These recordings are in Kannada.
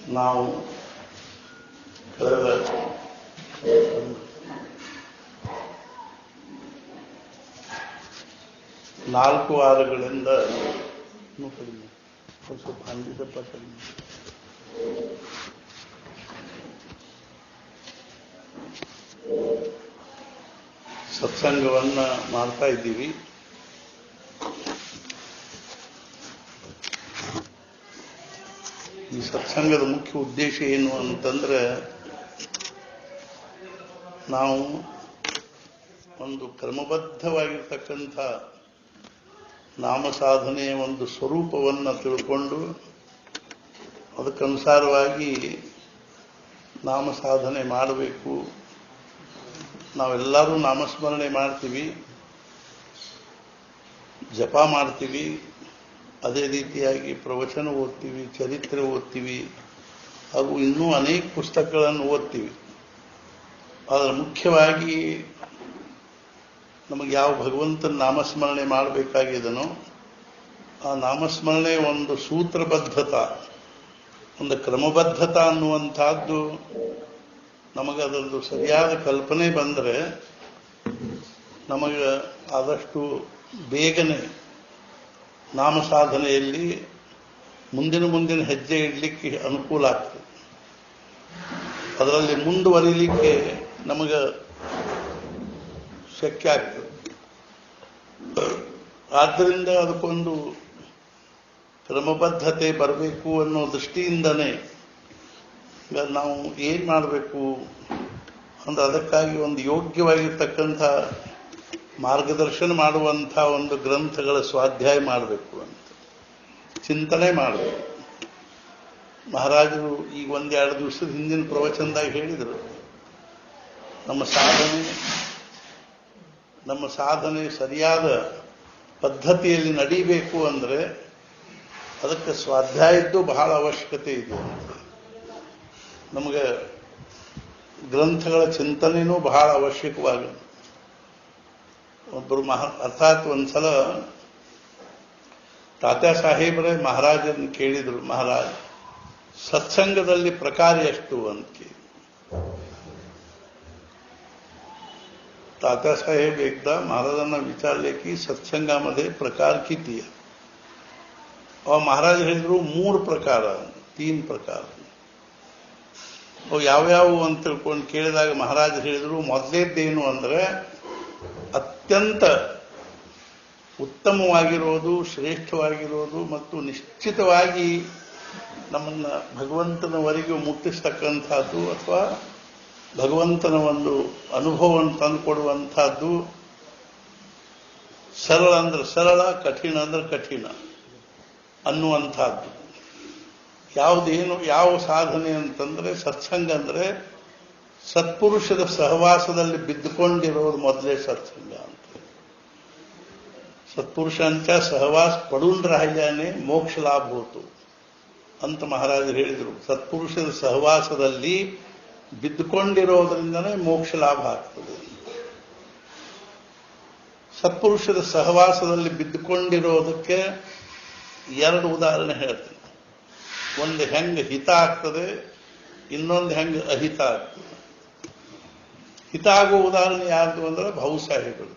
ನಾವು ಕಳೆದ 4 ವಾರಗಳಿಂದ ಸ್ವಲ್ಪ ಅಂದಿದ್ದಪ್ಪ ಕಡಿಮೆ ಸತ್ಸಂಗವನ್ನ ಮಾಡ್ತಾ ಇದ್ದೀವಿ. ಈ ಸತ್ಸಂಗದ ಮುಖ್ಯ ಉದ್ದೇಶ ಏನು ಅಂತಂದ್ರೆ, ನಾವು ಒಂದು ಕ್ರಮಬದ್ಧವಾಗಿರ್ತಕ್ಕಂಥ ನಾಮ ಸಾಧನೆಯ ಒಂದು ಸ್ವರೂಪವನ್ನು ತಿಳ್ಕೊಂಡು ಅದಕ್ಕನುಸಾರವಾಗಿ ನಾಮ ಸಾಧನೆ ಮಾಡಬೇಕು. ನಾವೆಲ್ಲರೂ ನಾಮಸ್ಮರಣೆ ಮಾಡ್ತೀವಿ, ಜಪ ಮಾಡ್ತೀವಿ, ಅದೇ ರೀತಿಯಾಗಿ ಪ್ರವಚನ ಓದ್ತೀವಿ, ಚರಿತ್ರೆ ಓದ್ತೀವಿ, ಹಾಗೂ ಇನ್ನೂ ಅನೇಕ ಪುಸ್ತಕಗಳನ್ನು ಓದ್ತೀವಿ. ಆದರೆ ಮುಖ್ಯವಾಗಿ ನಮಗೆ ಯಾವ ಭಗವಂತನ ನಾಮಸ್ಮರಣೆ ಮಾಡಬೇಕಾಗಿದನೋ ಆ ನಾಮಸ್ಮರಣೆ ಒಂದು ಸೂತ್ರಬದ್ಧತಾ, ಒಂದು ಕ್ರಮಬದ್ಧತಾ ಅನ್ನುವಂಥದ್ದು ನಮಗದೊಂದು ಸರಿಯಾದ ಕಲ್ಪನೆ ಬಂದರೆ ನಮಗೆ ಆದಷ್ಟು ಬೇಗನೆ ನಾಮ ಸಾಧನೆಯಲ್ಲಿ ಮುಂದಿನ ಹೆಜ್ಜೆ ಇಡಲಿಕ್ಕೆ ಅನುಕೂಲ ಆಗ್ತದೆ. ಅದರಲ್ಲಿ ಮುಂದುವರಿಲಿಕ್ಕೆ ನಮಗೆ ಶಕ್ಯ ಆಗ್ತದೆ. ಆದ್ದರಿಂದ ಅದಕ್ಕೊಂದು ಕ್ರಮಬದ್ಧತೆ ಬರಬೇಕು ಅನ್ನೋ ದೃಷ್ಟಿಯಿಂದನೇ ನಾವು ಏನು ಮಾಡಬೇಕು ಅಂದ್ರೆ ಅದಕ್ಕಾಗಿ ಒಂದು ಯೋಗ್ಯವಾಗಿರ್ತಕ್ಕಂಥ ಮಾರ್ಗದರ್ಶನ ಮಾಡುವಂಥ ಒಂದು ಗ್ರಂಥಗಳ ಸ್ವಾಧ್ಯಾಯ ಮಾಡಬೇಕು ಅಂತ ಚಿಂತನೆ ಮಾಡಬೇಕು. ಮಹಾರಾಜರು ಈಗ 1-2 ದಿವಸದ ಹಿಂದಿನ ಪ್ರವಚನದಾಗ ಹೇಳಿದರು, ನಮ್ಮ ಸಾಧನೆ ಸರಿಯಾದ ಪದ್ಧತಿಯಲ್ಲಿ ನಡೀಬೇಕು ಅಂದರೆ ಅದಕ್ಕೆ ಸ್ವಾಧ್ಯಾಯದ್ದು ಬಹಳ ಅವಶ್ಯಕತೆ ಇದೆ. ನಮಗೆ ಗ್ರಂಥಗಳ ಚಿಂತನೆಯೂ ಬಹಳ ಅವಶ್ಯಕವಾಗಿದೆ. ಒಬ್ಬರು ಅರ್ಥಾತ್ ಒಂದ್ಸಲ ತಾತ್ಯಾ ಸಾಹೇಬರೇ ಮಹಾರಾಜರನ್ನು ಕೇಳಿದರು, ಮಹಾರಾಜ್ ಸತ್ಸಂಗದಲ್ಲಿ ಪ್ರಕಾರ ಎಷ್ಟು ಅಂತ ಕೇಳಿ. तात्या साहेब एकदा महाराजांना विचारले की सत्संगामध्ये प्रकार किती आहे. महाराज ಹೇಳಿದ್ರು 3 ಪ್ರಕಾರ 3 ಪ್ರಕಾರ. ಯಾವ್ಯಾವು ಅಂತ ತಿಳ್ಕೊಂಡು ಕೇಳಿದಾಗ ಮಹಾರಾಜ ಹೇಳಿದ್ರು, ಮೊದಲೇದ್ದೇನು ಅಂದ್ರೆ ಅತ್ಯಂತ ಉತ್ತಮವಾಗಿರೋದು, ಶ್ರೇಷ್ಠವಾಗಿರೋದು ಮತ್ತು ನಿಶ್ಚಿತವಾಗಿ ನಮ್ಮನ್ನ ಭಗವಂತನವರೆಗೂ ಮುಟ್ಟಿಸ್ತಕ್ಕಂಥದ್ದು ಅಥವಾ ಭಗವಂತನ ಒಂದು ಅನುಭವವನ್ನು ತಂದುಕೊಡುವಂಥದ್ದು. ಸರಳ ಅಂದ್ರೆ ಸರಳ, ಕಠಿಣ ಅಂದ್ರೆ ಕಠಿಣ ಅನ್ನುವಂಥದ್ದು. ಯಾವ ಸಾಧನೆ ಅಂತಂದ್ರೆ ಸತ್ಸಂಗ ಅಂದ್ರೆ ಸತ್ಪುರುಷರ ಸಹವಾಸದಲ್ಲಿ ಬಿದ್ದುಕೊಂಡಿರೋದು ಮೊದಲೇ ಸತ್ಸಂಗ ಅಂತ. सत्पुरुषांच्या सहवास पडून राहिल्याने मोक्ष लाभ होतो ಅಂತ ಮಹಾರಾಜರು ಹೇಳಿದರು. ಸತ್ಪುರುಷರ ಸಹವಾಸದಲ್ಲಿ ಬಿದ್ದುಕೊಂಡಿರೋದ್ರಿಂದನೇ ಮೋಕ್ಷ ಲಾಭ ಆಗ್ತದೆ. ಸತ್ಪುರುಷರ ಸಹವಾಸದಲ್ಲಿ ಬಿದ್ದುಕೊಂಡಿರೋದಕ್ಕೆ 2 ಉದಾಹರಣೆ ಹೇಳ್ತೀನಿ. ಒಂದು ಹೆಂಗೆ ಹಿತ ಆಗ್ತದೆ, ಇನ್ನೊಂದು ಹೆಂಗೆ ಅಹಿತ ಆಗ್ತದೆ. ಹಿತ ಆಗೋ ಉದಾಹರಣೆ ಯಾರ್ದು ಅಂದ್ರೆ ಭಾವು ಸಾಹೇಬರು.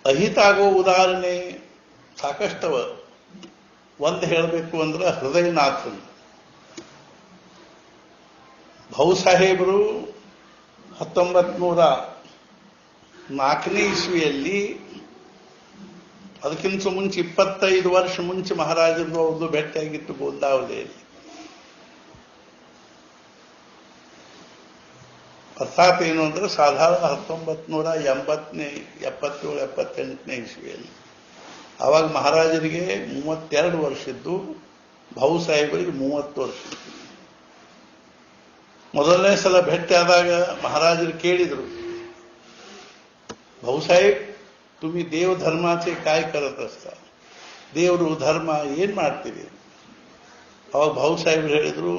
ಅಹಿತ ಆಗೋ ಉದಾಹರಣೆ ಸಾಕಷ್ಟವ. ಒಂದು ಹೇಳಬೇಕು ಅಂದ್ರೆ ಹೃದಯನಾಥನ್. ಭಾವು ಸಾಹೇಬರು 1904ನೇ ಇಸ್ವಿಯಲ್ಲಿ, ಅದಕ್ಕಿಂತ ಮುಂಚೆ 25 ವರ್ಷ ಮುಂಚೆ ಮಹಾರಾಜರು ಅವ್ರದ್ದು ಭೇಟಿಯಾಗಿತ್ತು ಗೋಂದಾವಲೆಯಲ್ಲಿ. ಅರ್ಥಾತ್ ಏನು ಅಂದ್ರೆ ಸಾಧಾರಣ 1987-78ನೇ ಇಸ್ವಿಯಲ್ಲಿ. ಆವಾಗ ಮಹಾರಾಜರಿಗೆ 32 ವರ್ಷ ಇದ್ದು, ಭಾವು ಸಾಹೇಬರಿಗೆ 30 ವರ್ಷ ಇತ್ತು. ಮೊದಲನೇ ಸಲ ಭೇಟಿಯಾದಾಗ ಮಹಾರಾಜರು ಕೇಳಿದರು, भाऊसाहेब तुम्ही देवधर्माचे काय करत असता, देವರು ಧರ್ಮ ಏನ್ ಮಾಡ್ತೀರಿ? ಅವಾಗ ಭಾವುಸಾಹೇಬರು ಹೇಳಿದ್ರು,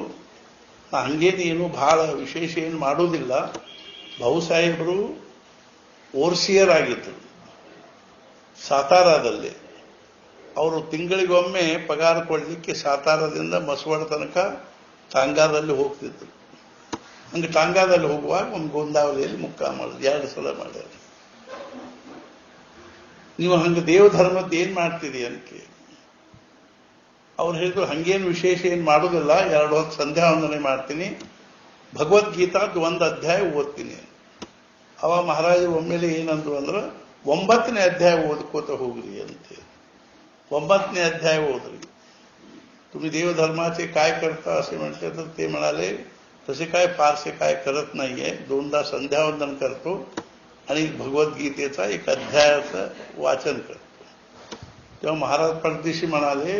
ಹಂಗೇನೇನು ಬಹಳ ವಿಶೇಷ ಏನು ಮಾಡೋದಿಲ್ಲ. ಭಾವುಸಾಹೇಬರು ಓರ್ಸಿಯರ್ ಆಗಿದ್ರು ಸಾತಾರಾದಲ್ಲಿ. ಅವರು ತಿಂಗಳಿಗೊಮ್ಮೆ ಪಗಾರ ಕೊಡಲಿಕ್ಕೆ ಸಾತಾರದಿಂದ ಮಸವಾಡ ತನಕ ಟಾಂಗಾದಲ್ಲಿ ಹೋಗ್ತಿದ್ರು. ಹಂಗೆ ಟಾಂಗಾದಲ್ಲಿ ಹೋಗುವಾಗ ಒಂದು ಗೋಂದಾವಲಿಯಲ್ಲಿ ಮುಕ್ಕಾಂ ಮಾಡಿದ್ರು, 2 ಸಲ ಮಾಡ್ಯಾರ. ನೀವು ಹಂಗೆ ದೇವಧರ್ಮದ್ದು ಏನ್ ಮಾಡ್ತೀರಿ ಅಂತ ಕೇಳಿ ಅವ್ರು ಹೇಳಿದ್ರು, ಹಂಗೇನು ವಿಶೇಷ ಏನು ಮಾಡೋದಿಲ್ಲ, 2 ಹೊತ್ತು ಸಂಧ್ಯಾ ವಂದನೆ ಮಾಡ್ತೀನಿ, ಭಗವದ್ಗೀತಾದ್ದು 1 ಅಧ್ಯಾಯ ಓದ್ತೀನಿ. ಅವ ಮಹಾರಾಜರು ಒಮ್ಮೆಲೆ ಏನಂದ್ರು ಅಂದ್ರೆ 9ನೇ ಅಧ್ಯಾಯ ಓದ್ಕೋತ ಹೋಗ್ರಿ ಅಂತ. 9ನೇ अध्याय ओदरी. तुम्ही देवधर्माचे काय करता असे म्हटले तर ते म्हणाले, तसे काय फारसे काय करत नाहीये, 2दा संध्यावंदन करतो आणि भगवद्गीतेचा 1 अध्यायाचं वाचन करतो. तेव्हा महाराज परदेशी म्हणाले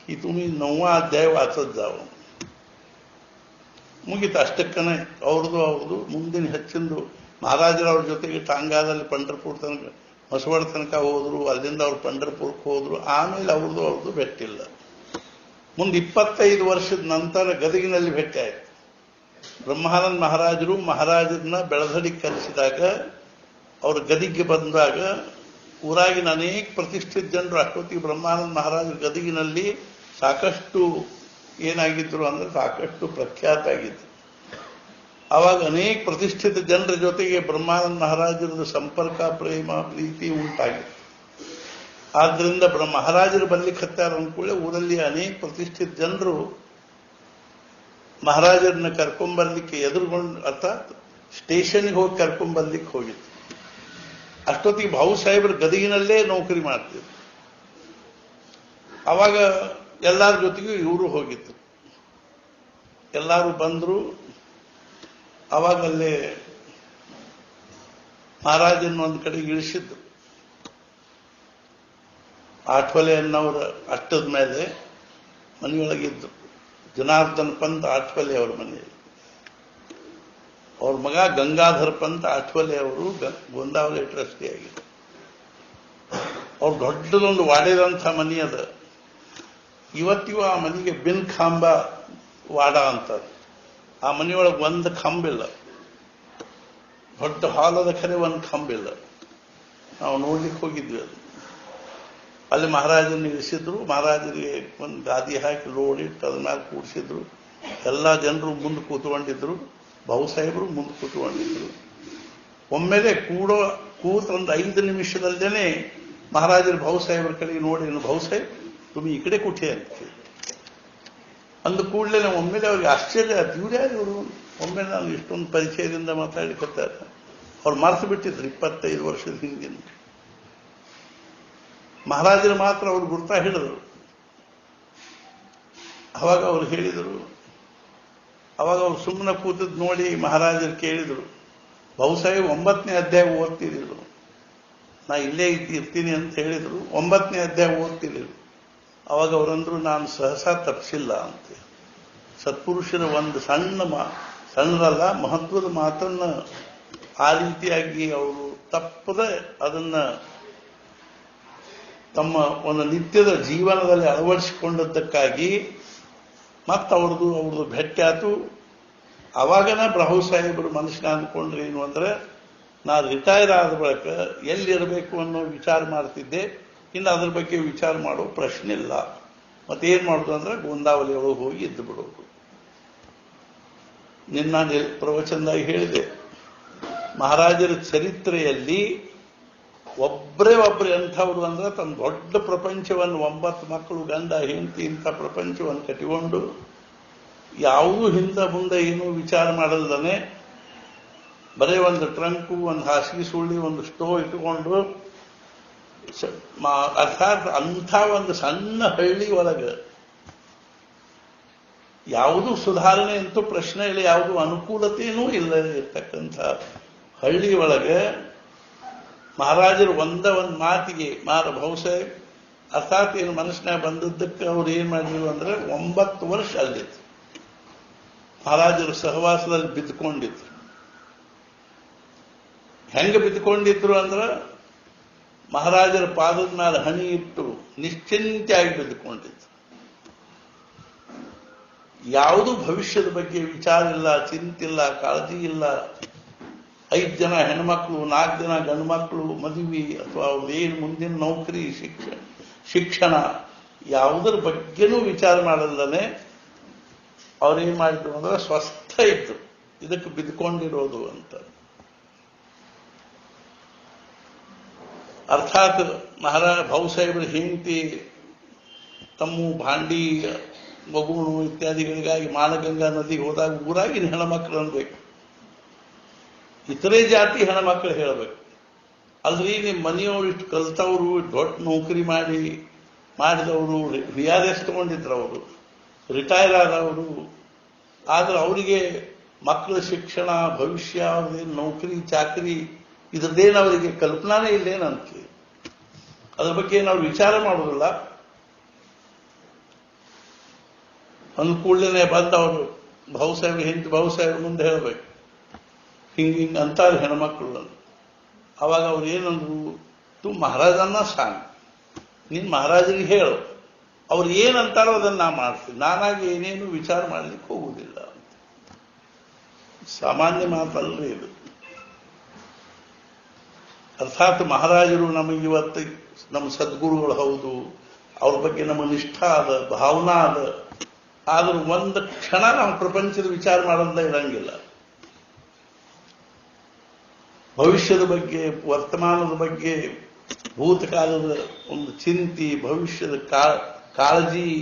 की तुम्ही 9वा अध्याय वाचत जावं. ಮುಗಿತು, ಅಷ್ಟಕ್ಕೆ ಅವ್ರದ್ದು ಮುಂದಿನ ಹೆಚ್ಚಿಂದು ಮಹಾರಾಜರವ್ರ ಜೊತೆಗೆ ಟಾಂಗಾದಲ್ಲಿ ಪಂಢರಪುರ ತನಕ ಮಸವಾಡ ತನಕ ಹೋದ್ರು. ಅಲ್ಲಿಂದ ಅವ್ರು ಪಂಢರಪುರಕ್ಕೆ ಹೋದ್ರು. ಆಮೇಲೆ ಅವ್ರದ್ದು ಭೇಟಿಲ್ಲ. ಮುಂದೆ 25 ವರ್ಷದ ನಂತರ ಗದಗಿನಲ್ಲಿ ಭೇಟಿ ಆಯ್ತು. ಬ್ರಹ್ಮಾನಂದ ಮಹಾರಾಜರನ್ನ ಬೆಳಧಡಿಗೆ ಕರೆಸಿದಾಗ ಅವ್ರು ಗದಿಗೆ ಬಂದಾಗ ಊರಾಗಿನ ಅನೇಕ ಪ್ರತಿಷ್ಠಿತ ಜನರು, ಅಷ್ಟೊತ್ತಿಗೆ ಬ್ರಹ್ಮಾನಂದ ಮಹಾರಾಜರು ಗದಗಿನಲ್ಲಿ ಸಾಕಷ್ಟು ಏನಾಗಿದ್ರು ಅಂದ್ರೆ ಸಾಕಷ್ಟು ಪ್ರಖ್ಯಾತ ಆಗಿದ್ರು. ಆವಾಗ ಅನೇಕ ಪ್ರತಿಷ್ಠಿತ ಜನರ ಜೊತೆಗೆ ಬ್ರಹ್ಮಾನಂದ ಮಹಾರಾಜರದ ಸಂಪರ್ಕ, ಪ್ರೇಮ, ಪ್ರೀತಿ ಉಂಟಾಗಿತ್ತು. ಆದ್ರಿಂದ ಮಹಾರಾಜರು ಬರ್ಲಿಕ್ಕೆ ಹತ್ತಾರ ಅಂದ್ಕೂಡಲೇ ಊರಲ್ಲಿ ಅನೇಕ ಪ್ರತಿಷ್ಠಿತ ಜನರು ಮಹಾರಾಜರನ್ನ ಕರ್ಕೊಂಡ್ಬರ್ಲಿಕ್ಕೆ ಎದುರುಗೊಂಡು, ಅರ್ಥಾತ್ ಸ್ಟೇಷನ್ಗೆ ಹೋಗಿ ಕರ್ಕೊಂಡ್ಬರ್ಲಿಕ್ಕೆ ಹೋಗಿತ್ತು. ಅಷ್ಟೊತ್ತಿಗೆ ಭಾವು ಸಾಹೇಬರು ಗದಗಿನಲ್ಲೇ ನೌಕರಿ ಮಾಡ್ತಿದ್ರು. ಆವಾಗ ಎಲ್ಲರ ಜೊತೆಗೂ ಇವರು ಹೋಗಿದ್ರು. ಎಲ್ಲರೂ ಬಂದ್ರು. ಅವಾಗಲ್ಲೇ ಮಹಾರಾಜನ ಒಂದು ಕಡೆ ಇಳಿಸಿದ್ರು. ಆಠ್ವಲೆ ಅನ್ನೋರ ಅಟ್ಟದ ಮೇಲೆ ಮನೆಯೊಳಗಿದ್ರು. ಜನಾರ್ದನ್ ಪಂತ್ ಆಠ್ವಲೆ ಅವರ ಮನೆಯಲ್ಲಿ. ಅವ್ರ ಮಗ ಗಂಗಾಧರ್ ಪಂತ್ ಆಠ್ವಲೆ ಅವರು ಗೋಂದಾವಲಿ ಟ್ರಸ್ಟಿ ಆಗಿದ್ರು. ಅವ್ರು ದೊಡ್ಡದೊಂದು ವಾಡೆದಂಥ ಮನೆ ಅದ. ಇವತ್ತಿಗೂ ಆ ಮನೆಗೆ ಬಿನ್ ಖಾಂಬ ವಾಡ ಅಂತಾರೆ. ಆ ಮನೆಯೊಳಗೆ 1 ಕಂಬಿಲ್ಲ. ದೊಡ್ಡ ಹಾಲದ ಖರೆ 1 ಕಂಬಿಲ್ಲ. ನಾವು ನೋಡ್ಲಿಕ್ಕೆ ಹೋಗಿದ್ವಿ. ಅಲ್ಲಿ ಮಹಾರಾಜನ ಇಳಿಸಿದ್ರು. ಮಹಾರಾಜರಿಗೆ ಒಂದು ಗಾದಿ ಹಾಕಿ ಲೋಡ್ ಇಟ್ಟು ಅದ್ರ ಮೇಲೆ ಕೂಡಿಸಿದ್ರು. ಎಲ್ಲ ಜನರು ಮುಂದೆ ಕೂತ್ಕೊಂಡಿದ್ರು. ಭಾವು ಸಾಹೇಬರು ಮುಂದೆ ಕೂತ್ಕೊಂಡಿದ್ರು. ಒಮ್ಮೆಲೆ ಕೂತೊಂದು 5 ನಿಮಿಷದಲ್ಲೇನೆ ಮಹಾರಾಜರು ಭಾವು ಸಾಹೇಬರ ಕಡೆಗೆ ನೋಡಿ, ಭಾವು ಸಾಹೇಬ್ तुम्ही इकडे कुठे ಅಂತ ಅಂದ ಕೂಡಲೇ ನಾವು ಒಮ್ಮೆಲೆ ಅವ್ರಿಗೆ ಆಶ್ಚರ್ಯ ಆಯ್ತು. ಇವರು ಒಮ್ಮೆ ನಾನು ಇಷ್ಟೊಂದು ಪರಿಚಯದಿಂದ ಮಾತಾಡ್ಲಿಕ್ಕತ್ತಾರ. ಅವ್ರು ಮರೆತು ಬಿಟ್ಟಿದ್ರು 25 ವರ್ಷದ ಹಿಂದಿನ. ಮಹಾರಾಜರು ಮಾತ್ರ ಅವ್ರು ಗುರ್ತಾ ಹಿಡಿದ್ರು. ಅವಾಗ ಅವ್ರು ಹೇಳಿದರು. ಅವಾಗ ಅವ್ರು ಸುಮ್ಮನೆ ಕೂತದ್ ನೋಡಿ ಮಹಾರಾಜರು ಕೇಳಿದ್ರು, ಭಾವು ಸಾಹೇಬ್ 9ನೇ ಅಧ್ಯಾಯ ಓದ್ತಿದ್ರು. ನಾ ಇಲ್ಲೇ ಇರ್ತೀನಿ ಅಂತ ಹೇಳಿದ್ರು. 9ನೇ ಅಧ್ಯಾಯ ಓದ್ತಿದ್ರು. ಅವಾಗ ಅವರಂದ್ರು, ನಾನು ಸಹಸಾ ತಪ್ಪಿಸಿಲ್ಲ ಅಂತ. ಸತ್ಪುರುಷರ ಒಂದು ಸಣ್ಣದಲ್ಲ ಮಹತ್ವದ ಮಾತನ್ನ ಆ ರೀತಿಯಾಗಿ ಅವರು ತಪ್ಪದೆ ಅದನ್ನ ತಮ್ಮ ಒಂದು ನಿತ್ಯದ ಜೀವನದಲ್ಲಿ ಅಳವಡಿಸಿಕೊಂಡದ್ದಕ್ಕಾಗಿ ಮತ್ತೆ ಅವ್ರದ್ದು ಭೇಟಿ ಆಯ್ತು. ಅವಾಗನ ಭಾವು ಸಾಹೇಬರು ಮನುಷ್ಯನ ಅಂದ್ಕೊಂಡ್ರೆ ಏನು ಅಂದ್ರೆ, ನಾ ರಿಟೈರ್ ಆದ ಬಳಿಕ ಎಲ್ಲಿರಬೇಕು ಅನ್ನೋ ವಿಚಾರ ಮಾಡ್ತಿದ್ದೆ. ಇನ್ನು ಅದ್ರ ಬಗ್ಗೆ ವಿಚಾರ ಮಾಡೋ ಪ್ರಶ್ನೆ ಇಲ್ಲ. ಮತ್ತೇನ್ ಮಾಡೋದು ಅಂದ್ರೆ ಗೋಂದಾವಲಿ ಒಳಗೆ ಹೋಗಿ ಇದ್ದು ಬಿಡೋದು. ನಿನ್ನ ಪ್ರವಚನದಾಗ ಹೇಳಿದೆ, ಮಹಾರಾಜರ ಚರಿತ್ರೆಯಲ್ಲಿ ಒಬ್ಬರೇ ಎಂಥವ್ರು ಅಂದ್ರೆ ತನ್ನ ದೊಡ್ಡ ಪ್ರಪಂಚವನ್ನು 9 ಮಕ್ಕಳು, ಗಂಡ, ಹೆಂಡತಿ ಇಂಥ ಪ್ರಪಂಚವನ್ನು ಕಟ್ಟಿಕೊಂಡು ಯಾವುದೂ ಹಿಂದೆ ಮುಂದೆ ಏನೂ ವಿಚಾರ ಮಾಡಲ್ದಾನೆ ಬರೇ ಒಂದು ಟ್ರಂಕು, ಒಂದು ಹಾಸಿಗೆ ಸುಳ್ಳಿ, ಒಂದು ಸ್ಟೋವ್ ಇಟ್ಟುಕೊಂಡು, ಅರ್ಥಾತ್ ಅಂಥ ಒಂದು ಸಣ್ಣ ಹಳ್ಳಿ ಒಳಗೆ ಯಾವುದೂ ಸುಧಾರಣೆ ಅಂತೂ ಪ್ರಶ್ನೆ ಇಲ್ಲ, ಯಾವುದೂ ಅನುಕೂಲತೆಯೂ ಇಲ್ಲ ಇರ್ತಕ್ಕಂಥ ಹಳ್ಳಿ ಒಳಗೆ ಮಹಾರಾಜರು ಒಂದು ಮಾತಿಗೆ ಭಾವು ಸಾಹೇಬ್ ಅರ್ಥಾತ್ ಏನು ಮನಸ್ಸಿನಾಗ ಬಂದದ್ದಕ್ಕೆ ಅವ್ರು ಏನ್ ಮಾಡಿದ್ರು ಅಂದ್ರೆ 9 ವರ್ಷ ಅಲ್ಲಿತ್ತು. ಮಹಾರಾಜರು ಸಹವಾಸದಲ್ಲಿ ಬಿದ್ದುಕೊಂಡಿದ್ರು. ಹೆಂಗೆ ಬಿದ್ದುಕೊಂಡಿದ್ರು ಅಂದ್ರೆ ಮಹಾರಾಜರ ಪಾದದ ಮೇಲೆ ಹಣಿ ಇಟ್ಟು ನಿಶ್ಚಿಂತೆಯಾಗಿ ಬಿದ್ದುಕೊಂಡಿದ್ರು. ಯಾವುದೂ ಭವಿಷ್ಯದ ಬಗ್ಗೆ ವಿಚಾರ ಇಲ್ಲ, ಚಿಂತಿಲ್ಲ, ಕಾಳಜಿ ಇಲ್ಲ. 5 ಜನ ಹೆಣ್ಮಕ್ಳು, 4 ಜನ ಗಂಡು ಮಕ್ಕಳು, ಮದುವೆ ಅಥವಾ ಅವ್ರದ್ದೇನು ಮುಂದಿನ ನೌಕರಿ, ಶಿಕ್ಷಣ ಶಿಕ್ಷಣ ಯಾವುದರ ಬಗ್ಗೆನೂ ವಿಚಾರ ಮಾಡಲ್ದನೆ ಅವ್ರೇನ್ ಮಾಡಿದ್ರು ಅಂದ್ರೆ ಸ್ವಸ್ಥ ಇತ್ತು, ಇದಕ್ಕೆ ಬಿದ್ಕೊಂಡಿರೋದು ಅಂತ. ಅರ್ಥಾತ್ ಮಹಾರಾಜ ಭಾವುಸಾಹೇಬ್ರ ಹೆಂಡತಿ ತಮ್ಮ ಭಾಂಡಿ ಮಗುಣು ಇತ್ಯಾದಿಗಳಿಗಾಗಿ ಮಾನಗಂಗಾ ನದಿಗೆ ಹೋದಾಗ ಊರಾಗಿನ ಹೆಣ್ಮಕ್ಳು ಅನ್ಬೇಕು, ಇತರೆ ಜಾತಿ ಹೆಣ್ಮಕ್ಳು ಹೇಳಬೇಕು, ಅಲ್ರಿ ನಿಮ್ಮ ಮನೆಯವರು ಇಷ್ಟು ಕಲ್ತವರು, ದೊಡ್ಡ ನೌಕರಿ ಮಾಡಿದವರು, VRS ತಗೊಂಡಿದ್ರು, ಅವರು ರಿಟೈರ್ ಆದವರು, ಆದ್ರೆ ಅವರಿಗೆ ಮಕ್ಕಳ ಶಿಕ್ಷಣ, ಭವಿಷ್ಯ, ಅವ್ರದ್ದೇನು ನೌಕರಿ ಚಾಕರಿ ಇದ್ರದ್ದೇನು ಅವರಿಗೆ ಕಲ್ಪನಾನೇ ಇಲ್ಲೇನಂತ. ಅದ್ರ ಬಗ್ಗೆ ನಾವು ವಿಚಾರ ಮಾಡೋದಿಲ್ಲ. ಅಂದ ಕೂಡಲೇ ಬಂದು ಅವರು ಭಾವುಸಾಹೇಬ್ ಹೆಂಡತಿ ಭಾವುಸಾಹೇಬ್ ಮುಂದೆ ಹೇಳಬೇಕು, ಹಿಂಗೆ ಅಂತಾರೆ ಹೆಣ್ಮಕ್ಳು. ಅವಾಗ ಅವ್ರು ಏನಂದ್ರು, ತು ಮಹಾರಾಜನ್ನ ಸಾಂಗ್, ನೀನ್ ಮಹಾರಾಜರಿಗೆ ಹೇಳು, ಅವ್ರು ಏನಂತಾರೋ ಅದನ್ನ ನಾ ಮಾಡ್ತೀನಿ, ನಾನಾಗಿ ಏನೇನು ವಿಚಾರ ಮಾಡ್ಲಿಕ್ಕೆ ಹೋಗುವುದಿಲ್ಲ ಅಂತ. ಸಾಮಾನ್ಯ ಮಾತಲ್ರಿ ಇದು. ಅರ್ಥಾತ್ ಮಹಾರಾಜರು ನಮಗೆ ಇವತ್ತು ನಮ್ಮ ಸದ್ಗುರುಗಳು ಹೌದು, ಅವ್ರ ಬಗ್ಗೆ ನಮ್ಮ ನಿಷ್ಠ ಅದ, ಭಾವನಾ ಅದ. ಆದ್ರೂ ಒಂದು ಕ್ಷಣ ನಾವು ಪ್ರಪಂಚದ ವಿಚಾರ ಮಾಡೋದ ಇರಂಗಿಲ್ಲ. ಭವಿಷ್ಯದ ಬಗ್ಗೆ, ವರ್ತಮಾನದ ಬಗ್ಗೆ, ಭೂತಕಾಲದ ಒಂದು ಚಿಂತೆ, ಭವಿಷ್ಯದ ಕಾಳಜಿ,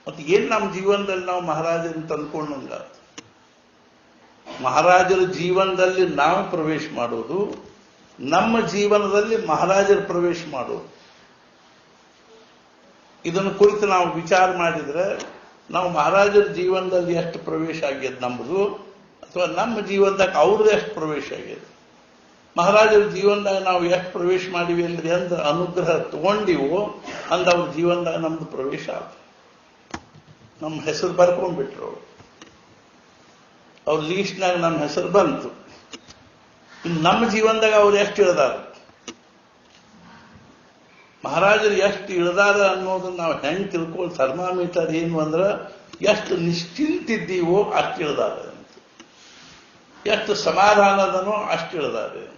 ಮತ್ತೆ ಏನ್ ನಮ್ಮ ಜೀವನದಲ್ಲಿ ನಾವು ಮಹಾರಾಜರನ್ನು ತಂದ್ಕೊಂಡಂಗ. ಮಹಾರಾಜರ ಜೀವನದಲ್ಲಿ ನಾವು ಪ್ರವೇಶ ಮಾಡೋದು, ನಮ್ಮ ಜೀವನದಲ್ಲಿ ಮಹಾರಾಜರು ಪ್ರವೇಶ ಮಾಡೋದು. ಇದನ್ನು ಕುರಿತು ನಾವು ವಿಚಾರ ಮಾಡಿದ್ರೆ ನಾವು ಮಹಾರಾಜರ ಜೀವನದಲ್ಲಿ ಎಷ್ಟು ಪ್ರವೇಶ ಆಗ್ಯದ ನಮ್ಮದು, ಅಥವಾ ನಮ್ಮ ಜೀವನದಾಗ ಅವ್ರದ್ದು ಎಷ್ಟು ಪ್ರವೇಶ ಆಗ್ಯದ. ಮಹಾರಾಜರ ಜೀವನದಾಗ ನಾವು ಎಷ್ಟು ಪ್ರವೇಶ ಮಾಡಿವಿ ಅಂದ್ರೆ ಎಂದ ಅನುಗ್ರಹ ತಗೊಂಡಿವೋ ಅಂದ ಅವ್ರ ಜೀವನದಾಗ ನಮ್ದು ಪ್ರವೇಶ ಆಗ. ನಮ್ಮ ಹೆಸರು ಬರ್ಕೊಂಡ್ಬಿಟ್ರು ಅವ್ರ ಲೀಸ್ಟ್ನಾಗ ನಮ್ಮ ಹೆಸರು ಬಂತು. ಇನ್ನು ನಮ್ಮ ಜೀವನದಾಗ ಅವ್ರು ಎಷ್ಟು ಇಳಿದಾರ, ಮಹಾರಾಜರು ಎಷ್ಟು ಇಳಿದಾರ ಅನ್ನೋದನ್ನ ನಾವು ಹೆಂಗ್ ತಿಳ್ಕೊಳ್ಳಿ. ಥರ್ಮಾಮೀಟರ್ ಏನು ಅಂದ್ರೆ ಎಷ್ಟು ನಿಶ್ಚಿಂತಿದ್ದೀವೋ ಅಷ್ಟು ಇಳಿದಾರೆ ಅಂತ, ಎಷ್ಟು ಸಮಾಧಾನದನೋ ಅಷ್ಟು ಇಳಿದಾರೆ ಅಂತ.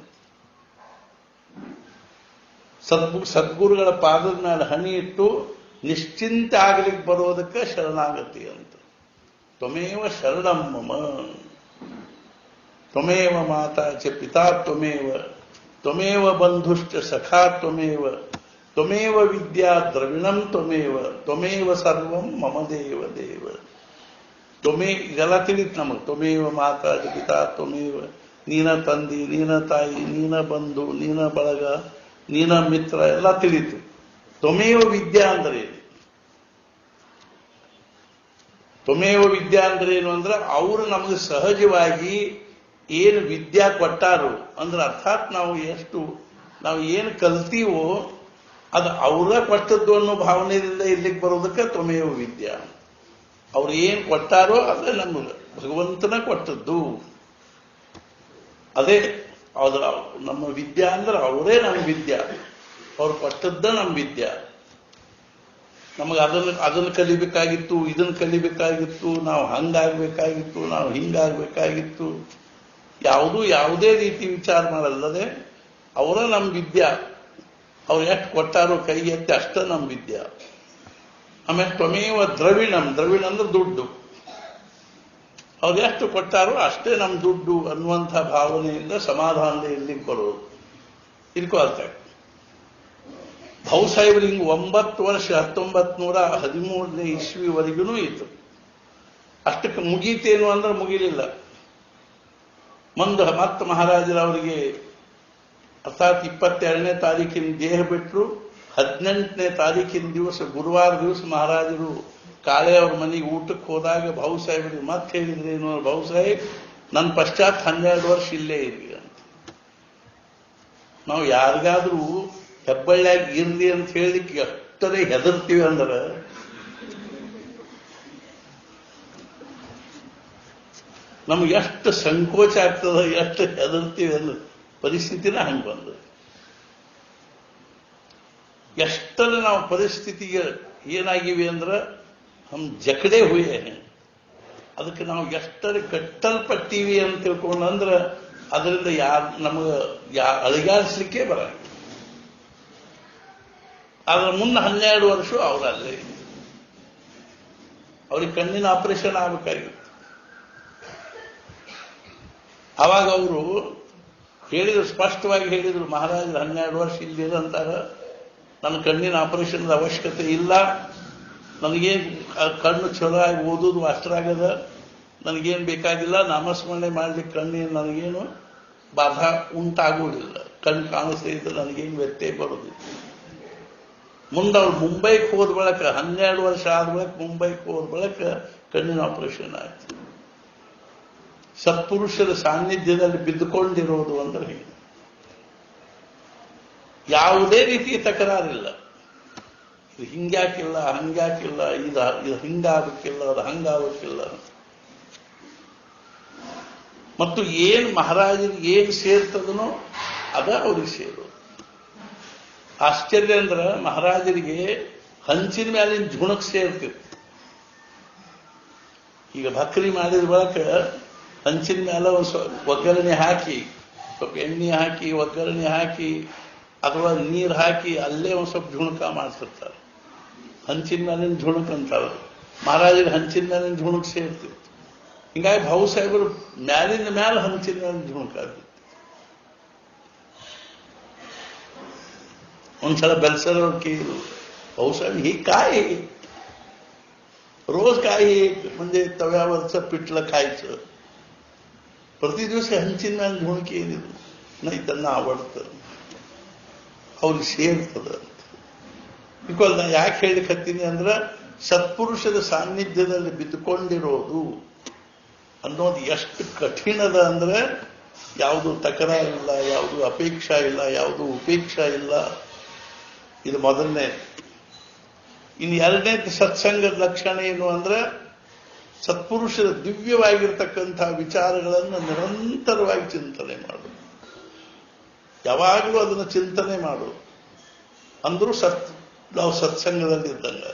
ಸದ್ಗುರುಗಳ ಪಾದದ ಮೇಲೆ ಹಣಿ ಇಟ್ಟು ನಿಶ್ಚಿಂತ ಆಗ್ಲಿಕ್ಕೆ ಬರೋದಕ್ಕೆ ಶರಣಾಗತಿ ಅಂತ. ತ್ವಮೇವ ಶರಣಂ ಮಮ, ತ್ವಮೇವ ಮಾತಾ ಚ ಪಿತಾ ತ್ವಮೇವ, ತ್ವಮೇವ ಬಂಧುಶ್ಚ ಸಖಾ ತ್ವಮೇವ, ತ್ವಮೇವ ವಿದ್ಯಾ ದ್ರವಿಣಂ ತ್ವಮೇವ, ತ್ವಮೇವ ಸರ್ವಂ ಮಮ ದೇವ ದೇವ. ಇದೆಲ್ಲ ತಿಳಿತು ನಮಗೆ. ತ್ವಮೇವ ಮಾತಾ ಚ ಪಿತಾ ತ್ವಮೇವ, ನೀನ ತಂದಿ, ನೀನ ತಾಯಿ, ನೀನ ಬಂಧು, ನೀನ ಬಳಗ, ನೀನ ಮಿತ್ರ ಎಲ್ಲ ತಿಳಿತು. ತ್ವಮೇವ ವಿದ್ಯಾ ಅಂದ್ರೆ ಏನು? ತ್ವಮೇವ ವಿದ್ಯಾ ಅಂದ್ರೆ ಏನು ಅಂದ್ರೆ ಅವರು ನಮಗೆ ಸಹಜವಾಗಿ ಏನು ವಿದ್ಯಾ ಕೊಟ್ಟಾರು ಅಂದ್ರೆ, ಅರ್ಥಾತ್ ನಾವು ಏನು ಕಲ್ತೀವೋ ಅದು ಅವರ ಕೊಟ್ಟದ್ದು ಅನ್ನೋ ಭಾವನೆಯಿಂದ ಇಲ್ಲಿಗೆ ಬರೋದಕ್ಕೆ ತ್ವಮೇವ ವಿದ್ಯಾ. ಅವ್ರು ಏನು ಕೊಟ್ಟಾರೋ ಅದೇ ನಮಗೆ ಭಗವಂತನ ಕೊಟ್ಟದ್ದು. ಅದೇ ನಮ್ಮ ವಿದ್ಯಾ ಅಂದ್ರೆ ಅವರೇ ನಮ್ಮ ವಿದ್ಯಾ, ಅವ್ರು ಕೊಟ್ಟದ್ದ ನಮ್ಮ ವಿದ್ಯಾ. ನಮಗೆ ಅದನ್ನು ಕಲಿಬೇಕಾಗಿತ್ತು, ಇದನ್ನು ಕಲಿಬೇಕಾಗಿತ್ತು, ನಾವು ಹಂಗಾಗಬೇಕಾಗಿತ್ತು, ನಾವು ಹಿಂಗಾಗಬೇಕಾಗಿತ್ತು, ಯಾವುದೇ ರೀತಿ ವಿಚಾರ ಮಾಡಲ್ಲದೆ ಅವರ ನಮ್ಮ ವಿದ್ಯಾ. ಅವ್ರು ಎಷ್ಟು ಕೊಟ್ಟಾರೋ ಕೈ ಎತ್ತಿ ಅಷ್ಟ ನಮ್ಮ ವಿದ್ಯಾ. ಆಮೇಲೆ ತ್ವಮೇವ ದ್ರವಿಣಂ, ದ್ರವಿಣ ಅಂದ್ರೆ ದುಡ್ಡು. ಅವ್ರು ಎಷ್ಟು ಕೊಟ್ಟಾರೋ ಅಷ್ಟೇ ನಮ್ಮ ದುಡ್ಡು ಅನ್ನುವಂಥ ಭಾವನೆಯಿಂದ ಸಮಾಧಾನದ ಇಲ್ಲಿಗೆ ಬರೋದು. ಇಲ್ಕೊಳ್ತಾರೆ ಭಾವುಸಾಹೇಬ್ರು ಹಿಂಗೆ 9 ವರ್ಷ 1913 ಇಸ್ವಿವರೆಗೂ ಇತ್ತು. ಅಷ್ಟಕ್ಕೆ ಮುಗೀತೇನು ಅಂದ್ರೆ ಮುಗಿಲಿಲ್ಲ. ಮತ್ತೆ ಮಹಾರಾಜರು ಅವರಿಗೆ ಅರ್ಥಾತ್ 22ನೇ ತಾರೀಕಿನ ದೇಹ ಬಿಟ್ಟರು. 18ನೇ ತಾರೀಕಿನ ದಿವಸ ಗುರುವಾರ ದಿವಸ ಮಹಾರಾಜರು ಕಾಳೆ ಅವ್ರ ಮನೆಗೆ ಊಟಕ್ಕೆ ಹೋದಾಗ ಭಾವುಸಾಹೇಬ್ರಿಗೆ ಮತ್ತೆ ಹೇಳಿದ್ರೇನು, ಭಾವುಸಾಹೇಬ್ ನನ್ನ ಪಶ್ಚಾತ್ 12 ವರ್ಷ ಇಲ್ಲೇ ಇರಿ ಅಂತ. ನಾವು ಯಾರಿಗಾದ್ರೂ ಹೆಬ್ಬಳ್ಳಿಯಾಗಿ ಇರ್ಲಿ ಅಂತ ಹೇಳಿಕ್ಕೆ ಎಷ್ಟರೇ ಹೆದರ್ತೀವಿ ಅಂದ್ರೆ ನಮ್ಗೆ ಎಷ್ಟು ಸಂಕೋಚ ಆಗ್ತದ, ಎಷ್ಟು ಹೆದರ್ತೀವಿ ಅಂದ್ರೆ ಪರಿಸ್ಥಿತಿನ ಹಂಗೆ ಬಂದ. ಎಷ್ಟರ ನಾವು ಪರಿಸ್ಥಿತಿಗೆ ಏನಾಗಿವೆ ಅಂದ್ರೆ ಹಮ್ ಜಕಡೆ ಹುಯೇ. ಅದಕ್ಕೆ ನಾವು ಎಷ್ಟರ ಕಟ್ಟಲ್ಪಟ್ಟಿವಿ ಅಂತ ತಿಳ್ಕೊಂಡ್ರೆ ಅದರಿಂದ ನಮಗೆ ಅಳಿಗಾಡಿಸ್ಲಿಕ್ಕೆ ಬರ. ಅದ್ರ ಮುನ್ನ 12 ವರ್ಷ ಅವರಲ್ಲೇ ಅವ್ರಿಗೆ ಕಣ್ಣಿನ ಆಪರೇಷನ್ ಆಗಬೇಕಾಗಿತ್ತು. ಆವಾಗ ಅವರು ಹೇಳಿದ್ರು, ಸ್ಪಷ್ಟವಾಗಿ ಹೇಳಿದ್ರು, ಮಹಾರಾಜರು 12 ವರ್ಷ ಇಲ್ಲಿರಂತಾರ, ನನ್ನ ಕಣ್ಣಿನ ಆಪರೇಷನ್ ಅವಶ್ಯಕತೆ ಇಲ್ಲ, ನನಗೇನು ಕಣ್ಣು ಚಲೋ ಆಗಿ ಓದೋದು ಅಷ್ಟರಾಗದ, ನನಗೇನು ಬೇಕಾಗಿಲ್ಲ, ನಾಮಸ್ಮರಣೆ ಮಾಡ್ಲಿಕ್ಕೆ ಕಣ್ಣಿನ ನನಗೇನು ಬಾಧಾ ಉಂಟಾಗುವುದಿಲ್ಲ, ಕಣ್ಣು ಕಾಣಿಸ್ತಾ ಇದ್ರೆ ನನಗೇನು ವ್ಯತ್ಯಯ ಬರೋದಿಲ್ಲ. ಮುಂದೆ ಅವ್ರು ಮುಂಬೈಗೆ ಹೋದ ಬಳಿಕ 12 ವರ್ಷ ಆದ ಬಳಿಕ ಮುಂಬೈಗೆ ಹೋದ ಬಳಿಕ ಕಣ್ಣಿನ ಆಪರೇಷನ್ ಆಯ್ತು. ಸತ್ಪುರುಷರ ಸಾನ್ನಿಧ್ಯದಲ್ಲಿ ಬಿದ್ದುಕೊಂಡಿರೋದು ಅಂದ್ರೆ ಹೀಗೆ, ಯಾವುದೇ ರೀತಿಯ ತಕರಾರಿಲ್ಲ. ಇದು ಹಿಂಗ್ಯಾಕಿಲ್ಲ, ಹಂಗ್ಯಾಕಿಲ್ಲ, ಇದು ಹಿಂಗಾಗಕ್ಕಿಲ್ಲ, ಅದು ಹಂಗಾಗಕ್ಕಿಲ್ಲ. ಮತ್ತು ಏನು ಮಹಾರಾಜರಿಗೆ ಏನು ಸೇರ್ತದನೋ ಅದ ಅವ್ರಿಗೆ ಸೇರೋದು. ಆಶ್ಚರ್ಯ ಅಂದ್ರೆ ಮಹಾರಾಜರಿಗೆ ಹಂಚಿನ ಮೇಲಿನ ಝುಣಕ್ ಸೇರ್ತಿತ್ತು. ಈಗ ಭಕ್ರಿ ಮಾಡಿದ ಬಳಿಕ ಹಂಚಿನ ಮೇಲೆ ಒಂದು ಒಗ್ಗರಣೆ ಹಾಕಿ, ಸ್ವಲ್ಪ ಎಣ್ಣೆ ಹಾಕಿ, ಒಗ್ಗರಣೆ ಹಾಕಿ, ಅಥವಾ ನೀರು ಹಾಕಿ ಅಲ್ಲೇ ಒಂದು ಸ್ವಲ್ಪ ಝುಣಕ ಮಾಡ್ತಿರ್ತಾರೆ. ಹಂಚಿನ ಮೇಲಿನ ಝುಣಕ್ ಅಂತಾರೆ. ಮಹಾರಾಜರಿಗೆ ಹಂಚಿನ ಮೇಲಿನ ಝುಣಕ್ ಸೇರ್ತಿತ್ತು. ಹಿಂಗಾಗಿ ಭಾವು ಸಾಹೇಬರು ಮ್ಯಾಲಿನ ಮ್ಯಾಲ ಹಂಚಿನ ಮೇಲಿನ ಝುಣಕ್ ಆಗ್ತಿತ್ತು. ಒಂದ್ಸಲ ಬೆಲ್ಸರವ್ರು ಕೇಳಿದ್ರು, भाऊ साहेब ही काय आहे? रोज काय म्हणजे तव्यावरचं पिठलं खायचं, प्रति दिवस हंचिನ ಮೇಲೆ ಝುಣಕಿ ಏನಿದ್ರು नाही त्यांना आवडतं, ಅವ್ರಿಗೆ ಸೇರ್ತದ. ಬಿಕಾಸ್ ನಾ ಯಾಕೆ ಹೇಳಿಕತ್ತೀನಿ ಅಂದ್ರೆ ಸತ್ಪುರುಷರ ಸಾನ್ನಿಧ್ಯದಲ್ಲಿ ಬಿದ್ದುಕೊಂಡಿರೋದು ಅನ್ನೋದು ಎಷ್ಟು ಕಠಿಣದ ಅಂದ್ರೆ ಯಾವುದು ತಕರಾರಿಲ್ಲ, ಯಾವುದು ಅಪೇಕ್ಷಾ ಇಲ್ಲ, ಯಾವುದು ಉಪೇಕ್ಷಾ ಇಲ್ಲ. ಇದು ಮೊದಲನೇ. ಇನ್ನು ಎರಡನೇ ಸತ್ಸಂಗದ ಲಕ್ಷಣ ಏನು ಅಂದ್ರೆ ಸತ್ಪುರುಷರ ದಿವ್ಯವಾಗಿರ್ತಕ್ಕಂಥ ವಿಚಾರಗಳನ್ನು ನಿರಂತರವಾಗಿ ಚಿಂತನೆ ಮಾಡೋದು, ಯಾವಾಗಲೂ ಅದನ್ನು ಚಿಂತನೆ ಮಾಡೋದು. ಅಂದ್ರೂ ನಾವು ಸತ್ಸಂಗದಲ್ಲಿ ಇದ್ದಂಗ.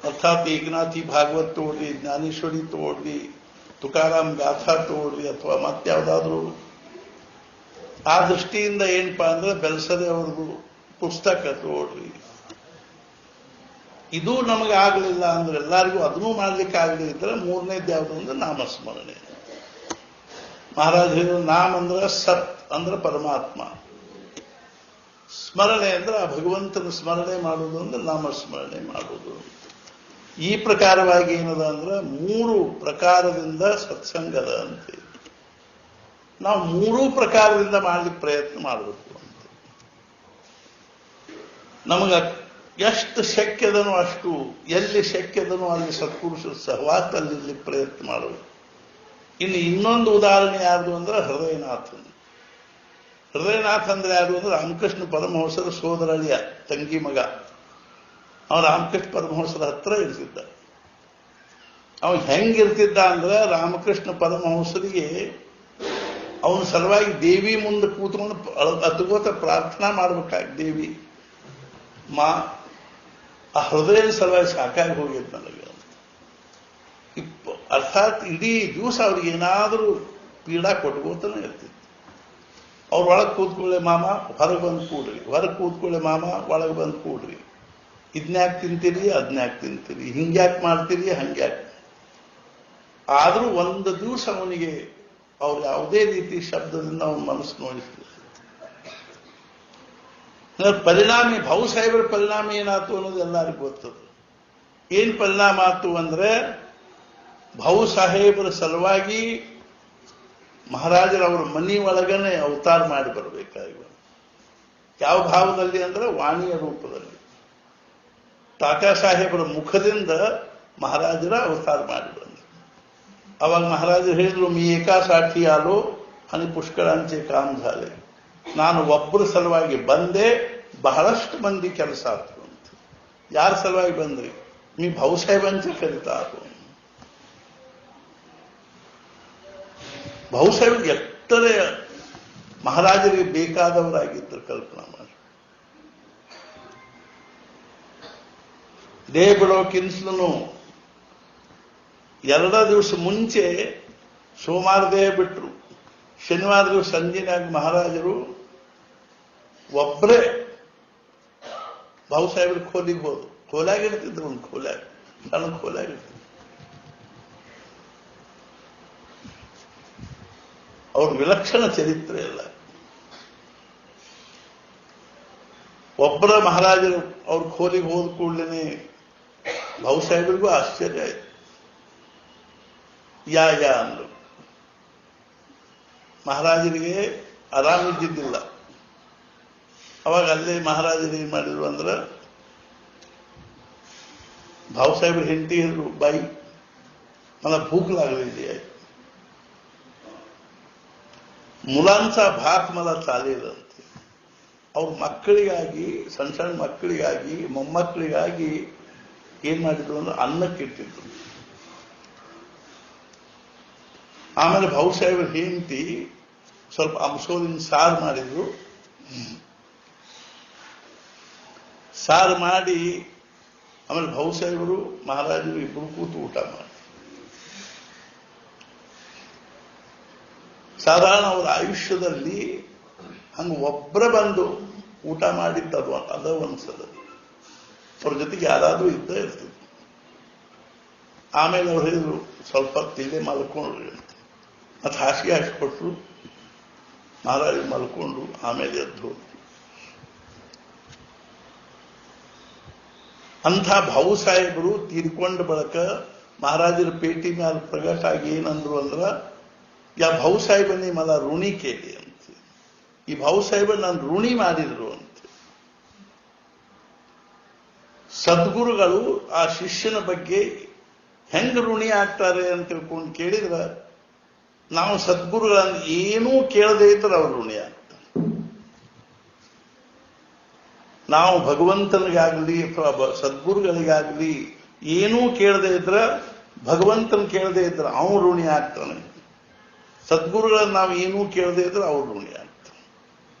ಅರ್ಥಾತ್ ಏಕನಾಥಿ ಭಾಗವತ್ ತೋಡ್ರಿ, ಜ್ಞಾನೇಶ್ವರಿ ತೋಡ್ರಿ, ತುಕಾರಾಮ್ ಗಾಥಾ ತೋಡ್ರಿ, ಅಥವಾ ಮತ್ಯಾವುದಾದ್ರೂ. ಆ ದೃಷ್ಟಿಯಿಂದ ಏನಪ್ಪಾ ಅಂದ್ರೆ ಬೆಲ್ಸರೆ ಅವ್ರದ್ದು ಪುಸ್ತಕ ತೋಡ್ರಿ. ಇದು ನಮಗೆ ಆಗಲಿಲ್ಲ ಅಂದ್ರೆ, ಎಲ್ಲರಿಗೂ ಅದನ್ನೂ ಮಾಡ್ಲಿಕ್ಕೆ ಆಗಲಿದ್ರೆ ಮೂರನೇದು ಯಾವುದು ಅಂದ್ರೆ ನಾಮಸ್ಮರಣೆ. ಮಹಾರಾಜ ನಾಮ ಅಂದ್ರೆ ಸತ್ ಅಂದ್ರೆ ಪರಮಾತ್ಮ, ಸ್ಮರಣೆ ಅಂದ್ರೆ ಆ ಭಗವಂತನ ಸ್ಮರಣೆ ಮಾಡುವುದು ಅಂದ್ರೆ ನಾಮಸ್ಮರಣೆ ಮಾಡುವುದು. ಈ ಪ್ರಕಾರವಾಗಿ ಏನದ ಅಂದ್ರೆ 3 ಪ್ರಕಾರದಿಂದ ಸತ್ಸಂಗದ ಅಂತ. ನಾವು 3 ಪ್ರಕಾರದಿಂದ ಮಾಡ್ಲಿಕ್ಕೆ ಪ್ರಯತ್ನ ಮಾಡಬೇಕು ಅಂತ. ನಮಗ ಎಷ್ಟು ಶಕ್ಯದನೋ ಅಷ್ಟು, ಎಲ್ಲಿ ಶಕ್ಯದನೋ ಅಲ್ಲಿ ಸತ್ಪುರುಷರ ಸಹವಾಸದಲ್ಲಿ ಪ್ರಯತ್ನ ಮಾಡಬೇಕು. ಇನ್ನು ಇನ್ನೊಂದು ಉದಾಹರಣೆ ಯಾರು ಅಂದ್ರೆ ಹೃದಯನಾಥನ್. ಹೃದಯನಾಥ್ ಅಂದ್ರೆ ಯಾರು ಅಂದ್ರೆ ರಾಮಕೃಷ್ಣ ಪರಮಹಂಸರ ಸೋದರಳಿಯ ತಂಗಿ ಮಗ. ಅವನು ರಾಮಕೃಷ್ಣ ಪರಮಹಂಸರ ಹತ್ರ ಇರ್ತಿದ್ದ. ಅವನು ಹೆಂಗಿರ್ತಿದ್ದ ಅಂದ್ರೆ ರಾಮಕೃಷ್ಣ ಪರಮಹಂಸರಿಗೆ ಅವನ ಸಲುವಾಗಿ ದೇವಿ ಮುಂದೆ ಕೂತ್ಕೊಂಡು ಅತ್ಕೋತ ಪ್ರಾರ್ಥನಾ ಮಾಡ್ಬೇಕಾಗಿ, ದೇವಿ ಮಾ ಆ ಹೃದಯದ ಸಲುವಾಗಿ ಸಾಕಾಗಿ ಹೋಗಿದ್ದು ನನಗೆ. ಅರ್ಥಾತ್ ಇಡೀ ದಿವಸ ಅವ್ರಿಗೆ ಏನಾದರೂ ಪೀಡಾ ಕೊಟ್ಕೋತಾನೆ ಇರ್ತಿತ್ತು. ಅವ್ರ ಒಳಗೆ ಕೂತ್ಕೊಳ್ಳೆ ಮಾಮ, ಹೊರಗೆ ಬಂದು ಕೂಡ್ರಿ, ಹೊರಗೆ ಕೂತ್ಕೊಳ್ಳೆ ಮಾಮ, ಒಳಗೆ ಬಂದು ಕೂಡ್ರಿ, ಇದನ್ಯಾಕೆ ತಿಂತೀರಿ, ಅದನ್ಯಾಕೆ ತಿಂತೀರಿ, ಹಿಂಗ್ಯಾಕೆ ಮಾಡ್ತೀರಿ, ಹಂಗ್ಯಾಕೆ. ಆದರೂ ಒಂದು ದಿವಸ ಅವನಿಗೆ ಅವ್ರು ಯಾವುದೇ ರೀತಿ ಶಬ್ದದಿಂದ ಅವನ ಮನಸ್ಸು ನೋಯಿಸ್ತಿದ್ರು. ಪರಿಣಾಮಿ ಭಾವು ಸಾಹೇಬರ ಪರಿಣಾಮ ಏನಾಯ್ತು ಅನ್ನೋದು ಎಲ್ಲರಿಗೂ ಗೊತ್ತದ. ಏನ್ ಪರಿಣಾಮ ಆಯ್ತು ಅಂದ್ರೆ ಭಾವು ಸಾಹೇಬರ ಸಲುವಾಗಿ ಮಹಾರಾಜರ ಅವರ ಮನಿ ಒಳಗನೆ ಅವತಾರ ಮಾಡಿ ಬರಬೇಕಾಗಿ. ಯಾವ ಭಾವದಲ್ಲಿ ಅಂದ್ರೆ ವಾಣಿಯ ರೂಪದಲ್ಲಿ. ಟಾಟಾ ಸಾಹೇಬರ ಮುಖದಿಂದ ಮಹಾರಾಜರ ಅವತಾರ ಮಾಡಿ ಬಂದರು. ಅವಾಗ ಮಹಾರಾಜರು ಹೇಳಿದ್ರು, मी एकासाठी आलो आणि पुष्कळांचे काम झाले. ನಾನು ಒಬ್ಬರ ಸಲುವಾಗಿ ಬಂದೆ, ಬಹಳಷ್ಟು ಮಂದಿ ಕೆಲಸ ಆಯ್ತು ಅಂತ. ಯಾರ ಸಲುವಾಗಿ ಬಂದ್ರಿ? मी भाऊसाहेबांचे करिता आलो. ಭಾವುಸಾಹೇಬ್ ಎಷ್ಟರೇ ಮಹಾರಾಜರಿಗೆ ಬೇಕಾದವರಾಗಿದ್ದರು ಕಲ್ಪನಾ ಮಾಡಿ. ದೇಹ ಬಿಡೋಕಿನ್ಸ್ಲೂ 2 ದಿವಸ ಮುಂಚೆ ಸೋಮವಾರ ದೇಹ ಬಿಟ್ರು. ಶನಿವಾರ ದಿವಸ ಸಂಜೆನಾಗ ಮಹಾರಾಜರು ಒಬ್ಬರೇ ಭಾವು ಸಾಹೇಬ್ರ ಖೋಲಿಗೆ ಹೋದ್ರು. ಖೋಲಾಗಿರ್ತಿದ್ರು, ಒಂದು ಖೋಲಾಗ ಸಣ್ಣ ಖೋಲಾಗಿರ್ತಿದ್ರು. ಅವ್ರ ವಿಲಕ್ಷಣ ಚರಿತ್ರೆ ಎಲ್ಲ. ಒಬ್ಬರ ಮಹಾರಾಜರು ಅವ್ರ ಖೋಲಿಗೆ ಹೋದ ಕೂಡಲೇ ಭಾವು ಸಾಹೇಬ್ರಿಗೂ ಆಶ್ಚರ್ಯ ಆಯ್ತು. ಯಾ ಅಂದ್ರು. ಮಹಾರಾಜರಿಗೆ ಆರಾಮಿದ್ದಿದ್ದಿಲ್ಲ. ಅವಾಗ ಅಲ್ಲೇ ಮಹಾರಾಜರು ಏನ್ ಮಾಡಿದ್ರು ಅಂದ್ರೆ, ಭಾವು ಸಾಹೇಬ್ರ ಹೆಂಡತಿ ಹೇಳಿದ್ರು, ಬಾಯಿ मला भूक लागलेली आहे, मुलांचा भात मला चालेल ಅಂತೆ. ಅವ್ರ ಮಕ್ಕಳಿಗಾಗಿ, ಸಣ್ಣ ಸಣ್ಣ ಮಕ್ಕಳಿಗಾಗಿ, ಮೊಮ್ಮಕ್ಕಳಿಗಾಗಿ ಏನ್ ಮಾಡಿದ್ರು ಅಂದ್ರೆ ಅನ್ನಕ್ಕಿಟ್ಟಿದ್ರು. ಆಮೇಲೆ ಭಾವು ಸಾಹೇಬ್ರ ಹೆಂಡತಿ ಸ್ವಲ್ಪ ಅಂಶೋಲಿನ ಸಾರು ಮಾಡಿದ್ರು. ಸಾರು ಮಾಡಿ ಆಮೇಲೆ ಭಾವು ಸಾಹೇಬರು ಮಹಾರಾಜರು ಇಬ್ಬರು ಕೂತು ಊಟ ಮಾಡಿ. ಸಾಧಾರಣ ಅವರ ಆಯುಷ್ಯದಲ್ಲಿ ಹಂಗ ಒಬ್ಬರ ಬಂದು ಊಟ ಮಾಡಿದ್ದದು ಅದ ಒಂದ್ಸಲ. ಅವ್ರ ಜೊತೆಗೆ ಯಾರಾದ್ರೂ ಇದ್ದೇ ಇರ್ತಿದ್ರು. ಆಮೇಲೆ ಅವ್ರು ಹೇಳಿದ್ರು, ಸ್ವಲ್ಪ ತಿಂದೆ ಮಲ್ಕೊಂಡ್ರಿ ಅಂತ. ಮತ್ತೆ ಹಾಸಿಗೆ ಹಾಕಿಕೊಟ್ರು. ಮಹಾರಾಜ ಮಲ್ಕೊಂಡು ಆಮೇಲೆ ಎದ್ದು ಹೋದ್ರು. ಅಂಥ ಭಾವು ಸಾಹೇಬರು ತೀರ್ಕೊಂಡ ಬಳಕ ಮಹಾರಾಜರ ಪೇಟಿ ಮ್ಯಾಲ ಪ್ರಗಟ ಆಗಿ ಏನಂದ್ರು ಅಂದ್ರ, ಯಾ ಭಾವು ಸಾಹೇಬನೇ मला ಋಣಿ ಕೇಳಿ ಅಂತ. ಈ ಭಾವು ಸಾಹೇಬ ನಾನು ಋಣಿ ಮಾಡಿದ್ರು ಅಂತ. ಸದ್ಗುರುಗಳು ಆ ಶಿಷ್ಯನ ಬಗ್ಗೆ ಹೆಂಗ ಋಣಿ ಆಗ್ತಾರೆ ಅಂತ ತಿಳ್ಕೊಂಡು ಕೇಳಿದ್ರ, ನಾವು ಸದ್ಗುರುಗಳನ್ನ ಏನೂ ಕೇಳದೇ ಇದ್ರೆ ಅವ್ರು ಋಣಿ ಆಗ್ತಾರೆ. ನಾವು ಭಗವಂತನಿಗಾಗ್ಲಿ ಅಥವಾ ಸದ್ಗುರುಗಳಿಗಾಗ್ಲಿ ಏನೂ ಕೇಳದೇ ಇದ್ರ, ಭಗವಂತನ ಕೇಳದೇ ಇದ್ರೆ ಅವನು ಋಣಿ ಆಗ್ತಾನೆ. ಸದ್ಗುರುಗಳನ್ನ ನಾವು ಏನೂ ಕೇಳದೇ ಇದ್ರೆ ಅವ್ರು ಋಣಿ ಆಗ್ತಾರೆ.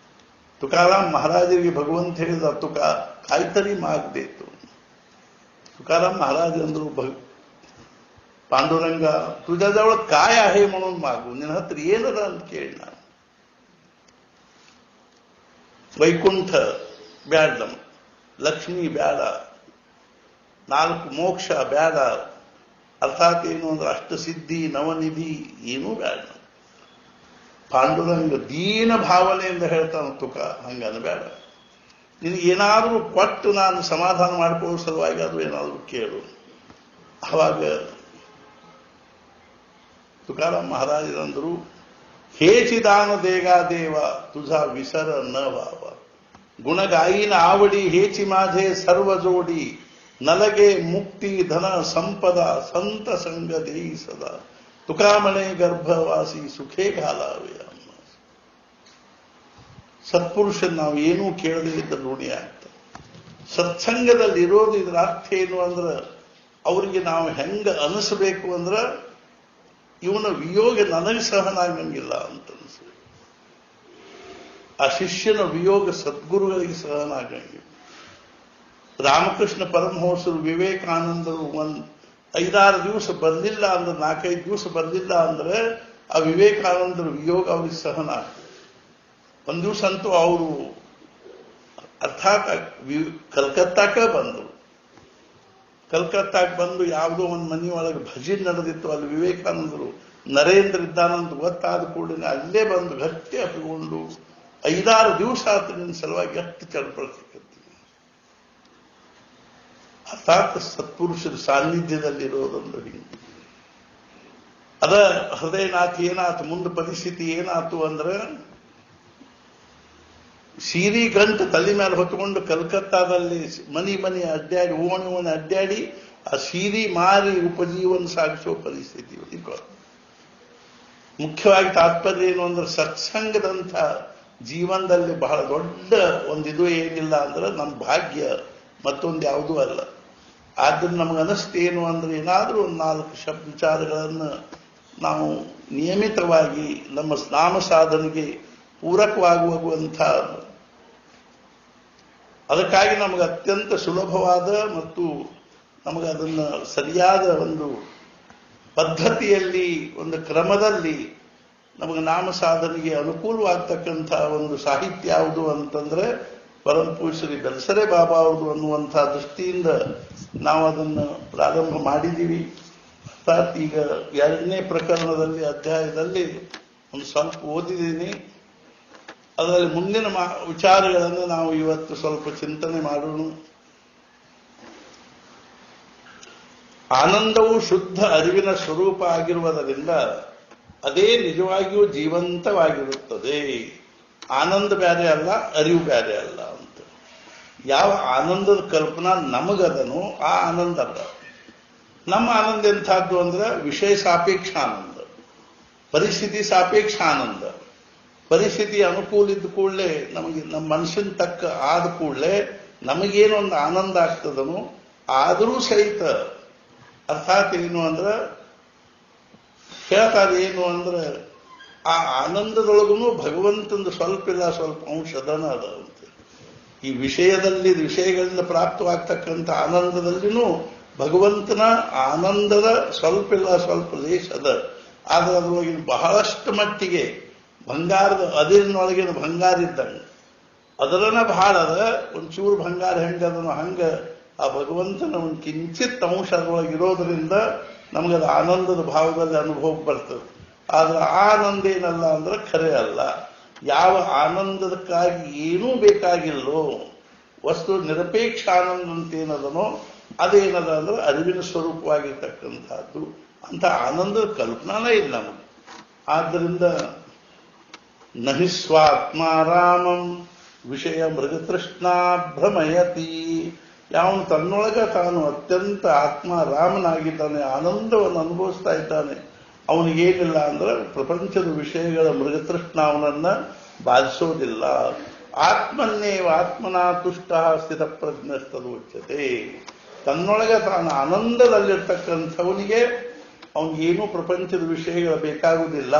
ತುಕಾರಾಮ್ ಮಹಾರಾಜರಿಗೆ ಭಗವಂತ ಹೇಳಿದ, ತುಕಾ ಕಾಯ್ತರಿ ಮಾಗದೇತು. तुकाराम महाराज अंदरू पांडुरंगा तुझ्याजवळ काय आहे म्हणून मागू, निನ್ನ ಹತ್ರ ಏನದ ಅಂತ ಕೇಳಿ. ನಾನು ವೈಕುಂಠ ಬ್ಯಾಡ, ಲಕ್ಷ್ಮಿ ಬ್ಯಾಡ, 4 ಮೋಕ್ಷ ಬ್ಯಾಡ, ಅರ್ಥಾತ್ ಏನು ಅಂದ್ರೆ ಅಷ್ಟಸಿದ್ಧಿ ನವನಿಧಿ ಏನೂ ಬ್ಯಾಡ. ಪಾಂಡುರಂಗ ದೀನ ಭಾವನೆಯಿಂದ ಹೇಳ್ತಾನ, ತುಕ ಹಂಗನ ಬೇಡ, ನಿನಗೇನಾದ್ರೂ ಕೊಟ್ಟು ನಾನು ಸಮಾಧಾನ ಮಾಡ್ಕೊಳ್ಳೋ ಸಲುವಾಗಿ ಅದು ಏನಾದರೂ ಕೇಳು. ಆವಾಗ ತುಕಾರಾಮ್ ಮಹಾರಾಜರಂದ್ರು, ಹೇಚಿ ದಾನ ದೇगा देवा तुझा विसर न व्हावा, गुणगायीन आवडी हेची माझे सर्व जोडी, नलगे मुक्ती धन संपदा संत संग देई सदा, तुकामणे गर्भवासी सुखे घालावे. ಸತ್ಪುರುಷನ್ ನಾವು ಏನೂ ಕೇಳದೇ ಇದ್ದ ಋಣಿ ಆಗ್ತದೆ. ಸತ್ಸಂಗದಲ್ಲಿ ಇರೋದು ಇದರ ಅರ್ಥ ಏನು ಅಂದ್ರೆ, ಅವರಿಗೆ ನಾವು ಹೆಂಗ ಅನಿಸ್ಬೇಕು ಅಂದ್ರೆ, ಇವನ ವಿಯೋಗ ನನಗೆ ಸಹನಾಗಂಗಿಲ್ಲ ಅಂತ ಅನಿಸ್ಬೇಕು. ಆ ಶಿಷ್ಯನ ವಿಯೋಗ ಸದ್ಗುರುಗಳಿಗೆ ಸಹನಾಗಂಗಿಲ್ಲ. ರಾಮಕೃಷ್ಣ ಪರಮಹಂಸರು, ವಿವೇಕಾನಂದರು 5-6 ದಿವಸ ಬರಲಿಲ್ಲ ಅಂದ್ರೆ, 4-5 ದಿವಸ ಬರಲಿಲ್ಲ ಅಂದ್ರೆ ಆ ವಿವೇಕಾನಂದರ ವಿಯೋಗ ಅವ್ರಿಗೆ ಸಹನ ಆಗ್ತದೆ. ಒಂದು ದಿವಸ ಅಂತೂ ಅವರು ಅರ್ಥಾತ್ ಕಲ್ಕತ್ತಾಕ್ಕೆ ಬಂದರು. ಕಲ್ಕತ್ತಾಕ್ಕೆ ಬಂದು ಯಾವುದೋ ಒಂದು ಮನೆಯೊಳಗೆ ಭಜನೆ ನಡೆದಿತ್ತು. ಅಲ್ಲಿ ವಿವೇಕಾನಂದರು ನರೇಂದ್ರ ಇದ್ದಾನಂತ ಗೊತ್ತಾದ ಕೂಡಲೇ ಅಲ್ಲೇ ಬಂದು ಗಟ್ಟಿ ಹಪ್ಪಿಕೊಂಡು 5-6 ದಿವಸ ಆತ ನಿನ್ನ ಸಲುವಾಗಿ ಎಷ್ಟು ಚಡಪಡಿಸಿಕತ್ತಿ. ಅರ್ಥಾತ್ ಸತ್ಪುರುಷರ ಸಾನ್ನಿಧ್ಯದಲ್ಲಿರೋದಂದ್ರೆ ಹಿಂಗೆ. ಅದ ಹೃದಯನಾಥ ಏನಾತು, ಮುಂದೆ ಪರಿಸ್ಥಿತಿ ಏನಾತು ಅಂದ್ರೆ, ಸೀರಿ ಗಂಟು ತಲೆ ಮೇಲೆ ಹೊತ್ತುಕೊಂಡು ಕಲ್ಕತ್ತಾದಲ್ಲಿ ಮನಿ ಅಡ್ಡಾಡಿ, ಓಣಿ ಅಡ್ಡಾಡಿ ಆ ಸೀರಿ ಮಾರಿ ಉಪಜೀವನ ಸಾಗಿಸೋ ಪರಿಸ್ಥಿತಿ. ಮುಖ್ಯವಾಗಿ ತಾತ್ಪರ್ಯ ಏನು ಅಂದ್ರೆ, ಸತ್ಸಂಗದಂಥ ಜೀವನದಲ್ಲಿ ಬಹಳ ದೊಡ್ಡ ಒಂದಿದು ಏನಿಲ್ಲ ಅಂದ್ರೆ ನಮ್ಮ ಭಾಗ್ಯ, ಮತ್ತೊಂದು ಯಾವುದೂ ಅಲ್ಲ. ಆದ್ರೆ ನಮಗನಿಸ್ತೇನು ಅಂದ್ರೆ, ಏನಾದರೂ ಒಂದು 4 ಶಬ್ದ ವಿಚಾರಗಳನ್ನು ನಾವು ನಿಯಮಿತವಾಗಿ ನಮ್ಮ ನಾಮ ಸಾಧನೆಗೆ ಪೂರಕವಾಗುವಂಥ, ಅದಕ್ಕಾಗಿ ನಮಗೆ ಅತ್ಯಂತ ಸುಲಭವಾದ ಮತ್ತು ನಮಗೆ ಅದನ್ನು ಸರಿಯಾದ ಒಂದು ಪದ್ಧತಿಯಲ್ಲಿ, ಒಂದು ಕ್ರಮದಲ್ಲಿ ನಮಗೆ ನಾಮ ಸಾಧನೆಗೆ ಅನುಕೂಲವಾಗ್ತಕ್ಕಂಥ ಒಂದು ಸಾಹಿತ್ಯ ಯಾವುದು ಅಂತಂದ್ರೆ ಪರಮ ಪೂಜ್ಯಶ್ರೀ ಬೆಲ್ಸರೆ ಬಾಬಾ ಅವ್ರದ್ದು ಅನ್ನುವಂಥ ದೃಷ್ಟಿಯಿಂದ ನಾವು ಅದನ್ನು ಪ್ರಾರಂಭ ಮಾಡಿದ್ದೀವಿ. ಅರ್ಥಾತ್ ಈಗ 2ನೇ ಪ್ರಕರಣದಲ್ಲಿ ಅಧ್ಯಾಯದಲ್ಲಿ ಒಂದು ಸ್ವಲ್ಪ ಓದಿದ್ದೀನಿ. ಅದರಲ್ಲಿ ಮುಂದಿನ ವಿಚಾರಗಳನ್ನು ನಾವು ಇವತ್ತು ಸ್ವಲ್ಪ ಚಿಂತನೆ ಮಾಡೋಣ. ಆನಂದವು ಶುದ್ಧ ಅರಿವಿನ ಸ್ವರೂಪ ಆಗಿರುವುದರಿಂದ ಅದೇ ನಿಜವಾಗಿಯೂ ಜೀವಂತವಾಗಿರುತ್ತದೆ. ಆನಂದ ಬೇರೆ ಅಲ್ಲ, ಅರಿವು ಬೇರೆ ಅಲ್ಲ ಅಂತ. ಯಾವ ಆನಂದದ ಕಲ್ಪನಾ ನಮಗದನೋ ಆ ಆನಂದ ಅಲ್ಲ. ನಮ್ಮ ಆನಂದ ಎಂಥದ್ದು ಅಂದ್ರೆ ವಿಷಯ ಸಾಪೇಕ್ಷ ಆನಂದ, ಪರಿಸ್ಥಿತಿ ಸಾಪೇಕ್ಷ ಆನಂದ. ಪರಿಸ್ಥಿತಿ ಅನುಕೂಲ ಇದ್ದ ಕೂಡಲೇ ನಮಗೆ ನಮ್ಮ ಮನಸ್ಸಿನ ತಕ್ಕ ಆದ ಕೂಡಲೇ ನಮಗೇನೊಂದು ಆನಂದ ಆಗ್ತದನೋ ಆದರೂ ಸಹಿತ ಅರ್ಥಾತ್ ಏನು ಅಂದ್ರೆ ಹೇಳ್ತಾರೆ ಏನು ಅಂದ್ರೆ ಆ ಆನಂದದೊಳಗೂ ಭಗವಂತಂದು ಸ್ವಲ್ಪ ಇಲ್ಲ ಸ್ವಲ್ಪ ಅಂಶದನ ಅದ ಅಂತ. ಈ ವಿಷಯಗಳಿಂದ ಪ್ರಾಪ್ತವಾಗ್ತಕ್ಕಂಥ ಆನಂದದಲ್ಲಿನೂ ಭಗವಂತನ ಆನಂದದ ಸ್ವಲ್ಪ ಇಲ್ಲ ಸ್ವಲ್ಪ ಲೇಷ ಅದ. ಆದ್ರೆ ಅದರೊಳಗಿನ ಬಹಳಷ್ಟು ಮಟ್ಟಿಗೆ ಬಂಗಾರದ ಅದಿರಿನೊಳಗಿನ ಬಂಗಾರ ಇದ್ದಂಗೆ ಅದರನ ಬಹಳ ಅದ. ಒಂಚೂರು ಬಂಗಾರ ಹೆಂಗದನೋ ಹಂಗ ಆ ಭಗವಂತನ ಒಂದು ಕಿಂಚಿತ್ ಅಂಶ ಅದರೊಳಗಿರೋದ್ರಿಂದ ನಮಗದು ಆನಂದದ ಭಾವದಲ್ಲಿ ಅನುಭವ ಬರ್ತದೆ. ಆದ್ರೆ ಆ ಆನಂದ ಏನಲ್ಲ ಅಂದ್ರೆ ಖರೆ ಅಲ್ಲ. ಯಾವ ಆನಂದಕ್ಕಾಗಿ ಏನೂ ಬೇಕಾಗಿಲ್ಲೋ ವಸ್ತು ನಿರಪೇಕ್ಷ ಆನಂದ ಅಂತ ಏನದನೋ ಅದೇನದ ಅಂದ್ರೆ ಅರಿವಿನ ಸ್ವರೂಪವಾಗಿರ್ತಕ್ಕಂಥದ್ದು. ಅಂತ ಆನಂದದ ಕಲ್ಪನಾನೇ ಇಲ್ಲ ನಮಗೆ. ಆದ್ದರಿಂದ ನಹಿ ಸ್ವಾತ್ಮಾರಾಮಂ ವಿಷಯ ಮೃಗತೃಷ್ಣಾ ಭ್ರಮಯತಿ. ಯಾವನು ತನ್ನೊಳಗ ತಾನು ಅತ್ಯಂತ ಆತ್ಮಾರಾಮನಾಗಿದ್ದಾನೆ, ಆನಂದವನ್ನು ಅನುಭವಿಸ್ತಾ ಇದ್ದಾನೆ, ಅವನಿಗೇನಿಲ್ಲ ಅಂದ್ರೆ ಪ್ರಪಂಚದ ವಿಷಯಗಳ ಮೃಗತೃಷ್ಣ ಅವನನ್ನ ಬಾಧಿಸೋದಿಲ್ಲ. ಆತ್ಮನ್ನೇವ ಆತ್ಮನಾ ತುಷ್ಟ ಸ್ಥಿತಪ್ರಜ್ಞಸ್ತದುಚ್ಯತೆ. ತನ್ನೊಳಗ ತಾನು ಆನಂದದಲ್ಲಿರ್ತಕ್ಕಂಥವನಿಗೆ ಅವನಿಗೇನೂ ಪ್ರಪಂಚದ ವಿಷಯಗಳು ಬೇಕಾಗುವುದಿಲ್ಲ.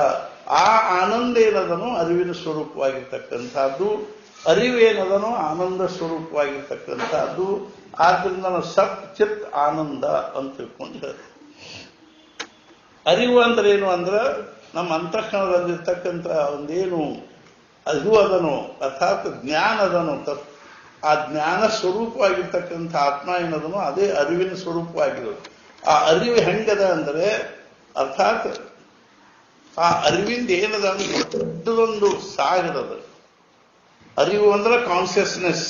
ಆ ಆನಂದ ಏನದನೋ ಅರಿವಿನ ಸ್ವರೂಪವಾಗಿರ್ತಕ್ಕಂಥದ್ದು, ಅರಿವೇನದನೋ ಆನಂದ ಸ್ವರೂಪವಾಗಿರ್ತಕ್ಕಂಥದ್ದು. ಆದ್ದರಿಂದ ನಾವು ಸತ್ ಚಿತ್ ಆನಂದ ಅಂತ ತಿಳ್ಕೊಂಡು ಹೇಳ್ತೀವಿ. ಅರಿವು ಅಂದ್ರೆ ಏನು ಅಂದ್ರೆ ನಮ್ಮ ಅಂತಃಕರಣದಲ್ಲಿರ್ತಕ್ಕಂಥ ಒಂದೇನು ಅರಿವು ಅದನೋ ಅರ್ಥಾತ್ ಜ್ಞಾನ ಅದನೋ ಆ ಜ್ಞಾನ ಸ್ವರೂಪವಾಗಿರ್ತಕ್ಕಂಥ ಆತ್ಮ ಏನದನೋ ಅದೇ ಅರಿವಿನ ಸ್ವರೂಪವಾಗಿರೋದು. ಆ ಅರಿವು ಹೆಂಗದ ಅಂದ್ರೆ ಅರ್ಥಾತ್ ಆ ಅರಿವಿಂದ ಏನದ ಅಂದ್ರೆ ದೊಡ್ಡದೊಂದು ಸಾಗರದ ಅರಿವು ಅಂದ್ರೆ ಕಾನ್ಸಿಯಸ್ನೆಸ್.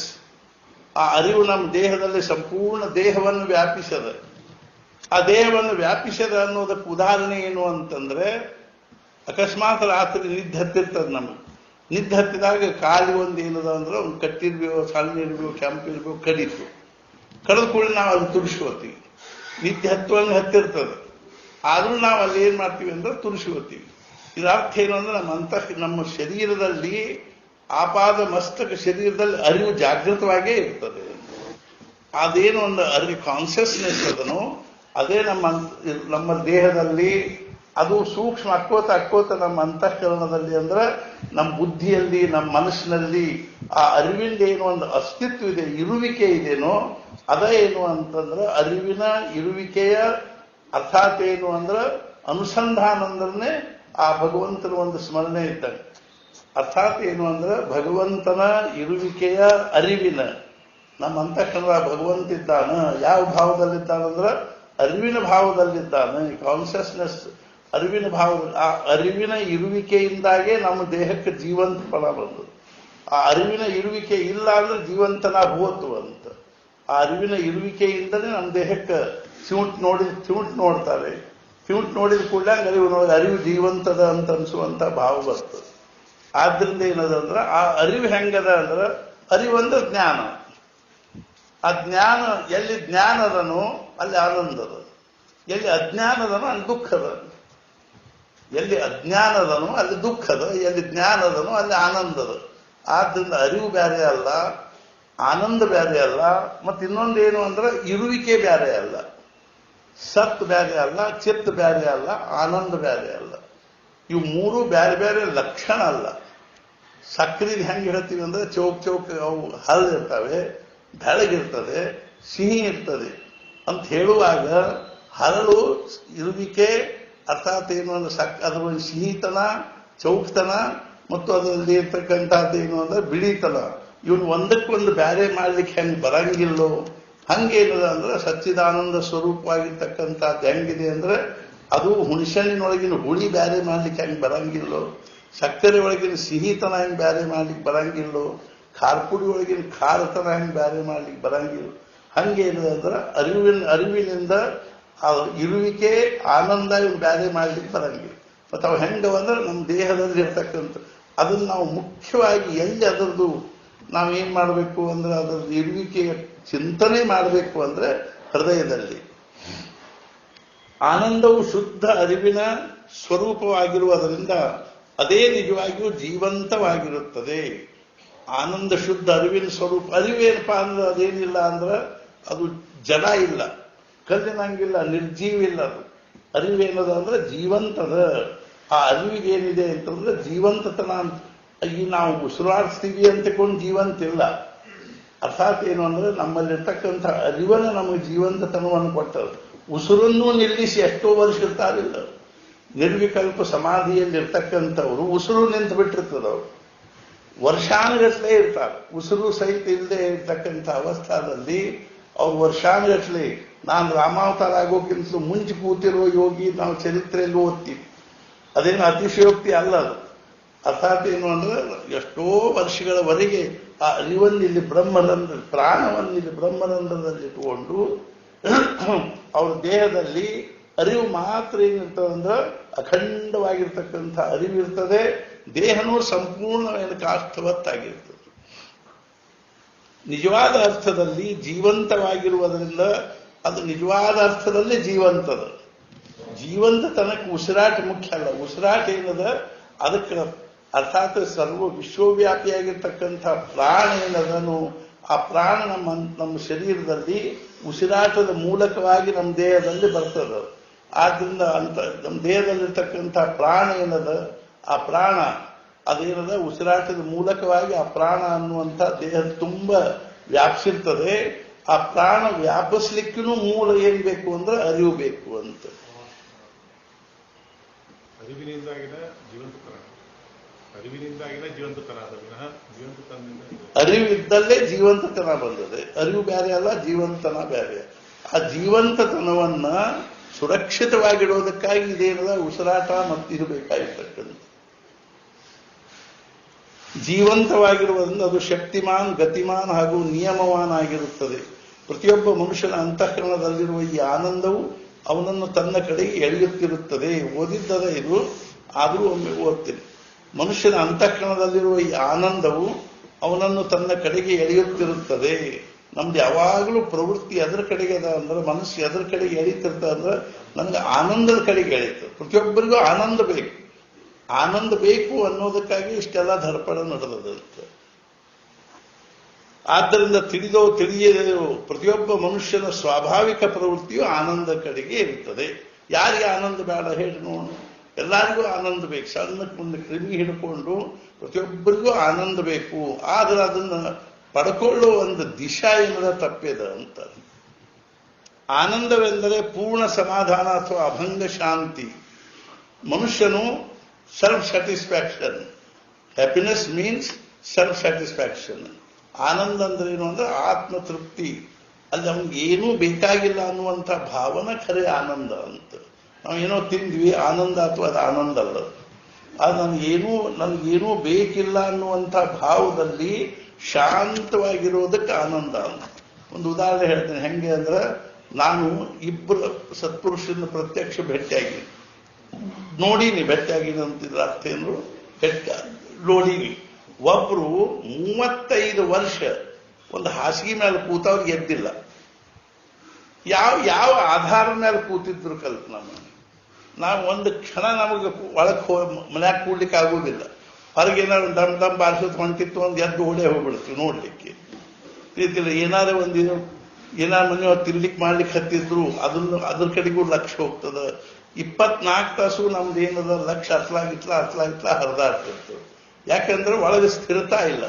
ಆ ಅರಿವು ನಮ್ಮ ದೇಹದಲ್ಲಿ ಸಂಪೂರ್ಣ ದೇಹವನ್ನು ವ್ಯಾಪಿಸದ. ಆ ದೇಹವನ್ನು ವ್ಯಾಪಿಸದ ಅನ್ನೋದಕ್ಕೆ ಉದಾಹರಣೆ ಏನು ಅಂತಂದ್ರೆ ಅಕಸ್ಮಾತ್ ರಾತ್ರಿ ನಿದ್ದೆ ಹತ್ತಿರ್ತದೆ. ನಮಗೆ ನಿದ್ದೆ ಹತ್ತಿದಾಗ ಕಾಲಿಗೆ ಒಂದು ಏನದ ಅಂದ್ರೆ ಒಂದು ಕಟ್ಟಿರ್ಬೇಕು, ಸಣ್ಣ ಇರ್ಬೇಕು, ಕೆಂಪಿರ್ಬೇಕು, ಕಡಿತು. ಕಡಿದ ಕೂಡ ನಾವು ಅದು ತುರಿಸ್ಕೋತೀವಿ. ನಿದ್ದೆ ಹತ್ತುವಂಗೆ ಹತ್ತಿರ್ತದೆ. ಆದ್ರೂ ನಾವು ಅಲ್ಲಿ ಏನ್ ಮಾಡ್ತೀವಿ ಅಂದ್ರೆ ತುರಿಸ್ಕೋತೀವಿ. ಇದರ ಅರ್ಥ ಏನು ಅಂದ್ರೆ ನಮ್ಮ ಶರೀರದಲ್ಲಿ ಆಪಾದ ಮಸ್ತಕ ಶರೀರದಲ್ಲಿ ಅರಿವು ಜಾಗೃತವಾಗೇ ಇರ್ತದೆ. ಅದೇನು ಒಂದು ಅರಿವು ಕಾನ್ಸಿಯಸ್ನೆಸ್ ಅದನ್ನು ಅದೇ ನಮ್ಮ ದೇಹದಲ್ಲಿ ಅದು ಸೂಕ್ಷ್ಮ ಅಕ್ಕೋತ ನಮ್ಮ ಅಂತಃಕರಣದಲ್ಲಿ ಅಂದ್ರೆ ನಮ್ಮ ಬುದ್ಧಿಯಲ್ಲಿ ನಮ್ಮ ಮನಸ್ಸಿನಲ್ಲಿ ಆ ಅರಿವಿಂದ ಏನು ಒಂದು ಅಸ್ತಿತ್ವ ಇದೆ, ಇರುವಿಕೆ ಇದೇನೋ ಅದ ಏನು ಅಂತಂದ್ರೆ ಅರಿವಿನ ಇರುವಿಕೆಯ ಅರ್ಥಾತ್ ಏನು ಅಂದ್ರೆ ಅನುಸಂಧಾನ ಅಂದ್ರೆ ಆ ಭಗವಂತನ ಒಂದು ಸ್ಮರಣೆ ಇದ್ದಂಗೆ. ಅರ್ಥಾತ್ ಏನು ಅಂದ್ರೆ ಭಗವಂತನ ಇರುವಿಕೆಯ ಅರಿವಿನ ನಮ್ಮ ಅಂತಃಕರಣ ಭಗವಂತ ಇದ್ದಾನ. ಯಾವ ಭಾವದಲ್ಲಿದ್ದಾನಂದ್ರೆ ಅರಿವಿನ ಭಾವದಲ್ಲಿದ್ದಾನೆ. ಕಾನ್ಸಿಯಸ್ನೆಸ್ ಅರಿವಿನ ಭಾವದಲ್ಲಿ ಆ ಅರಿವಿನ ಇರುವಿಕೆಯಿಂದಾಗೆ ನಮ್ಮ ದೇಹಕ್ಕೆ ಜೀವಂತಪಣ ಬಂದದ್ದು. ಆ ಅರಿವಿನ ಇರುವಿಕೆ ಇಲ್ಲ ಅಂದ್ರೆ ಜೀವಂತನ ಹೋತು ಅಂತ. ಆ ಅರಿವಿನ ಇರುವಿಕೆಯಿಂದಲೇ ನಮ್ಮ ದೇಹಕ್ಕೆ ಚಿವುಟ್ ನೋಡ್ತಾರೆ. ಚಿವುಟ್ ನೋಡಿದ ಕೂಡಲೇ ಅರಿವು ಜೀವಂತದ ಅಂತ ಅನ್ಸುವಂತ ಭಾವ ಬರ್ತದೆ. ಆದ್ರಿಂದ ಏನದಂದ್ರೆ ಆ ಅರಿವು ಹೆಂಗದ ಅಂದ್ರೆ ಅರಿವು ಅಂದ್ರೆ ಜ್ಞಾನ. ಆ ಜ್ಞಾನ ಎಲ್ಲಿ ಜ್ಞಾನದನೋ ಅಲ್ಲಿ ಆನಂದದ, ಎಲ್ಲಿ ಅಜ್ಞಾನದನೋ ಅಲ್ಲಿ ದುಃಖದ. ಎಲ್ಲಿ ಅಜ್ಞಾನದನೋ ಅಲ್ಲಿ ದುಃಖದ, ಎಲ್ಲಿ ಜ್ಞಾನದನೋ ಅಲ್ಲಿ ಆನಂದದ. ಆದ್ರಿಂದ ಅರಿವು ಬೇರೆ ಅಲ್ಲ, ಆನಂದ ಬೇರೆ ಅಲ್ಲ, ಮತ್ತೆ ಇನ್ನೊಂದೇನು ಅಂದ್ರೆ ಇರುವಿಕೆ ಬೇರೆ ಅಲ್ಲ. ಸತ್ ಬೇರೆ ಅಲ್ಲ, ಚಿತ್ ಬೇರೆ ಅಲ್ಲ, ಆನಂದ ಬೇರೆ ಅಲ್ಲ. ಇವು ಮೂರು ಬೇರೆ ಬೇರೆ ಲಕ್ಷಣ ಅಲ್ಲ. ಸಕ್ರಿಲಿ ಹೆಂಗೆ ಹೇಳ್ತೀವಿ ಅಂದ್ರೆ ಚೌಕ್ ಅವು ಹರಳಿರ್ತವೆ, ಬೆಳಗಿರ್ತದೆ, ಸಿಹಿ ಇರ್ತದೆ ಅಂತ ಹೇಳುವಾಗ ಹರಳು ಇರುವಿಕೆ ಅರ್ಥಾತ್ ಏನು ಅಂದ್ರೆ ಅದ್ರ ಸಿಹಿತನ, ಚೌಕ್ತನ ಮತ್ತು ಅದರಲ್ಲಿ ಇರ್ತಕ್ಕಂಥದ್ದು ಏನು ಅಂದ್ರೆ ಬಿಳಿತನ ಇವನು ಒಂದಕ್ಕೊಂದು ಬ್ಯಾರೆ ಮಾಡ್ಲಿಕ್ಕೆ ಹೆಂಗ್ ಬರಂಗಿಲ್ಲೋ ಹಂಗೇನದ ಅಂದ್ರೆ ಸಚ್ಚಿದಾನಂದ ಸ್ವರೂಪವಾಗಿರ್ತಕ್ಕಂಥದ್ದು ಹೆಂಗಿದೆ ಅಂದ್ರೆ ಅದು ಹುಣಸೆಹಣ್ಣಿನೊಳಗಿನ ಹುಳಿ ಬ್ಯಾರೆ ಮಾಡ್ಲಿಕ್ಕೆ ಹೆಂಗ್ ಬರಂಗಿಲ್ಲೋ, ಸಕ್ಕರೆ ಒಳಗಿನ ಸಿಹಿತನ ಹೆಂಗ್ ಬ್ಯಾರೆ ಮಾಡ್ಲಿಕ್ಕೆ ಬರಂಗಿಲ್ಲೋ, ಖಾರಪುಡಿ ಒಳಗಿನ ಖಾರತನ ಹೆಂಗ್ ಬ್ಯಾರೆ ಮಾಡ್ಲಿಕ್ಕೆ ಬರಂಗಿಲ್ಲ, ಹಂಗೇನದ ಅಂದ್ರೆ ಅರಿವಿನಿಂದ ಆ ಇರುವಿಕೆ ಆನಂದ ಇವ್ನು ಬ್ಯಾರೆ ಮಾಡ್ಲಿಕ್ಕೆ ಬರಂಗಿಲ್ಲ. ಮತ್ತು ಅವು ಹೆಂಗವ ಅಂದ್ರೆ ನಮ್ಮ ದೇಹದಲ್ಲಿ ಇರ್ತಕ್ಕಂಥ ಅದನ್ನು ನಾವು ಮುಖ್ಯವಾಗಿ ಎಲ್ಲಿ ಅದರದ್ದು ನಾವೇನ್ ಮಾಡಬೇಕು ಅಂದ್ರೆ ಅದರದ್ದು ಇರುವಿಕೆಯ ಚಿಂತನೆ ಮಾಡಬೇಕು ಅಂದ್ರೆ ಹೃದಯದಲ್ಲಿ. ಆನಂದವು ಶುದ್ಧ ಅರಿವಿನ ಸ್ವರೂಪವಾಗಿರುವುದರಿಂದ ಅದೇ ನಿಜವಾಗಿಯೂ ಜೀವಂತವಾಗಿರುತ್ತದೆ. ಆನಂದ ಶುದ್ಧ ಅರಿವಿನ ಸ್ವರೂಪ. ಅರಿವೇನಪ್ಪ ಅಂದ್ರೆ ಅದೇನಿಲ್ಲ ಅಂದ್ರೆ ಅದು ಜಡ ಇಲ್ಲ, ಕಲ್ಲಿನಂಗಿಲ್ಲ, ನಿರ್ಜೀವಿಲ್ಲ. ಅದು ಅರಿವೇನದ ಅಂದ್ರೆ ಜೀವಂತದ. ಆ ಅರಿವಿಗೇನಿದೆ ಅಂತಂದ್ರೆ ಜೀವಂತತನ ಅಂತ. ಈ ನಾವು ಉಸಿರಾಡಿಸ್ತೀವಿ ಅಂತಕೊಂಡು ಜೀವಂತಿಲ್ಲ. ಅರ್ಥಾತ್ ಏನು ಅಂದ್ರೆ ನಮ್ಮಲ್ಲಿರ್ತಕ್ಕಂಥ ಅರಿವನ್ನ ನಮಗೆ ಜೀವಂತತನವನ್ನು ಕೊಟ್ಟರು. ಉಸಿರನ್ನೂ ನಿಲ್ಲಿಸಿ ಎಷ್ಟೋ ವರ್ಷ ಇರ್ತಾರಿಲ್ಲ. ನಿರ್ವಿಕಲ್ಪ ಸಮಾಧಿಯಲ್ಲಿರ್ತಕ್ಕಂಥವ್ರು ಉಸಿರು ನಿಂತು ಬಿಟ್ಟಿರ್ತದವ್ರು, ವರ್ಷಾನುಗಟ್ಲೆ ಇರ್ತಾರೆ. ಉಸಿರು ಸಹಿತ ಇಲ್ಲದೆ ಇರ್ತಕ್ಕಂಥ ಅವಸ್ಥಾದಲ್ಲಿ ಅವ್ರು ವರ್ಷಾನುಗಟ್ಲೆ. ನಾನು ರಾಮಾವತಾರ ಆಗೋಕ್ಕಿಂತಲೂ ಮುಂಚೆ ಕೂತಿರೋ ಯೋಗಿ ನಾವು ಚರಿತ್ರೆಯಲ್ಲಿ ಓದ್ತೀವಿ. ಅದೇನು ಅತಿಶಯೋಕ್ತಿ ಅಲ್ಲ ಅದು. ಅರ್ಥಾತ್ ಏನು ಅಂದ್ರೆ ಎಷ್ಟೋ ವರ್ಷಗಳವರೆಗೆ ಆ ಅರಿವನ್ನಿಲ್ಲಿ ಬ್ರಹ್ಮರಂಧ್ರ, ಪ್ರಾಣವನ್ನಿಲ್ಲಿ ಬ್ರಹ್ಮರಂಧ್ರದಲ್ಲಿಟ್ಟುಕೊಂಡು ಅವ್ರ ದೇಹದಲ್ಲಿ ಅರಿವು ಮಾತ್ರ ಏನಿರ್ತದಂದ್ರೆ ಅಖಂಡವಾಗಿರ್ತಕ್ಕಂಥ ಅರಿವಿರ್ತದೆ. ದೇಹನೂ ಸಂಪೂರ್ಣವಾಗಿ ಕಾಷ್ಟವತ್ತಾಗಿರ್ತದೆ. ನಿಜವಾದ ಅರ್ಥದಲ್ಲಿ ಜೀವಂತವಾಗಿರುವುದರಿಂದ ಅದು ನಿಜವಾದ ಅರ್ಥದಲ್ಲಿ ಜೀವಂತದ. ಜೀವಂತತನಕ್ಕೆ ಉಸಿರಾಟ ಮುಖ್ಯ ಅಲ್ಲ. ಉಸಿರಾಟ ಏನದ ಅದಕ್ಕೆ ಅರ್ಥಾತ್ ಸರ್ವ ವಿಶ್ವವ್ಯಾಪಿಯಾಗಿರ್ತಕ್ಕಂಥ ಪ್ರಾಣ ಏನದನು, ಆ ಪ್ರಾಣ ನಮ್ಮ ಶರೀರದಲ್ಲಿ ಉಸಿರಾಟದ ಮೂಲಕವಾಗಿ ನಮ್ಮ ದೇಹದಲ್ಲಿ ಬರ್ತದ. ಆದ್ರಿಂದ ಅಂತ ನಮ್ಮ ದೇಹದಲ್ಲಿರ್ತಕ್ಕಂಥ ಪ್ರಾಣ ಏನದ, ಆ ಪ್ರಾಣ ಅದೇನದ ಉಸಿರಾಟದ ಮೂಲಕವಾಗಿ ಆ ಪ್ರಾಣ ಅನ್ನುವಂಥ ದೇಹದ ತುಂಬ ವ್ಯಾಪಿಸಿರ್ತದೆ. ಆ ಪ್ರಾಣ ವ್ಯಾಪಿಸ್ಲಿಕ್ಕೂ ಮೂಲ ಏನ್ ಬೇಕು ಅಂದ್ರೆ ಅರಿವು ಬೇಕು ಅಂತ. ಅರಿವಿದ್ದಲ್ಲೇ ಜೀವಂತತನ ಬಂದದೆ. ಅರಿವು ಬೇರೆ ಅಲ್ಲ, ಜೀವಂತತನ ಬೇರೆ. ಆ ಜೀವಂತತನವನ್ನ ಸುರಕ್ಷಿತವಾಗಿಡೋದಕ್ಕಾಗಿ ಇದೇನದ ಉಸಿರಾಟ ಮತ್ತಿದು ಬೇಕಾಗಿರ್ತಕ್ಕಂಥ. ಜೀವಂತವಾಗಿರುವುದರಿಂದ ಅದು ಶಕ್ತಿಮಾನ್, ಗತಿಮಾನ್ ಹಾಗೂ ನಿಯಮವಾನ್ ಆಗಿರುತ್ತದೆ. ಪ್ರತಿಯೊಬ್ಬ ಮನುಷ್ಯನ ಅಂತಃಕರಣದಲ್ಲಿರುವ ಈ ಆನಂದವು ಅವನನ್ನು ತನ್ನ ಕಡೆಗೆ ಎಳೆಯುತ್ತಿರುತ್ತದೆ. ಓದಿದ್ದದ ಇದು, ಆದರೂ ಒಮ್ಮೆ ಓದ್ತೀನಿ. ಮನುಷ್ಯನ ಅಂತಃಕರಣದಲ್ಲಿರುವ ಈ ಆನಂದವು ಅವನನ್ನು ತನ್ನ ಕಡೆಗೆ ಎಳೆಯುತ್ತಿರುತ್ತದೆ. ನಮ್ದು ಯಾವಾಗಲೂ ಪ್ರವೃತ್ತಿ ಅದರ ಕಡೆಗೆ ಅದ ಅಂದ್ರೆ, ಮನಸ್ಸು ಅದರ ಕಡೆಗೆ ಎಳೀತಿರ್ತ ಅಂದ್ರೆ ನನಗೆ ಆನಂದದ ಕಡೆಗೆ ಎಳೀತದೆ. ಪ್ರತಿಯೊಬ್ಬರಿಗೂ ಆನಂದ ಬೇಕು. ಆನಂದ ಬೇಕು ಅನ್ನೋದಕ್ಕಾಗಿ ಇಷ್ಟೆಲ್ಲ ಧರ್ಪಣ ನಡೆದಂತೆ. ಆದ್ದರಿಂದ ತಿಳಿದೋ ತಿಳಿಯದೋ ಪ್ರತಿಯೊಬ್ಬ ಮನುಷ್ಯನ ಸ್ವಾಭಾವಿಕ ಪ್ರವೃತ್ತಿಯು ಆನಂದ ಕಡೆಗೆ ಇರುತ್ತದೆ. ಯಾರಿಗೆ ಆನಂದ ಬೇಡ ಹೇಳಿ ನೋಡು? ಎಲ್ಲರಿಗೂ ಆನಂದ ಬೇಕು. ಸಣ್ಣಕ್ಕೆ ಮುಂದೆ ಕ್ರಿಮಿ ಹಿಡ್ಕೊಂಡು ಪ್ರತಿಯೊಬ್ಬರಿಗೂ ಆನಂದ ಬೇಕು. ಆದ್ರೆ ಅದನ್ನ ಪಡ್ಕೊಳ್ಳೋ ಒಂದು ದಿಶಾ ಏನದ ತಪ್ಪಿದ ಅಂತ. ಆನಂದವೆಂದರೆ ಪೂರ್ಣ ಸಮಾಧಾನ ಅಥವಾ ಅಭಂಗ ಶಾಂತಿ. ಮನುಷ್ಯನು self satisfaction. Happiness means self satisfaction. ಆನಂದ ಅಂದ್ರೆ ಏನು ಅಂದ್ರೆ ಆತ್ಮತೃಪ್ತಿ. ಅಲ್ಲಿ ನಮ್ಗೆ ಏನೂ ಬೇಕಾಗಿಲ್ಲ ಅನ್ನುವಂಥ ಭಾವನೆ ಖರೆ ಆನಂದ ಅಂತ. ನಾವು ಏನೋ ತಿಂದ್ವಿ ಆನಂದ ಅಥವಾ ಅದು ಆನಂದ ಅಲ್ಲ. ಅದು ನನಗೇನೂ ಬೇಕಿಲ್ಲ ಅನ್ನುವಂಥ ಭಾವದಲ್ಲಿ ಶಾಂತವಾಗಿರೋದಕ್ಕೆ ಆನಂದ ಅಂತ. ಒಂದು ಉದಾಹರಣೆ ಹೇಳ್ತೇನೆ. ಹೆಂಗೆ ಅಂದ್ರೆ, ನಾನು ಇಬ್ಬರು ಸತ್ಪುರುಷನ ಪ್ರತ್ಯಕ್ಷ ಭೇಟಿಯಾಗಿ ನೋಡೀನಿ. ಭೇಟಿಯಾಗಿನ ಅಂತಿದ್ರ ಅರ್ಥ ಏನು? ನೋಡೀನಿ. ಒಬ್ರು 35 ವರ್ಷ ಒಂದು ಹಾಸಿಗೆ ಮೇಲೆ ಕೂತವ್ರಿಗೆ ಎದ್ದಿಲ್ಲ. ಯಾವ ಆಧಾರ ಮೇಲೆ ಕೂತಿದ್ರು ಕಲ್ಪನಾ ಮಾಡಿ. ನಾವು ಒಂದು ಕ್ಷಣ ನಮಗೆ ಒಳಗೆ ಮನ್ಯಾಗ ಕೂಡ್ಲಿಕ್ಕೆ ಆಗೋದಿಲ್ಲ. ಹೊರಗೇನಾದ್ರು ದಮ್ ದಮ್ ಬಾರಿಸೋದು ಹೊಂಟಿತ್ತು ಒಂದು ಎದ್ದು ಓಡೇ ಹೋಗ್ಬಿಡ್ತೀವಿ ನೋಡ್ಲಿಕ್ಕೆ. ಪ್ರೀತಿಲ್ಲ ಏನಾದ್ರು ಒಂದಿನ ಏನಾರು ಮನೆಯವ್ರು ತಿನ್ಲಿಕ್ಕೆ ಮಾಡ್ಲಿಕ್ಕೆ ಹತ್ತಿದ್ರು ಅದ್ರ ಕಡೆಗೂ ಲಕ್ಷ್ಯ ಹೋಗ್ತದ. 24 ತಾಸು ನಮ್ದು ಏನದ ಲಕ್ಷ್ಯ ಅತ್ಲಾಗಿತ್ಲ ಹರಿದಾಡ್ತಿರ್ತದೆ. ಯಾಕಂದ್ರೆ ಒಳಗೆ ಸ್ಥಿರತಾ ಇಲ್ಲ.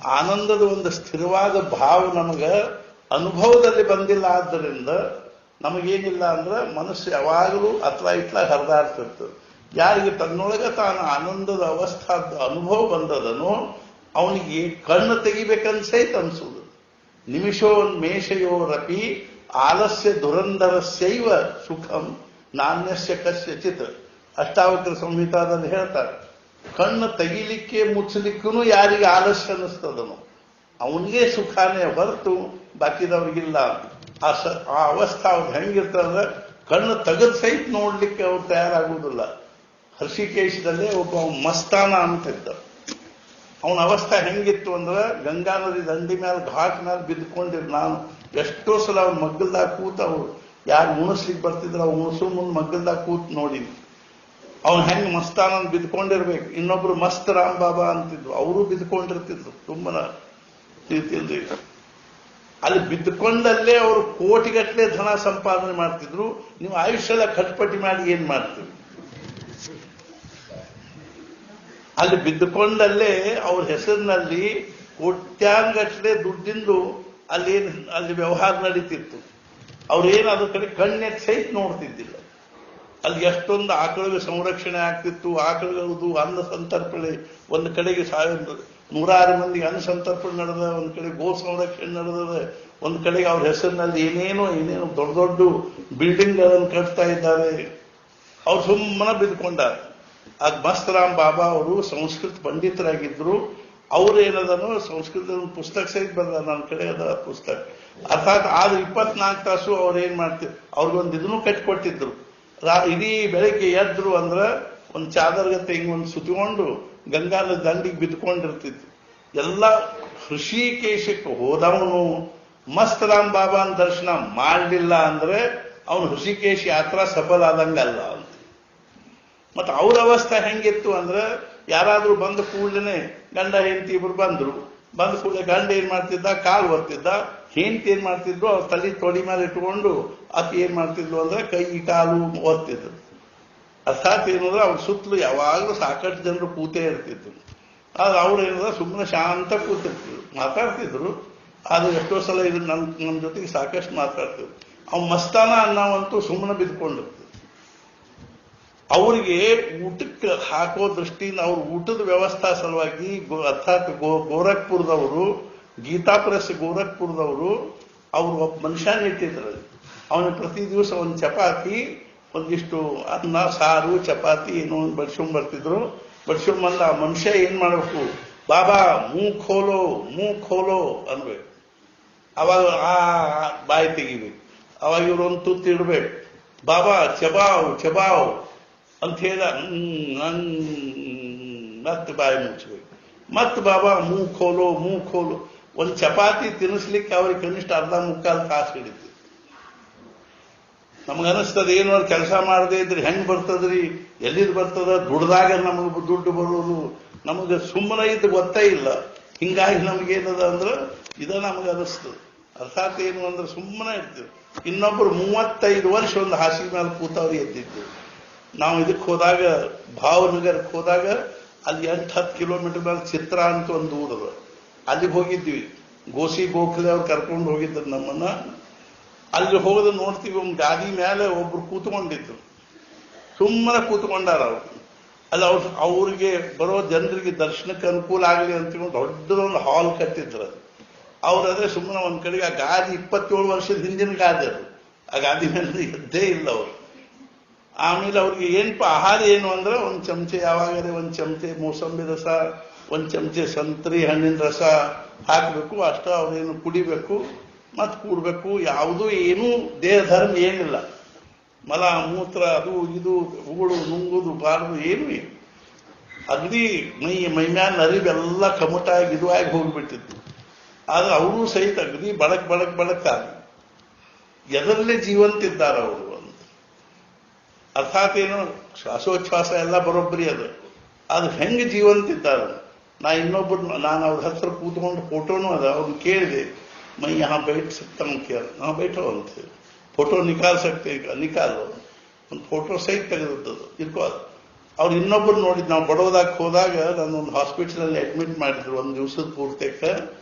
ಆನಂದದ ಒಂದು ಸ್ಥಿರವಾದ ಭಾವ ನಮಗೆ ಅನುಭವದಲ್ಲಿ ಬಂದಿಲ್ಲ. ಆದ್ದರಿಂದ ನಮಗೇನಿಲ್ಲ ಅಂದ್ರೆ ಮನಸ್ಸು ಯಾವಾಗಲೂ ಇತ್ಲ ಹರಿದಾಡ್ತಿರ್ತದೆ. ಯಾರಿಗೆ ತನ್ನೊಳಗೆ ತಾನು ಆನಂದದ ಅವಸ್ಥಾದ ಅನುಭವ ಬಂದದನೋ ಅವನಿಗೆ ಕಣ್ಣು ತೆಗಿಬೇಕನ್ಸೈತ್ ಅನ್ಸುದು. ನಿಮಿಷೋನ್ಮೇಷಯೋರಪಿ ಆಲಸ್ಯ ದುರಂಧರಸ್ಯೈವ ಸುಖಂ ನಾಣ್ಯಸ್ಯ ಕಸ್ಯಚಿತ್. ಅಷ್ಟಾವಕ್ರ ಸಂಹಿತಾದಲ್ಲಿ ಹೇಳ್ತಾರೆ, ಕಣ್ಣು ತೆಗಿಲಿಕ್ಕೆ ಮುಚ್ಚಲಿಕ್ಕೂ ಯಾರಿಗೆ ಆಲಸ್ಯ ಅನ್ನಿಸ್ತದನು ಅವನಿಗೆ ಸುಖಾನೇ ಹೊರತು ಬಾಕಿದವ್ರಿಗಿಲ್ಲ. ಆ ಅವಸ್ಥೆ ಅವ್ರು ಹೆಂಗಿರ್ತಂದ್ರೆ ಕಣ್ಣು ತೆಗೆದು ಸಹಿತ ನೋಡ್ಲಿಕ್ಕೆ ಅವ್ರು ತಯಾರಾಗುವುದಿಲ್ಲ. ಹೃಷಿಕೇಶದಲ್ಲೇ ಒಬ್ಬ ಮಸ್ತಾನ ಅಂತಿದ್ದ. ಅವನ ಅವಸ್ಥೆ ಹೆಂಗಿತ್ತು ಅಂದ್ರೆ ಗಂಗಾ ನದಿ ದಂಡಿ ಮೇಲೆ ಘಾಟ್ ಮೇಲೆ ಬಿದ್ದುಕೊಂಡಿರು. ನಾನು ಎಷ್ಟೋ ಸಲ ಅವ್ನ ಮಗ್ಗಲ್ದಾಗ ಕೂತ ಅವ್ರು ಯಾರು ಉಣಿಸ್ಲಿಕ್ಕೆ ಬರ್ತಿದ್ರು ಅವ್ರು ಉಣಿಸೋ ಮುಂದೆ ಮಗ್ಗಲ್ದಾಗ ಕೂತ್ ನೋಡಿನಿ. ಅವ್ನು ಹೆಂಗ್ ಮಸ್ತಾನ ಬಿದ್ಕೊಂಡಿರ್ಬೇಕು. ಇನ್ನೊಬ್ರು ಮಸ್ತ್ ರಾಮ್ ಬಾಬಾ ಅಂತಿದ್ರು, ಅವರು ಬಿದ್ಕೊಂಡಿರ್ತಿದ್ರು ತುಂಬನ ರೀತಿಯಲ್ಲಿ. ಅಲ್ಲಿ ಬಿದ್ದುಕೊಂಡಲ್ಲೇ ಅವರು ಕೋಟಿಗಟ್ಟಲೆ ಧನ ಸಂಪಾದನೆ ಮಾಡ್ತಿದ್ರು. ನೀವು ಆಯುಷ್ಯದ ಖರ್ಚುಪಟ್ಟಿ ಮಾಡಿ ಏನ್ ಮಾಡ್ತೀವಿ? ಅಲ್ಲಿ ಬಿದ್ದುಕೊಂಡಲ್ಲೇ ಅವ್ರ ಹೆಸರಿನಲ್ಲಿ ಕೋಟ್ಯಾಂಗಟ್ಟಲೆ ದುಡ್ಡಿಂದು ಅಲ್ಲಿ ವ್ಯವಹಾರ ನಡೀತಿತ್ತು. ಅವ್ರೇನು ಅದ್ರ ಕಡೆ ಕಣ್ಣೆತ್ ಸಹಿತ ನೋಡ್ತಿದ್ದಿಲ್ಲ. ಅಲ್ಲಿ ಎಷ್ಟೊಂದು ಆಕಳಿಗೆ ಸಂರಕ್ಷಣೆ ಆಗ್ತಿತ್ತು. ಆಕಳುಗಳದು ಅನ್ನ ಸಂತರ್ಪಣೆ, ಒಂದು ಕಡೆಗೆ 100 ಮಂದಿಗೆ ಅನ್ನ ಸಂತರ್ಪಣೆ ನಡೆದ, ಒಂದು ಕಡೆ ಗೋ ಸಂರಕ್ಷಣೆ ನಡೆದ, ಒಂದು ಕಡೆಗೆ ಅವ್ರ ಹೆಸರಿನಲ್ಲಿ ಏನೇನೋ ದೊಡ್ಡ ದೊಡ್ಡ ಬಿಲ್ಡಿಂಗ್ ಗಳನ್ನು ಕಟ್ತಾ ಇದ್ದಾರೆ. ಅವ್ರು ಸುಮ್ಮನೆ ಬಿದ್ಕೊಂಡಾರ. ಆಗ ಮಸ್ತರಾಮ್ ಬಾಬಾ ಅವರು ಸಂಸ್ಕೃತ ಪಂಡಿತರಾಗಿದ್ರು. ಅವ್ರೇನದನು ಸಂಸ್ಕೃತದ ಒಂದು ಪುಸ್ತಕ ಸಹಿತ ಬಂದ, ನನ್ನ ಕಡೆ ಅದ ಪುಸ್ತಕ. ಅರ್ಥಾತ್ ಆದ್ರೆ 24 ತಾಸು ಅವ್ರು ಏನ್ ಮಾಡ್ತಿದ್ರು, ಅವ್ರಿಗೊಂದು ಇದನ್ನು ಕಟ್ಟಿಕೊಟ್ಟಿದ್ರು. ಇಡೀ ಬೆಳಗ್ಗೆ ಎದ್ರು ಅಂದ್ರ ಒಂದು ಚಾದರ್ಗತ್ತೆ ಹಿಂಗೊಂದು ಸುತ್ತಿಕೊಂಡು ಗಂಗಾದ ದಂಡಿಗೆ ಬಿದ್ಕೊಂಡಿರ್ತಿದ್ರು. ಎಲ್ಲ ಹೃಷಿಕೇಶಕ್ಕೆ ಹೋದವನು ಮಸ್ತರಾಮ್ ಬಾಬಾನ ದರ್ಶನ ಮಾಡಲಿಲ್ಲ ಅಂದ್ರೆ ಅವನು ಹೃಷಿಕೇಶ್ ಯಾತ್ರಾ ಸಫಲ ಆದಂಗಲ್ಲ ಅಂತ. ಮತ್ತೆ ಅವ್ರ ಅವಸ್ಥೆ ಹೆಂಗಿತ್ತು ಅಂದ್ರೆ ಯಾರಾದ್ರೂ ಬಂದ ಕೂಡಲೇ ಗಂಡ ಹೆಂಡತಿ ಇಬ್ರು ಬಂದ ಕೂಡಲೇ ಗಂಡ ಏನ್ ಮಾಡ್ತಿದ್ದ, ಕಾಲು ಒತ್ತಿದ್ದ. ಹೆಂಡತಿ ಏನ್ ಮಾಡ್ತಿದ್ರು, ಅವ್ರ ತಲೆ ತೊಡಿ ಮೇಲೆ ಇಟ್ಕೊಂಡು ಆಕೆ ಏನ್ ಮಾಡ್ತಿದ್ಲು ಅಂದ್ರೆ ಕೈ ಕಾಲು ಒತ್ತಿದ್ರು. ಅರ್ಥಾತ್ ಏನಂದ್ರೆ ಅವ್ರ ಸುತ್ತಲೂ ಯಾವಾಗಲೂ ಸಾಕಷ್ಟು ಜನರು ಕೂತೇ ಇರ್ತಿದ್ರು. ಆದ್ರೆ ಅವ್ರು ಏನಂದ್ರೆ ಸುಮ್ಮನೆ ಶಾಂತ ಕೂತಿರ್ತಿದ್ರು, ಮಾತಾಡ್ತಿದ್ರು. ಆದ್ರೆ ಎಷ್ಟೋ ಸಲ ಇದು ನಮ್ಮ ಜೊತೆಗೆ ಸಾಕಷ್ಟು ಮಾತಾಡ್ತಿದ್ರು. ಅವ್ ಮಸ್ತಾನ ಅನ್ನವಂತೂ ಸುಮ್ಮನೆ ಬಿದ್ಕೊಂಡಿರ್ತಿದ್ರು. ಅವರಿಗೆ ಊಟಕ್ಕೆ ಹಾಕೋ ದೃಷ್ಟಿಯಿಂದ ಅವ್ರ ಊಟದ ವ್ಯವಸ್ಥಾ ಸಲುವಾಗಿ ಅರ್ಥಾತ್ ಗೋರಖ್ಪುರದವರು, ಗೀತಾ ಪ್ರೆಸ್ ಗೋರಖ್ಪುರದವರು ಅವ್ರು ಒಬ್ಬ ಮನುಷ್ಯನ ಇಟ್ಟಿದ್ರು. ಅವನ ಪ್ರತಿ ದಿವಸ ಒಂದು ಚಪಾತಿ, ಒಂದಿಷ್ಟು ಅನ್ನ, ಸಾರು, ಚಪಾತಿ ಏನೋ ಒಂದು ಬಡ್ಸ್ಕೊಂಡ್ಬರ್ತಿದ್ರು. ಬಡ್ಸ್ಕೊಂಡ್ಬಂದ ಆ ಮನುಷ್ಯ ಏನ್ ಮಾಡ್ಬೇಕು, ಬಾಬಾ ಮೂ ಖೋಲೋ ಅನ್ಬೇಕು. ಅವಾಗ ಆ ಬಾಯಿ ತೆಗಿಬೇಕು. ಅವಾಗ ಇವ್ರು ಒಂದು ತುತ್ತು ಇಡ್ಬೇಕು. ಬಾಬಾ ಚಬಾವ್ ಅಂತ ಹೇಳ ಮತ್ತೆ ಬಾಯಿ ಮುಚ್ಚಬೇಕು. ಮತ್ತೆ ಬಾಬಾ ಮೂ ಖೋಲೋ. ಒಂದು ಚಪಾತಿ ತಿನ್ನಿಸ್ಲಿಕ್ಕೆ ಅವ್ರಿಗೆ ಕನಿಷ್ಠ 1/2-3 ತಾಸು ಹಿಡಿತು. ನಮಗನಿಸ್ತದ ಏನು ಕೆಲಸ ಮಾಡದೇ ಇದ್ರೆ ಹೆಂಗ್ ಬರ್ತದ್ರಿ, ಎಲ್ಲಿದ್ ಬರ್ತದ, ದುಡ್ದಾಗ ನಮಗೆ ದುಡ್ಡು ಬರೋದು, ನಮಗೆ ಸುಮ್ಮನೆ ಇದ್ದು ಗೊತ್ತೇ ಇಲ್ಲ. ಹಿಂಗಾಗಿ ನಮಗೇನದ ಅಂದ್ರೆ ಇದ ನಮಗೆ ಅನಿಸ್ತದೆ. ಅರ್ಥಾತ್ ಏನು ಅಂದ್ರೆ ಸುಮ್ಮನೆ ಇರ್ತೀವಿ. ಇನ್ನೊಬ್ರು 35 ವರ್ಷ ಒಂದು ಹಾಸಿಗೆ ಮೇಲೆ ಕೂತವ್ರು ಎದ್ದಿದ್ದು. ನಾವು ಇದಕ್ಕೆ ಹೋದಾಗ, ಭಾವನಗರಕ್ಕೆ ಹೋದಾಗ ಅಲ್ಲಿ 8-10 ಕಿಲೋಮೀಟರ್ ಮೇಲೆ ಚಿತ್ರ ಅಂತ ಒಂದು ಊರದ, ಅಲ್ಲಿಗೆ ಹೋಗಿದ್ವಿ. ಗೋಖಲೆ ಅವ್ರು ಕರ್ಕೊಂಡು ಹೋಗಿದ್ರು ನಮ್ಮನ್ನ. ಅಲ್ಲಿ ಹೋಗದ ನೋಡ್ತೀವಿ, ಒಂದು ಗಾದಿ ಮೇಲೆ ಒಬ್ರು ಕೂತ್ಕೊಂಡಿದ್ರು. ಸುಮ್ಮನೆ ಕೂತ್ಕೊಂಡಾರ ಅವ್ರು. ಅಲ್ಲಿ ಅವ್ರಿಗೆ ಬರೋ ಜನರಿಗೆ ದರ್ಶನಕ್ಕೆ ಅನುಕೂಲ ಆಗಲಿ ಅಂತ ದೊಡ್ಡದೊಂದು ಹಾಲ್ ಕಟ್ಟಿದ್ರು. ಅವ್ರದೇ ಸುಮ್ಮನೆ ಒಂದ್ ಕಡೆಗೆ ಆ ಗಾದಿ 27 ವರ್ಷದ ಹಿಂದಿನ ಗಾದಿ ಅದು. ಆ ಗಾದಿ ಮೇಲೆ ಎದ್ದೇ ಇಲ್ಲ ಅವರು. ಆಮೇಲೆ ಅವ್ರಿಗೆ ಏನಪ್ಪ ಆಹಾರ ಏನು ಅಂದ್ರೆ ಒಂದು ಚಮಚೆ, ಯಾವಾಗಲೇ ಒಂದು ಚಮಚೆ ಮೋಸಂಬಿ ರಸ, ಒಂದು ಚಮಚೆ ಸಂತ್ರಿ ಹಣ್ಣಿನ ರಸ ಹಾಕಬೇಕು. ಅಷ್ಟ ಅವ್ರೇನು ಕುಡಿಬೇಕು ಮತ್ತು ಕೂಡ್ಬೇಕು. ಯಾವುದೂ ಏನೂ ದೇಹ ಧರ್ಮ ಏನಿಲ್ಲ. ಮಲ ಮೂತ್ರ ಅದು ಇದು ಉಗುಳು ನುಂಗುದು ಬಾರದು ಏನೂ ಇಲ್ಲ. ಅಗದಿ ಮೈಮ್ಯಾಲ ನರಿವೆಲ್ಲ ಕಮಟಾಗಿ ಇದುವಾಗಿ ಹೋಗ್ಬಿಟ್ಟಿತ್ತು. ಆದ್ರೆ ಅವರು ಸಹಿತ ಅಗದಿ ಬಳಕ್ ಎದರಲ್ಲೇ ಜೀವಂತಿದ್ದಾರೆ ಅವರು ಅಂತ. ಅರ್ಥಾತ್ ಏನು ಶ್ವಾಸೋಚ್ಛ್ವಾಸ ಎಲ್ಲ ಬರೋಬ್ಬರಿ ಅದು. ಅದು ಹೆಂಗೆ ಜೀವಂತಿದ್ದಾರೆ. ನಾನು ಅವ್ರ ಹತ್ರ ಕೂತ್ಕೊಂಡು ಫೋಟೋನು ಅದ, ಅವ್ರನ್ನ ಕೇಳಿದೆ, मैं यहाँ बैठ सकता हूँ क्या? हाँ बैठो ಅಂತ. ಫೋಟೋ ನಿಕಾಲು ಒಂದು ಫೋಟೋ ಸಹಿತ ತೆಗೆದದ್ದು ಇರ್ಕೋ. ಅವ್ರು ಇನ್ನೊಬ್ರು ನೋಡಿದ್, ನಾವು ಬಡೋದಾಗ ಹೋದಾಗ ನಾನೊಂದು ಹಾಸ್ಪಿಟಲ್ ಅಡ್ಮಿಟ್ ಮಾಡಿದ್ರು. ಒಂದು ದಿವಸದ ಪೂರ್ತಕ್ಕೆ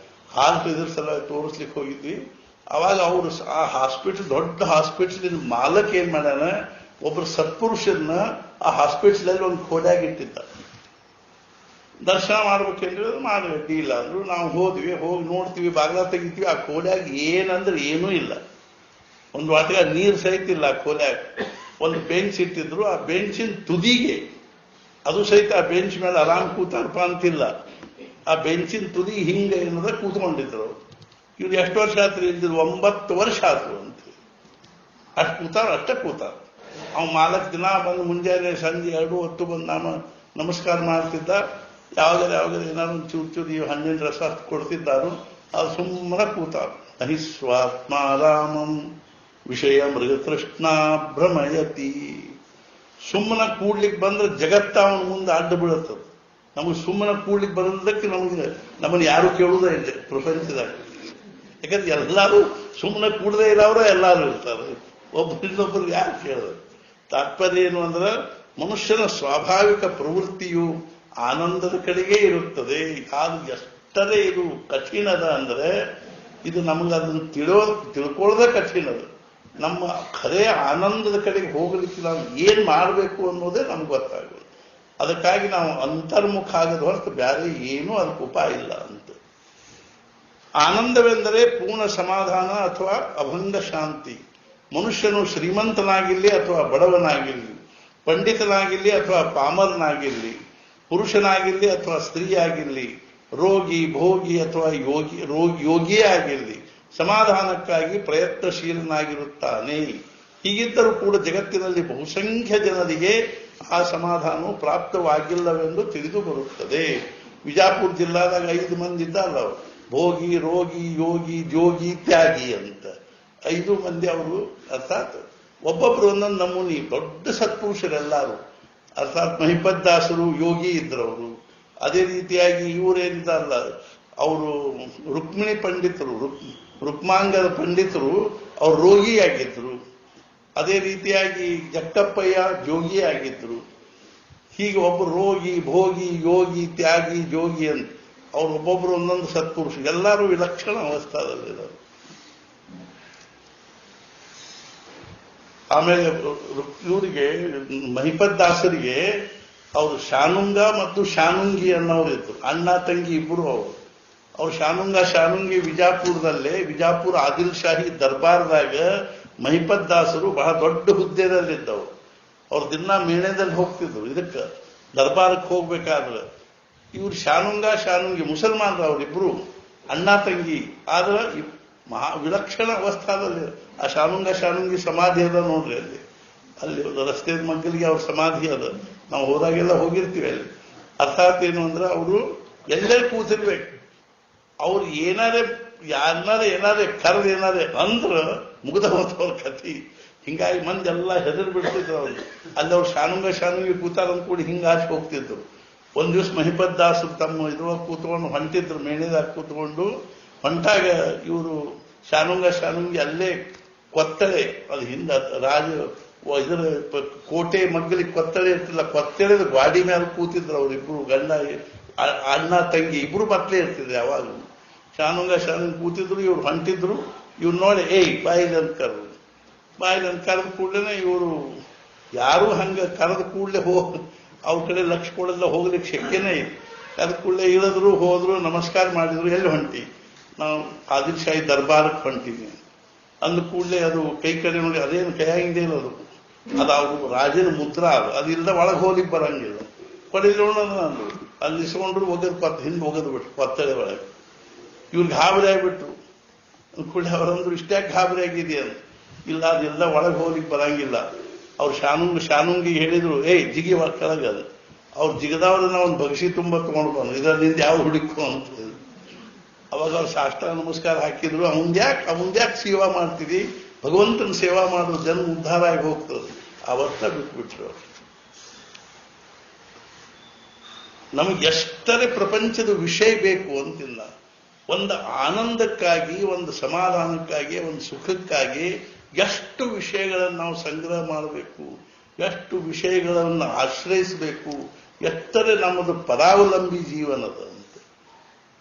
ಹಾರ್ಟ್ ಇದ್ರ ಸಲ ತೋರಿಸ್ಲಿಕ್ಕೆ ಹೋಗಿದ್ವಿ. ಅವಾಗ ಅವರು ಆ ಹಾಸ್ಪಿಟಲ್, ದೊಡ್ಡ ಹಾಸ್ಪಿಟಲ್ ಮಾಲಕ್ ಏನ್ ಮಾಡ್ಯಾನ, ಒಬ್ರು ಸತ್ಪುರುಷನ್ನ ಆ ಹಾಸ್ಪಿಟಲ್ ಅಲ್ಲಿ ಒಂದು ಖೋಡ್ಯಾಗ ಇಟ್ಟಿದ್ದ. ದರ್ಶನ ಮಾಡ್ಬೇಕೇಂದ್ರೆ ಮಾಡಿ ಅಡ್ಡಿಲ್ಲ ಅಂದ್ರು ನಾವು ಹೋದ್ವಿ, ಹೋಗಿ ನೋಡ್ತೀವಿ, ಬಾಗ್ಲ ತೆಗಿತೀವಿ. ಆ ಕೋಲ್ಯಾಗ ಏನಂದ್ರೆ ಏನೂ ಇಲ್ಲ, ಒಂದು ವಾಟಿಗೆ ನೀರು ಸಹಿತ ಇಲ್ಲ. ಆ ಕೋಲ್ಯಾಗ ಒಂದು ಬೆಂಚ್ ಇಟ್ಟಿದ್ರು, ಆ ಬೆಂಚಿನ ತುದಿಗೆ ಅದು ಸಹಿತ ಆ ಬೆಂಚ್ ಮೇಲೆ ಆರಾಮ್ ಕೂತಾರಪ್ಪ ಅಂತಿಲ್ಲ, ಆ ಬೆಂಚಿನ ತುದಿ ಹಿಂಗೆ ಏನದ ಕೂತ್ಕೊಂಡಿದ್ರು. ಇವ್ರು ಎಷ್ಟು ವರ್ಷ ಆತ್ರಿ ಇಲ್ದಿದ್ರು? 9 ವರ್ಷ ಆದ್ರು ಅಂತ. ಅಷ್ಟು ಕೂತಾರ, ಅಷ್ಟೇ ಕೂತಾರ. ಅವ್ ಮಾಲಕ್ ದಿನ ಬಂದು ಮುಂಜಾನೆ ಸಂಜೆ 2 ಹೊತ್ತು ಬಂದು ನಮಸ್ಕಾರ ಮಾಡ್ತಿದ್ದ. ಯಾವಾಗಲೇ ಏನಾದ್ರು ಚೂರು ಈ ಹಣ್ಣಿನ ರಸ ಕೊಡ್ತಿದ್ದಾರು, ಅದು ಸುಮ್ಮನೆ ಕೂತಾರು. ಅಹಿಸ್ವಾತ್ಮಾರಾಮಂ ವಿಷಯ ಮೃಗತೃಷ್ಣ ಭ್ರಮಯತಿ. ಸುಮ್ಮನೆ ಕೂಡ್ಲಿಕ್ಕೆ ಬಂದ್ರೆ ಜಗತ್ತ ಅವನ ಮುಂದೆ ಅಡ್ಡ ಬೀಳುತ್ತದೆ. ನಮಗೆ ಸುಮ್ಮನೆ ಕೂಡ್ಲಿಕ್ಕೆ ಬರೋದಕ್ಕೆ ನಮ್ಮನ್ನು ಯಾರು ಕೇಳುವುದೇ ಇಲ್ಲ ಪ್ರಪಂಚದಾಗ. ಯಾಕಂದ್ರೆ ಎಲ್ಲರೂ ಸುಮ್ಮನೆ ಕೂಡದೇ ಇರೋರು ಎಲ್ಲರೂ ಇರ್ತಾರೆ, ಒಬ್ಬರಿನ್ನೊಬ್ಬರು ಯಾರು ಕೇಳಿದ್ರು. ತಾತ್ಪರ್ಯ ಏನು ಅಂದ್ರೆ ಮನುಷ್ಯನ ಸ್ವಾಭಾವಿಕ ಪ್ರವೃತ್ತಿಯು ಆನಂದದ ಕಡೆಗೆ ಇರುತ್ತದೆ. ಅದು ಎಷ್ಟರೇ ಇದು ಕಠಿಣದ ಅಂದ್ರೆ ಇದು ನಮಗೆ ಅದನ್ನು ತಿಳ್ಕೊಳ್ಳೋದೇ ಕಠಿಣದ. ನಮ್ಮ ಖರೇ ಆನಂದದ ಕಡೆಗೆ ಹೋಗಲಿಕ್ಕೆ ನಾವು ಏನ್ ಮಾಡಬೇಕು ಅನ್ನೋದೇ ನಮ್ಗೆ ಗೊತ್ತಾಗೋದು. ಅದಕ್ಕಾಗಿ ನಾವು ಅಂತರ್ಮುಖ ಆಗದ ಹೊರತು ಬೇರೆ ಏನೂ ಅದಕ್ಕೆ ಉಪಾಯ ಇಲ್ಲ ಅಂತ. ಆನಂದವೆಂದರೆ ಪೂರ್ಣ ಸಮಾಧಾನ ಅಥವಾ ಅಭಂಗ ಶಾಂತಿ. ಮನುಷ್ಯನು ಶ್ರೀಮಂತನಾಗಿರಲಿ ಅಥವಾ ಬಡವನಾಗಿರಲಿ, ಪಂಡಿತನಾಗಿರಲಿ ಅಥವಾ ಪಾಮರನಾಗಿರಲಿ, ಪುರುಷನಾಗಿರಲಿ ಅಥವಾ ಸ್ತ್ರೀಯಾಗಿರಲಿ, ರೋಗಿ ಭೋಗಿ ಅಥವಾ ಯೋಗಿಯೇ ಆಗಿರಲಿ, ಸಮಾಧಾನಕ್ಕಾಗಿ ಪ್ರಯತ್ನಶೀಲನಾಗಿರುತ್ತಾನೆ. ಹೀಗಿದ್ದರೂ ಕೂಡ ಜಗತ್ತಿನಲ್ಲಿ ಬಹುಸಂಖ್ಯ ಜನರಿಗೆ ಆ ಸಮಾಧಾನವು ಪ್ರಾಪ್ತವಾಗಿಲ್ಲವೆಂದು ತಿಳಿದು ಬರುತ್ತದೆ. ವಿಜಾಪುರ ಜಿಲ್ಲಾದಾಗ 5 ಮಂದಿ ಇದ್ದಾರಲ್ಲ, ಭೋಗಿ, ರೋಗಿ, ಯೋಗಿ, ಜೋಗಿ, ತ್ಯಾಗಿ ಅಂತ 5 ಮಂದಿ ಅವರು. ಅರ್ಥಾತ್ ಒಬ್ಬೊಬ್ರು ಒಂದೊಂದು ನಮೂನಿ ದೊಡ್ಡ ಸತ್ಪುರುಷರೆಲ್ಲರೂ. ಅರ್ಥಾತ್ ಮಹಿಪದ್ದಾಸರು ಯೋಗಿ ಇದ್ರವರು. ಅದೇ ರೀತಿಯಾಗಿ ಇವರೇನಿದ್ದಾರಲ್ಲ ಅವರು ರುಕ್ಮಿಣಿ ಪಂಡಿತರು, ರುಕ್ಮಾಂಗದ ಪಂಡಿತರು, ಅವರು ರೋಗಿಯಾಗಿದ್ರು. ಅದೇ ರೀತಿಯಾಗಿ ಜಕ್ಕಪ್ಪಯ್ಯ ಜೋಗಿ ಆಗಿದ್ರು. ಹೀಗೆ ಒಬ್ಬರು ರೋಗಿ, ಭೋಗಿ, ಯೋಗಿ, ತ್ಯಾಗಿ, ಜೋಗಿ ಅಂತ ಅವ್ರು ಒಬ್ಬೊಬ್ರು ಒಂದೊಂದು ಸತ್ಪುರುಷ, ಎಲ್ಲರೂ ವಿಲಕ್ಷಣ ಅವಸ್ಥಾದಲ್ಲಿದ್ದಾರೆ. ಆಮೇಲೆ ಇವರಿಗೆ ಮಹಿಪದ್ದಾಸರಿಗೆ ಅವರು ಶಾನುಂಗ ಮತ್ತು ಶಾನುಂಗಿ ಅನ್ನೋರು ಇದ್ರು, ಅಣ್ಣ ತಂಗಿ ಇಬ್ಬರು. ಅವ್ರು ಶಾನುಂಗಿ ವಿಜಾಪುರದಲ್ಲೇ, ವಿಜಾಪುರ ಆದಿಲ್ ಶಾಹಿ ದರ್ಬಾರ್ದಾಗ ಮಹಿಪದ್ದಾಸರು ಬಹಳ ದೊಡ್ಡ ಹುದ್ದೆದಲ್ಲಿದ್ದವು. ಅವ್ರು ದಿನ ಮೇಣೆದಲ್ಲಿ ಹೋಗ್ತಿದ್ರು ಇದಕ್ಕೆ ದರ್ಬಾರಕ್ಕೆ ಹೋಗ್ಬೇಕಾದ್ರೆ. ಇವ್ರು ಶಾನುಂಗಿ ಮುಸಲ್ಮಾನರು, ಅವರಿಬ್ರು ಅಣ್ಣ ತಂಗಿ. ಆದ್ರೆ ವಿಲಕ್ಷಣ ಅವಸ್ಥಾದಲ್ಲಿ ಆ ಶಾನುಂಗಿ ಸಮಾಧಿ ಅದ ನೋಡ್ರಿ, ಅಲ್ಲಿ ರಸ್ತೆ ಮಗ್ಗಲಿಗೆ ಅವ್ರ ಸಮಾಧಿ ಅದ. ನಾವು ಹೋದಾಗೆಲ್ಲ ಹೋಗಿರ್ತೀವಿ ಅಲ್ಲಿ. ಅರ್ಥಾತ್ ಏನು ಅಂದ್ರೆ ಅವರು ಎಲ್ಲೇ ಕೂತಿರ್ಬೇಕು, ಅವ್ರು ಏನಾರೇ ಕರೆದು ಏನಾರೇ ಅಂದ್ರ ಮುಗ್ದ ಹೋದವ್ರ ಕತಿ. ಹಿಂಗಾಗಿ ಮಂದಿ ಎಲ್ಲ ಹೆದರ್ ಬಿಡ್ತಿದ್ರು ಅವ್ರು. ಅಲ್ಲಿ ಅವ್ರು ಶಾನುಂಗಿ ಕೂತಾರಂದ್ ಕೂಡ ಹಿಂಗಾಚಿ ಹೋಗ್ತಿದ್ರು. ಒಂದ್ ದಿವ್ಸ ಮಹಿಪದ್ದಾಸರು ತಮ್ಮ ಇದ್ರೊಳಗೆ ಕೂತ್ಕೊಂಡು ಹೊಂಟಿದ್ರು, ಮೇಣಿದಾಗ ಕೂತ್ಕೊಂಡು ಹೊಂಟಾಗ ಇವರು ಶಾನುಂಗಿ ಅಲ್ಲೇ ಕೊತ್ತಳೆ, ಅದು ಹಿಂದ ಇದರ ಕೋಟೆ ಮಗ್ಗಲಿಗೆ ಕೊತ್ತಳೆ ಇರ್ತಿಲ್ಲ, ಕೊತ್ತಳೆದ ಗಾಡಿ ಮೇಲೆ ಕೂತಿದ್ರು ಅವರಿಬ್ರು, ಅಣ್ಣ ತಂಗಿ ಇಬ್ರು ಮಕ್ಕಳೇ ಇರ್ತಿದ್ರು ಯಾವಾಗಲೂ. ಶಾನುಂಗಿ ಕೂತಿದ್ರು, ಇವ್ರು ಹೊಂಟಿದ್ರು. ಇವ್ರು ನೋಡಿ ಬಾಯಿಲಿ ಅಂತ ಕರೆದ ಕೂಡಲೇ ಇವರು ಯಾರು ಹಂಗ ಕರೆದ ಕೂಡಲೇ ಅವ್ರ ಕಡೆ ಲಕ್ಷ ಕೊಡಲ್ಲ, ಹೋಗ್ಲಿಕ್ಕೆ ಶಕ್ಯನೇ ಇಲ್ಲ. ಕರೆದ ಕೂಡಲೇ ಇಳಿದ್ರು, ಹೋದ್ರು, ನಮಸ್ಕಾರ ಮಾಡಿದ್ರು. ಎಲ್ಲಿ ಹೊಂಟಿ? ನಾವು ಆದಿಲ್ ಶಾಹಿ ದರ್ಬಾರಕ್ಕೆ ಹೊಂಟಿವಿ ಅಂದ ಕೂಡಲೇ ಅದು ಕೈ ಕಡೆ ನೋಡಿ, ಅದೇನು ಕೈಯಾಗಿಂದೇ ಇಲ್ಲ, ಅದು ಅವರು ರಾಜನ ಮುದ್ರಾ, ಅದಿಲ್ಲದ ಒಳಗೆ ಹೋಗ್ಲಿಕ್ಕೆ ಬರಂಗಿಲ್ಲ. ಕೊಡಿಲ್ಲ ಅಂದ್ರು. ಅಲ್ಲಿ ಇಸ್ಕೊಂಡ್ರು, ಹಿಂದೆ ಒಗದು ಬಿಟ್ರು ಕೊತ್ತಳೆ ಒಳಗೆ. ಇವ್ರಿಗೆ ಗಾಬರಿ ಆಗಿಬಿಟ್ರು. ಕೂಡಲೇ ಅವರಂದ್ರು, ಇಷ್ಟ್ಯಾಕೆ ಗಾಬರಿ ಆಗಿದೆಯಾ? ಇಲ್ಲ, ಅದೆಲ್ಲ ಒಳಗೆ ಹೋಗ್ಲಿಕ್ಕೆ ಬರಂಗಿಲ್ಲ. ಅವ್ರು ಶಾನುಂಗಿ ಹೇಳಿದ್ರು, ಜಿಗಿ ಕೆಳಗೆ ಅದು. ಅವ್ರು ಜಿಗದವ್ರನ್ನ ಒಂದು ಬಗಸಿ ತುಂಬ ತಗೊಂಡು ಬಂದ್ರು, ಇದರಿಂದ ಯಾವ ಹುಡುಕೋ ಅಂತ ಹೇಳಿದ್ರು. ಅವಾಗ ಅವ್ರು ಸಾಷ್ಟಾಂಗ ನಮಸ್ಕಾರ ಹಾಕಿದ್ರು. ಅವಂದ್ಯಾಕೆ ಸೇವಾ ಮಾಡ್ತೀವಿ? ಭಗವಂತನ ಸೇವಾ ಮಾಡೋದು ಜನ್ಮ ಉದ್ಧಾರ ಆಗಿ ಹೋಗ್ತದೆ. ಅವತ್ತ ಬಿಟ್ಬಿಟ್ರು. ನಮಗೆ ಎಷ್ಟರೇ ಪ್ರಪಂಚದ ವಿಷಯ ಬೇಕು ಅಂತಿಲ್ಲ. ಒಂದು ಆನಂದಕ್ಕಾಗಿ, ಒಂದು ಸಮಾಧಾನಕ್ಕಾಗಿ, ಒಂದು ಸುಖಕ್ಕಾಗಿ ಎಷ್ಟು ವಿಷಯಗಳನ್ನು ನಾವು ಸಂಗ್ರಹ ಮಾಡಬೇಕು, ಎಷ್ಟು ವಿಷಯಗಳನ್ನು ಆಶ್ರಯಿಸಬೇಕು, ಎಷ್ಟರೇ ನಮ್ಮದು ಪರಾವಲಂಬಿ ಜೀವನದ ಅಂತ.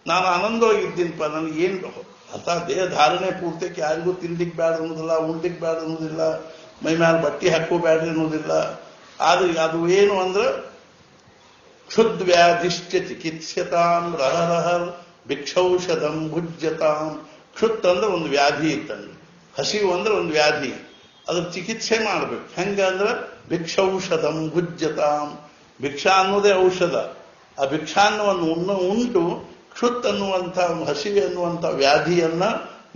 ನಾನು ಆನಂದವಾಗಿದ್ದೀನಪ್ಪ, ನನಗೇನು ಅಥವಾ ದೇಹ ಧಾರಣೆ ಪೂರ್ತಕ್ಕೆ ಯಾರಿಗೂ ತಿನ್ಲಿಕ್ಕೆ ಬೇಡ ಅನ್ನೋದಿಲ್ಲ, ಉಣ್ಲಿಕ್ಕೆ ಬೇಡ ಅನ್ನೋದಿಲ್ಲ, ಮೈ ಮೇಲೆ ಬಟ್ಟೆ ಹಾಕೋ ಬೇಡ ಅನ್ನೋದಿಲ್ಲ. ಆದ್ರೆ ಅದು ಏನು ಅಂದ್ರೆ ಕ್ಷುದ್ವ್ಯಾಧಿಶ್ಚ ಚಿಕಿತ್ಸ್ಯತಾಂ ರಹರಹರ್ ಭಿಕ್ಷೌಷಧಂ ಭುಜ್ಯತಾಂ. ಕ್ಷುತ್ ಅಂದ್ರೆ ಒಂದು ವ್ಯಾಧಿ ಇತ್ತಂದ್ರೆ, ಹಸಿವು ಅಂದ್ರೆ ಒಂದು ವ್ಯಾಧಿ, ಅದ್ರ ಚಿಕಿತ್ಸೆ ಮಾಡ್ಬೇಕು. ಹೆಂಗಂದ್ರೆ ಭಿಕ್ಷೌಷಧಂ ಭುಜ್ಯತಾಂ. ಭಿಕ್ಷಾ ಅನ್ನೋದೇ ಔಷಧ. ಆ ಭಿಕ್ಷಾನ್ನವನ್ನು ಉಂಟು ಕ್ಷುತ್ ಅನ್ನುವಂಥ ಹಸಿವೆ ಅನ್ನುವಂಥ ವ್ಯಾಧಿಯನ್ನ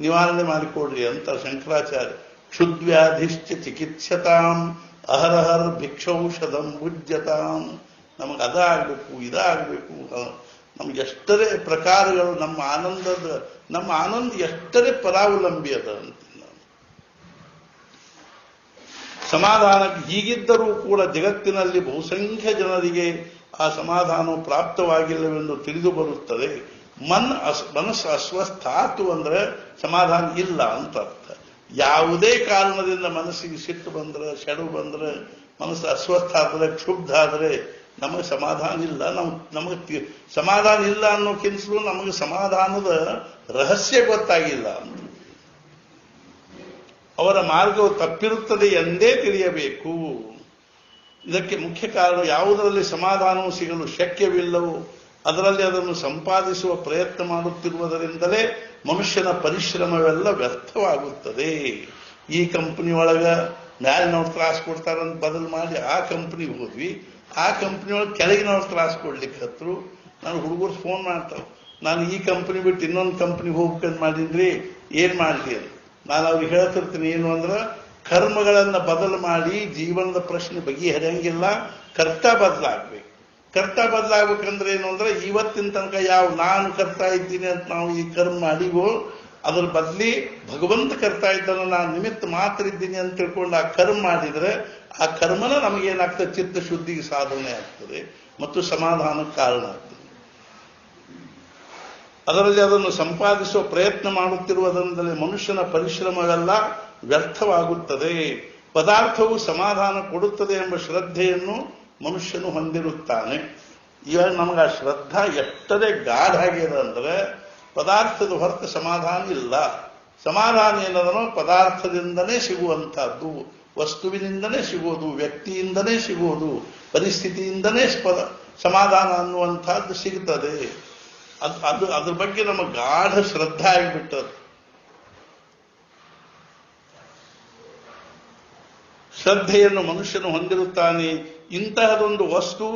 ನಿವಾರಣೆ ಮಾಡಿಕೊಡ್ರಿ ಅಂತ ಶಂಕರಾಚಾರ್ಯ. ಕ್ಷುದ್ವ್ಯಾಧಿಶ್ಚ ಚಿಕಿತ್ಸತಾಂ ಅಹರಹರ್ ಭಿಕ್ಷೌಷಧಂ ಭುಜ್ಯತಾಂ. ನಮಗೆ ಅದಾಗಬೇಕು, ಇದಾಗಬೇಕು, ನಮ್ಗೆ ಎಷ್ಟರೇ ಪ್ರಕಾರಗಳು, ನಮ್ಮ ಆನಂದ ಎಷ್ಟರೇ ಪರಾವಲಂಬಿ ಅದ ಅಂತ. ಸಮಾಧಾನಕ್ಕೆ ಹೀಗಿದ್ದರೂ ಕೂಡ ಜಗತ್ತಿನಲ್ಲಿ ಬಹುಸಂಖ್ಯ ಜನರಿಗೆ ಆ ಸಮಾಧಾನವು ಪ್ರಾಪ್ತವಾಗಿಲ್ಲವೆಂದು ತಿಳಿದು ಬರುತ್ತದೆ. ಮನಸ್ಸು ಅಸ್ವಸ್ಥಾತು ಅಂದ್ರೆ ಸಮಾಧಾನ ಇಲ್ಲ ಅಂತ ಅರ್ಥ. ಯಾವುದೇ ಕಾರಣದಿಂದ ಮನಸ್ಸಿಗೆ ಸಿಟ್ಟು ಬಂದ್ರೆ, ಶೆಡು ಬಂದ್ರೆ, ಮನಸ್ಸು ಅಸ್ವಸ್ಥ ಆದರೆ, ಕ್ಷುಬ್ಧ ಆದರೆ ನಮಗೆ ಸಮಾಧಾನ ಇಲ್ಲ. ನಮಗೆ ಸಮಾಧಾನ ಇಲ್ಲ ಅನ್ನೋಕ್ಕಿಂತಲೂ ನಮಗೆ ಸಮಾಧಾನದ ರಹಸ್ಯ ಗೊತ್ತಾಗಿಲ್ಲ ಅಂತ. ಅವರ ಮಾರ್ಗವು ತಪ್ಪಿರುತ್ತದೆ ಎಂದೇ ತಿಳಿಯಬೇಕು. ಇದಕ್ಕೆ ಮುಖ್ಯ ಕಾರಣ ಯಾವುದರಲ್ಲಿ ಸಮಾಧಾನವು ಸಿಗಲು ಶಕ್ಯವಿಲ್ಲವೋ ಅದರಲ್ಲಿ ಅದನ್ನು ಸಂಪಾದಿಸುವ ಪ್ರಯತ್ನ ಮಾಡುತ್ತಿರುವುದರಿಂದಲೇ ಮನುಷ್ಯನ ಪರಿಶ್ರಮವೆಲ್ಲ ವ್ಯರ್ಥವಾಗುತ್ತದೆ. ಈ ಕಂಪನಿ ಒಳಗ ಮ್ಯಾಲಿನವ್ರು ತ್ರಾಸ ಕೊಡ್ತಾರಂತ ಬದಲು ಮಾಡಿ ಆ ಕಂಪನಿಗೆ ಹೋದ್ವಿ. ಆ ಕಂಪನಿಯೊಳಗೆ ಕೆಳಗಿನವ್ರು ತ್ರಾಸ ಕೊಡ್ಲಿಕ್ಕೆ ಹತ್ರು. ನಾನು ಹುಡುಗರು ಫೋನ್ ಮಾಡ್ತಾವೆ, ನಾನು ಈ ಕಂಪನಿ ಬಿಟ್ಟು ಇನ್ನೊಂದು ಕಂಪನಿಗೆ ಹೋಗ್ಬೇಕಂತ ಮಾಡಿದ್ರಿ, ಏನ್ ಮಾಡ್ಲಿ ಅಂತ. ನಾನು ಅವ್ರಿಗೆ ಹೇಳ್ತಿರ್ತೀನಿ, ಏನು ಅಂದ್ರೆ ಕರ್ಮಗಳನ್ನ ಬದಲು ಮಾಡಿ ಜೀವನದ ಪ್ರಶ್ನೆ ಬಗೆಹರಿಯಂಗಿಲ್ಲ. ಕರ್ತ ಬದಲಾಗ್ಬೇಕು. ಕರ್ತ ಬದಲಾಗ್ಬೇಕಂದ್ರೆ ಏನು ಅಂದ್ರೆ ಇವತ್ತಿನ ತನಕ ಯಾವ ನಾನು ಕರ್ತಾ ಇದ್ದೀನಿ ಅಂತ ನಾವು ಈ ಕರ್ಮ ಮಾಡಿವೋ ಅದ್ರ ಬದಲಿ ಭಗವಂತ ಕರ್ತಾ ಇದ್ದಾನ, ನಾನು ನಿಮಿತ್ತ ಮಾತ್ರ ಇದ್ದೀನಿ ಅಂತ ತಿಳ್ಕೊಂಡು ಆ ಕರ್ಮ ಮಾಡಿದ್ರೆ ಆ ಕರ್ಮನ ನಮಗೇನಾಗ್ತದೆ, ಚಿತ್ತ ಶುದ್ಧಿಗೆ ಸಾಧನೆ ಆಗ್ತದೆ ಮತ್ತು ಸಮಾಧಾನಕ್ಕೆ ಕಾರಣ ಆಗ್ತದೆ. ಅದರಲ್ಲಿ ಅದನ್ನು ಸಂಪಾದಿಸುವ ಪ್ರಯತ್ನ ಮಾಡುತ್ತಿರುವುದರಿಂದಲೇ ಮನುಷ್ಯನ ಪರಿಶ್ರಮವೆಲ್ಲ ವ್ಯರ್ಥವಾಗುತ್ತದೆ. ಪದಾರ್ಥವು ಸಮಾಧಾನ ಕೊಡುತ್ತದೆ ಎಂಬ ಶ್ರದ್ಧೆಯನ್ನು ಮನುಷ್ಯನು ಹೊಂದಿರುತ್ತಾನೆ. ಇವಾಗ ನಮಗೆ ಆ ಶ್ರದ್ಧಾ ಎಷ್ಟದೇ ಗಾಢ ಆಗಿದೆ ಅಂದ್ರೆ ಪದಾರ್ಥದ ಹೊರತು ಸಮಾಧಾನ ಇಲ್ಲ. ಸಮಾಧಾನ ಏನದನೋ ಪದಾರ್ಥದಿಂದನೇ ಸಿಗುವಂತಹದ್ದು, ವಸ್ತುವಿನಿಂದನೇ ಸಿಗೋದು, ವ್ಯಕ್ತಿಯಿಂದನೇ ಸಿಗೋದು, ಪರಿಸ್ಥಿತಿಯಿಂದನೇ ಸಮಾಧಾನ ಅನ್ನುವಂಥದ್ದು ಸಿಗ್ತದೆ. ಅದ್ರ ಬಗ್ಗೆ ನಮ್ಮ ಗಾಢ ಶ್ರದ್ಧೆ ಆಗಿಬಿಟ್ಟದು. ಶ್ರದ್ಧೆಯನ್ನು ಮನುಷ್ಯನು ಹೊಂದಿರುತ್ತಾನೆ. ಇಂತಹದೊಂದು ವಸ್ತು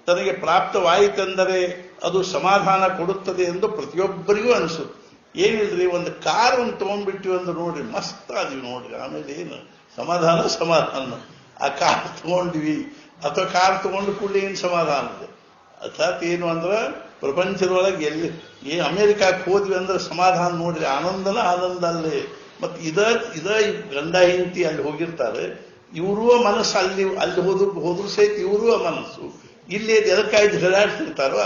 ತನಗೆ ಪ್ರಾಪ್ತವಾಯಿತೆಂದರೆ ಅದು ಸಮಾಧಾನ ಕೊಡುತ್ತದೆ ಎಂದು ಪ್ರತಿಯೊಬ್ಬರಿಗೂ ಅನಿಸುತ್ತೆ. ಏನಿಲ್ರಿ, ಒಂದು ಕಾರ್ ಒಂದು ತಗೊಂಡ್ಬಿಟ್ಟಿವಿ ಅಂದ್ರೆ ನೋಡ್ರಿ ಮಸ್ತ್ ಆದ್ವಿ ನೋಡ್ರಿ, ಆಮೇಲೆ ಏನು ಸಮಾಧಾನ. ಆ ಕಾರ್ ತಗೊಂಡ್ವಿ ಅಥವಾ ಕಾರ್ ತಗೊಂಡು ಕೂಡಲೇ ಏನು ಸಮಾಧಾನ ಇದೆ. ಅರ್ಥಾತ್ ಏನು ಅಂದ್ರೆ ಪ್ರಪಂಚದೊಳಗೆ ಎಲ್ಲಿ ಅಮೆರಿಕಕ್ಕೆ ಹೋದ್ವಿ ಅಂದ್ರೆ ಸಮಾಧಾನ ನೋಡ್ರಿ, ಆನಂದನ ಆನಂದ ಅಲ್ಲೇ. ಮತ್ತೆ ಇದ ಗಂಡ ಹೆಂಡತಿ ಅಲ್ಲಿ ಹೋಗಿರ್ತಾರೆ, ಇವರುವ ಮನಸ್ಸು ಅಲ್ಲಿ ಹೋದ್ರು ಸಹಿತ ಇವರುವ ಮನಸ್ಸು ಇಲ್ಲಿ ಎದಕ್ಕಾಗಿ ಜಗಳಾಡ್ತಿರ್ತಾರೋ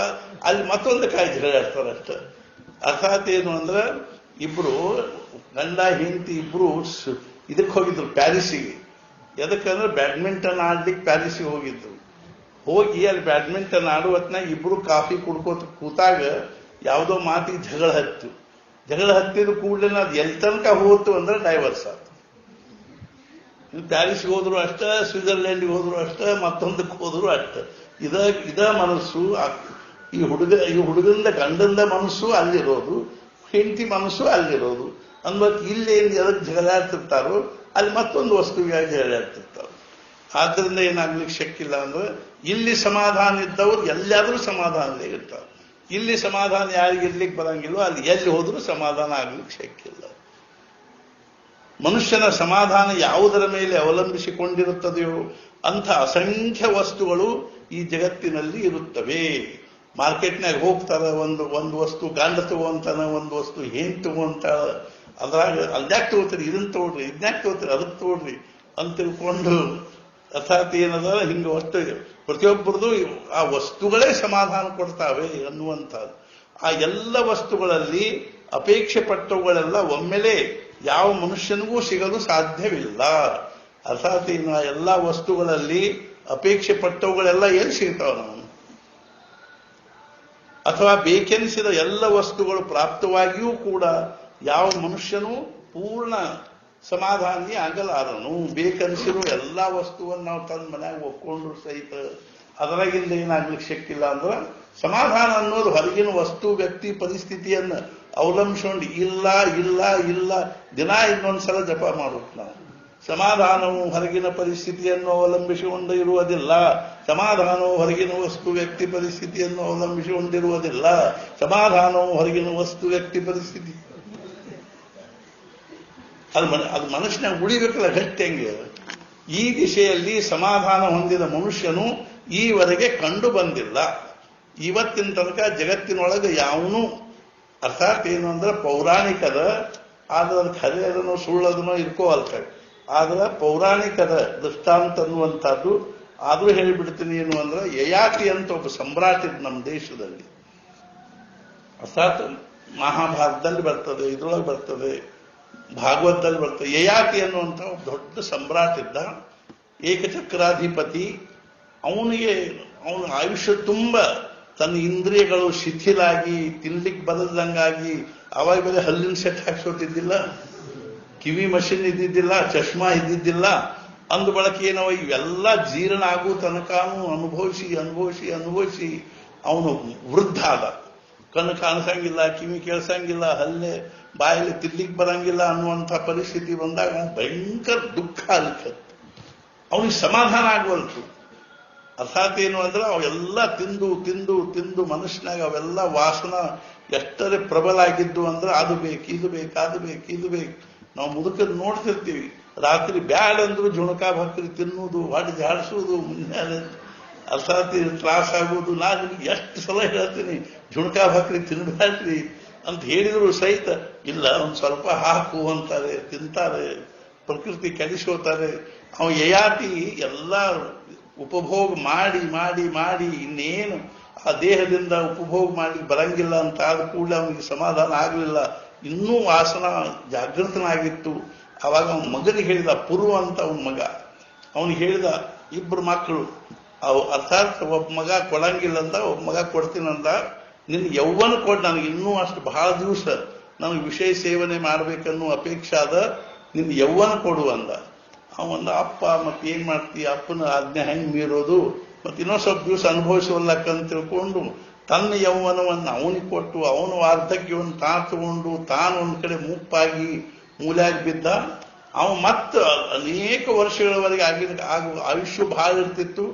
ಅಲ್ಲಿ ಮತ್ತೊಂದು ಕಾಯಿ ಜಗಳಾಡ್ತಾರೆ ಅಷ್ಟೇ. ಅರ್ಥಾತ್ ಏನು ಅಂದ್ರೆ ಇಬ್ರು ಗಂಡ ಹೆಂಡತಿ ಇಬ್ರು ಇದಕ್ಕೆ ಹೋಗಿದ್ರು ಪ್ಯಾರಿಸಿಗೆ. ಎದಕ್ಕಂದ್ರೆ ಬ್ಯಾಡ್ಮಿಂಟನ್ ಆಡ್ಲಿಕ್ಕೆ ಪ್ಯಾರಿಸಿಗೆ ಹೋಗಿದ್ರು. ಹೋಗಿ ಅಲ್ಲಿ ಬ್ಯಾಡ್ಮಿಂಟನ್ ಆಡುವತ್ನಾಗ ಇಬ್ರು ಕಾಫಿ ಕುಡ್ಕೋತ ಕೂತಾಗ ಯಾವುದೋ ಮಾತಿಗೆ ಜಗಳ ಹತ್ತಿದ ಕೂಡಲೇ ಅದು ಎಲ್ಲಿ ತನಕ ಹೋತು ಅಂದ್ರೆ ಡೈವರ್ಸ್ ಆಯ್ತು. ಪ್ಯಾರಿಸ್ಗೆ ಹೋದ್ರು ಅಷ್ಟ, ಸ್ವಿಟ್ಜರ್ಲೆಂಡ್ಗೆ ಹೋದ್ರು ಅಷ್ಟ, ಮತ್ತೊಂದಕ್ಕೆ ಹೋದ್ರು ಅಷ್ಟ. ಇದ ಮನಸ್ಸು ಈ ಹುಡುಗಂದ ಗಂಡಂದ ಮನಸ್ಸು ಅಲ್ಲಿರೋದು, ಹೆಂಡತಿ ಮನಸ್ಸು ಅಲ್ಲಿರೋದು. ಅನ್ಬೇಕು ಇಲ್ಲೇನು ಎದಕ್ಕೆ ಜಗಳಾಡ್ತಿರ್ತಾರೋ ಅಲ್ಲಿ ಮತ್ತೊಂದು ವಸ್ತುವಿಗಾಗಿ ಜಗಳಾಡ್ತಿರ್ತಾರೋ. ಆದ್ರಿಂದ ಏನಾಗ್ಲಿಕ್ಕೆ ಶಕ್ಕಿಲ್ಲ ಅಂದ್ರೆ ಇಲ್ಲಿ ಸಮಾಧಾನ ಇದ್ದವ್ರು ಎಲ್ಲಾದ್ರೂ ಸಮಾಧಾನದೇ ಇರ್ತಾರೆ. ಇಲ್ಲಿ ಸಮಾಧಾನ ಯಾರಿಗೆ ಇರ್ಲಿಕ್ಕೆ ಬರಂಗಿಲ್ವೋ ಅಲ್ಲಿ ಎಲ್ಲಿ ಹೋದ್ರೂ ಸಮಾಧಾನ ಆಗ್ಲಿಕ್ಕೆ ಶಕ್ಕಿಲ್ಲ. ಮನುಷ್ಯನ ಸಮಾಧಾನ ಯಾವುದರ ಮೇಲೆ ಅವಲಂಬಿಸಿಕೊಂಡಿರುತ್ತದೆಯೋ ಅಂಥ ಅಸಂಖ್ಯ ವಸ್ತುಗಳು ಈ ಜಗತ್ತಿನಲ್ಲಿ ಇರುತ್ತವೆ. ಮಾರ್ಕೆಟ್ನಾಗ ಹೋಗ್ತಾರೆ, ಒಂದು ವಸ್ತು ಗಂಡ ತಗೋಂತಾನ, ಒಂದು ವಸ್ತು ಏನ್ ತಗೋಂತಾಳ, ಅದ್ರಾಗ ಅಲ್ಯಾಕ್ ತಗೋತೀರಿ, ಇದನ್ನ ತಗೊಳ್ರಿ, ಇದನ್ಯಾಕ್ ತಗೋತೀರಿ, ಅದಕ್ಕೆ ತಗೊಳ್ರಿ ಅಂತ ತಿಳ್ಕೊಂಡು ಅರ್ಥಾತ್ ಏನದ ಹಿಂಗೆ ಒಟ್ಟು ಪ್ರತಿಯೊಬ್ಬರದು ಆ ವಸ್ತುಗಳೇ ಸಮಾಧಾನ ಕೊಡ್ತಾವೆ ಅನ್ನುವಂಥದ್ದು. ಆ ಎಲ್ಲ ವಸ್ತುಗಳಲ್ಲಿ ಅಪೇಕ್ಷೆ ಪಟ್ಟವುಗಳೆಲ್ಲ ಒಮ್ಮೆಲೆ ಯಾವ ಮನುಷ್ಯನಿಗೂ ಸಿಗಲು ಸಾಧ್ಯವಿಲ್ಲ. ಅರ್ಥಾತ್ ಇನ್ನು ಎಲ್ಲ ವಸ್ತುಗಳಲ್ಲಿ ಅಪೇಕ್ಷೆ ಪಟ್ಟವುಗಳೆಲ್ಲ ಎಲ್ಲಿ ಸಿಗ್ತಾವ ನಾವು? ಅಥವಾ ಬೇಕೆನಿಸಿದ ಎಲ್ಲ ವಸ್ತುಗಳು ಪ್ರಾಪ್ತವಾಗಿಯೂ ಕೂಡ ಯಾವ ಮನುಷ್ಯನೂ ಪೂರ್ಣ ಸಮಾಧಾನಿ ಆಗಲಾರನು. ಬೇಕನ್ಸಿರೋ ಎಲ್ಲಾ ವಸ್ತುವನ್ನು ನಾವು ತನ್ನ ಮನ್ಯಾಗ ಒಪ್ಕೊಂಡ್ರು ಸಹಿತ ಅದರಾಗಿಂದ ಏನಾಗ್ಲಿಕ್ಕೆ ಶಕ್ತಿಲ್ಲ ಅಂದ್ರೆ ಸಮಾಧಾನ ಅನ್ನೋದು ಹೊರಗಿನ ವಸ್ತು ವ್ಯಕ್ತಿ ಪರಿಸ್ಥಿತಿಯನ್ನು ಅವಲಂಬಿಸ್ಕೊಂಡು ಇಲ್ಲ ಇಲ್ಲ ಇಲ್ಲ ದಿನ ಇನ್ನೊಂದ್ಸಲ ಜಪ ಮಾಡೋದು ನಾವು. ಸಮಾಧಾನವು ಹೊರಗಿನ ಪರಿಸ್ಥಿತಿಯನ್ನು ಅವಲಂಬಿಸಿಕೊಂಡು ಇರುವುದಿಲ್ಲ. ಸಮಾಧಾನವು ಹೊರಗಿನ ವಸ್ತು ವ್ಯಕ್ತಿ ಪರಿಸ್ಥಿತಿಯನ್ನು ಅವಲಂಬಿಸಿಕೊಂಡಿರುವುದಿಲ್ಲ. ಸಮಾಧಾನವು ಹೊರಗಿನ ವಸ್ತು ವ್ಯಕ್ತಿ ಪರಿಸ್ಥಿತಿ ಅದು ಮನಸ್ಸಿನಾಗ ಉಳಿಬೇಕಲ್ಲ ಗಟ್ಟಿಯಂಗೆ. ಈ ದಿಶೆಯಲ್ಲಿ ಸಮಾಧಾನ ಹೊಂದಿದ ಮನುಷ್ಯನು ಈವರೆಗೆ ಕಂಡು ಬಂದಿಲ್ಲ. ಇವತ್ತಿನ ತನಕ ಜಗತ್ತಿನೊಳಗೆ ಯಾವನು ಅರ್ಥಾತ್ ಏನು ಅಂದ್ರೆ ಪೌರಾಣಿಕದ ಆದ್ರೆ ಅದು ಖರೆಯದನೋ ಸುಳ್ಳದನೋ ಇರ್ಕೋವಲ್ಕ, ಆದ್ರೆ ಪೌರಾಣಿಕದ ದೃಷ್ಟಾಂತ ಅನ್ನುವಂಥದ್ದು ಆದ್ರೂ ಹೇಳಿಬಿಡ್ತೀನಿ. ಏನು ಅಂದ್ರೆ ಯಯಾತಿ ಅಂತ ಒಬ್ಬ ಸಮ್ರಾಟ್ ಇದ್ ನಮ್ಮ ದೇಶದಲ್ಲಿ. ಅರ್ಥಾತ್ ಮಹಾಭಾರತದಲ್ಲಿ ಬರ್ತದೆ, ಇದ್ರೊಳಗೆ ಬರ್ತದೆ, ಭಾಗವತದಲ್ಲಿ ಬರ್ತದೆ. ಯಯಾತಿ ಅನ್ನುವಂಥ ಒಬ್ಬ ದೊಡ್ಡ ಸಮ್ರಾಟ್ ಇದ್ದ, ಏಕಚಕ್ರಾಧಿಪತಿ. ಅವನ ಆಯುಷ್ಯ ತುಂಬ ತನ್ನ ಇಂದ್ರಿಯಗಳು ಶಿಥಿಲಾಗಿ ತಿನ್ಲಿಕ್ಕೆ ಬದಲ್ದಂಗಾಗಿ, ಅವಾಗ ಬೇರೆ ಹಲ್ಲಿನ ಸೆಟ್ ಹಾಕ್ಸೋತಿದ್ದಿಲ್ಲ, ಕಿವಿ ಮಷಿನ್ ಇದ್ದಿದ್ದಿಲ್ಲ, ಚಶ್ಮಾ ಇದ್ದಿದ್ದಿಲ್ಲ. ಅಂದ ಬಳಕೆ ಏನವ ಇವೆಲ್ಲ ಜೀರ್ಣ ಆಗೋ ತನಕಾನು ಅನುಭವಿಸಿ ಅನುಭವಿಸಿ ಅನುಭವಿಸಿ ಅವನು ವೃದ್ಧ ಆದ. ಕಣ್ಣು ಕಾಣಿಸಂಗಿಲ್ಲ, ಕಿವಿ ಕೇಳಿಸಂಗಿಲ್ಲ, ಹಲ್ಲೆ ಬಾಯಲ್ಲಿ ತಿನ್ಲಿಕ್ಕೆ ಬರಂಗಿಲ್ಲ ಅನ್ನುವಂಥ ಪರಿಸ್ಥಿತಿ ಬಂದಾಗ ಭಯಂಕರ ದುಃಖ ಆಗ್ಲಿಕ್ಕೆ ಅವನಿಗೆ ಸಮಾಧಾನ ಆಗವಲ್ತು. ಅರ್ಥಾತ್ ಏನು ಅಂದ್ರೆ ಅವೆಲ್ಲ ತಿಂದು ತಿಂದು ತಿಂದು ಮನುಷ್ಯನಾಗ ಅವೆಲ್ಲ ವಾಸನ ಎಷ್ಟರೇ ಪ್ರಬಲ ಆಗಿದ್ದು ಅಂದ್ರೆ ಅದು ಬೇಕು, ಇದು ಬೇಕು, ಅದು ಬೇಕು, ಇದು ಬೇಕು. ನಾವು ಮುದುಕರು ನೋಡ್ತಿರ್ತೀವಿ, ರಾತ್ರಿ ಬ್ಯಾಡ್ ಅಂದ್ರು ಜುಣಕಾ ಭಕ್ರಿ ತಿನ್ನುವುದು, ಹೊಡೆ ಜಾಡಿಸೋದು, ಮುಂಜಾನೆ ಅರ್ಥಾತ್ ತ್ರಾಸ ಆಗುವುದು. ನಾನು ನಿಮ್ಗೆ ಎಷ್ಟು ಸಲ ಹೇಳ್ತೀನಿ ಜುಣಕಾ ಭಕ್ರಿ ತಿನ್ಬ್ಯಾಡ್ರಿ ಅಂತ ಹೇಳಿದ್ರು ಸಹಿತ ಇಲ್ಲ, ಒಂದು ಸ್ವಲ್ಪ ಹಾಕು ಅಂತಾರೆ, ತಿಂತಾರೆ, ಪ್ರಕೃತಿ ಕೆಡಿಸೋತಾರೆ. ಅವ ಯಯಾತಿ ಎಲ್ಲ ಉಪಭೋಗ ಮಾಡಿ ಮಾಡಿ ಮಾಡಿ ಇನ್ನೇನು ಆ ದೇಹದಿಂದ ಉಪಭೋಗ ಮಾಡಿ ಬರಂಗಿಲ್ಲ ಅಂತ ಆದ ಕೂಡಲೇ ಅವನಿಗೆ ಸಮಾಧಾನ ಆಗಲಿಲ್ಲ. ಇನ್ನೂ ವಾಸನ ಜಾಗೃತನಾಗಿತ್ತು. ಅವಾಗ ಅವನ ಮಗನಿಗೆ ಹೇಳಿದ, ಪುರು ಅಂತ ಅವನ ಮಗ, ಅವನಿಗೆ ಹೇಳಿದ, ಇಬ್ಬರು ಮಕ್ಕಳು ಅವು ಅರ್ಥಾತ್ ಒಬ್ಬ ಮಗ ಕೊಡಂಗಿಲ್ಲ ಅಂತ, ಒಬ್ಬ ಮಗ ಕೊಡ್ತೀನಂದ. ನಿನ್ ಯೌವನ ಕೊಡ್, ನನಗೆ ಇನ್ನೂ ಅಷ್ಟು ಬಹಳ ದಿವಸ ನನಗೆ ವಿಷಯ ಸೇವನೆ ಮಾಡ್ಬೇಕನ್ನೋ ಅಪೇಕ್ಷೆ ಆದ, ನಿನ್ ಯೌವನ ಕೊಡು ಅಂದ. ಅವಂದ ಅಪ್ಪ ಮತ್ತೇನ್ ಮಾಡ್ತೀಯ, ಅಪ್ಪನ ಆಜ್ಞೆ ಹೆಂಗ್ ಮೀರೋದು, ಮತ್ತೆ ಇನ್ನೊಂದು ಸ್ವಲ್ಪ ದಿವಸ ಅನುಭವಿಸೋಲ್ಲಕ್ಕಂತ ತಿಳ್ಕೊಂಡು ತನ್ನ ಯೌವನವನ್ನು ಅವನಿಗೆ ಕೊಟ್ಟು ಅವನ ವಾರ್ಧಕ್ಯವನ್ನು ತಗೊಂಡು ತಾನು ಒಂದ್ ಕಡೆ ಮುಪ್ಪಾಗಿ ಮೂಲ್ಯಾಗಿ ಬಿದ್ದ. ಅವ ಮತ್ತೆ ಅನೇಕ ವರ್ಷಗಳವರೆಗೆ ಆಯುಷ್ಯ ಬಹಳ ಇರ್ತಿತ್ತು.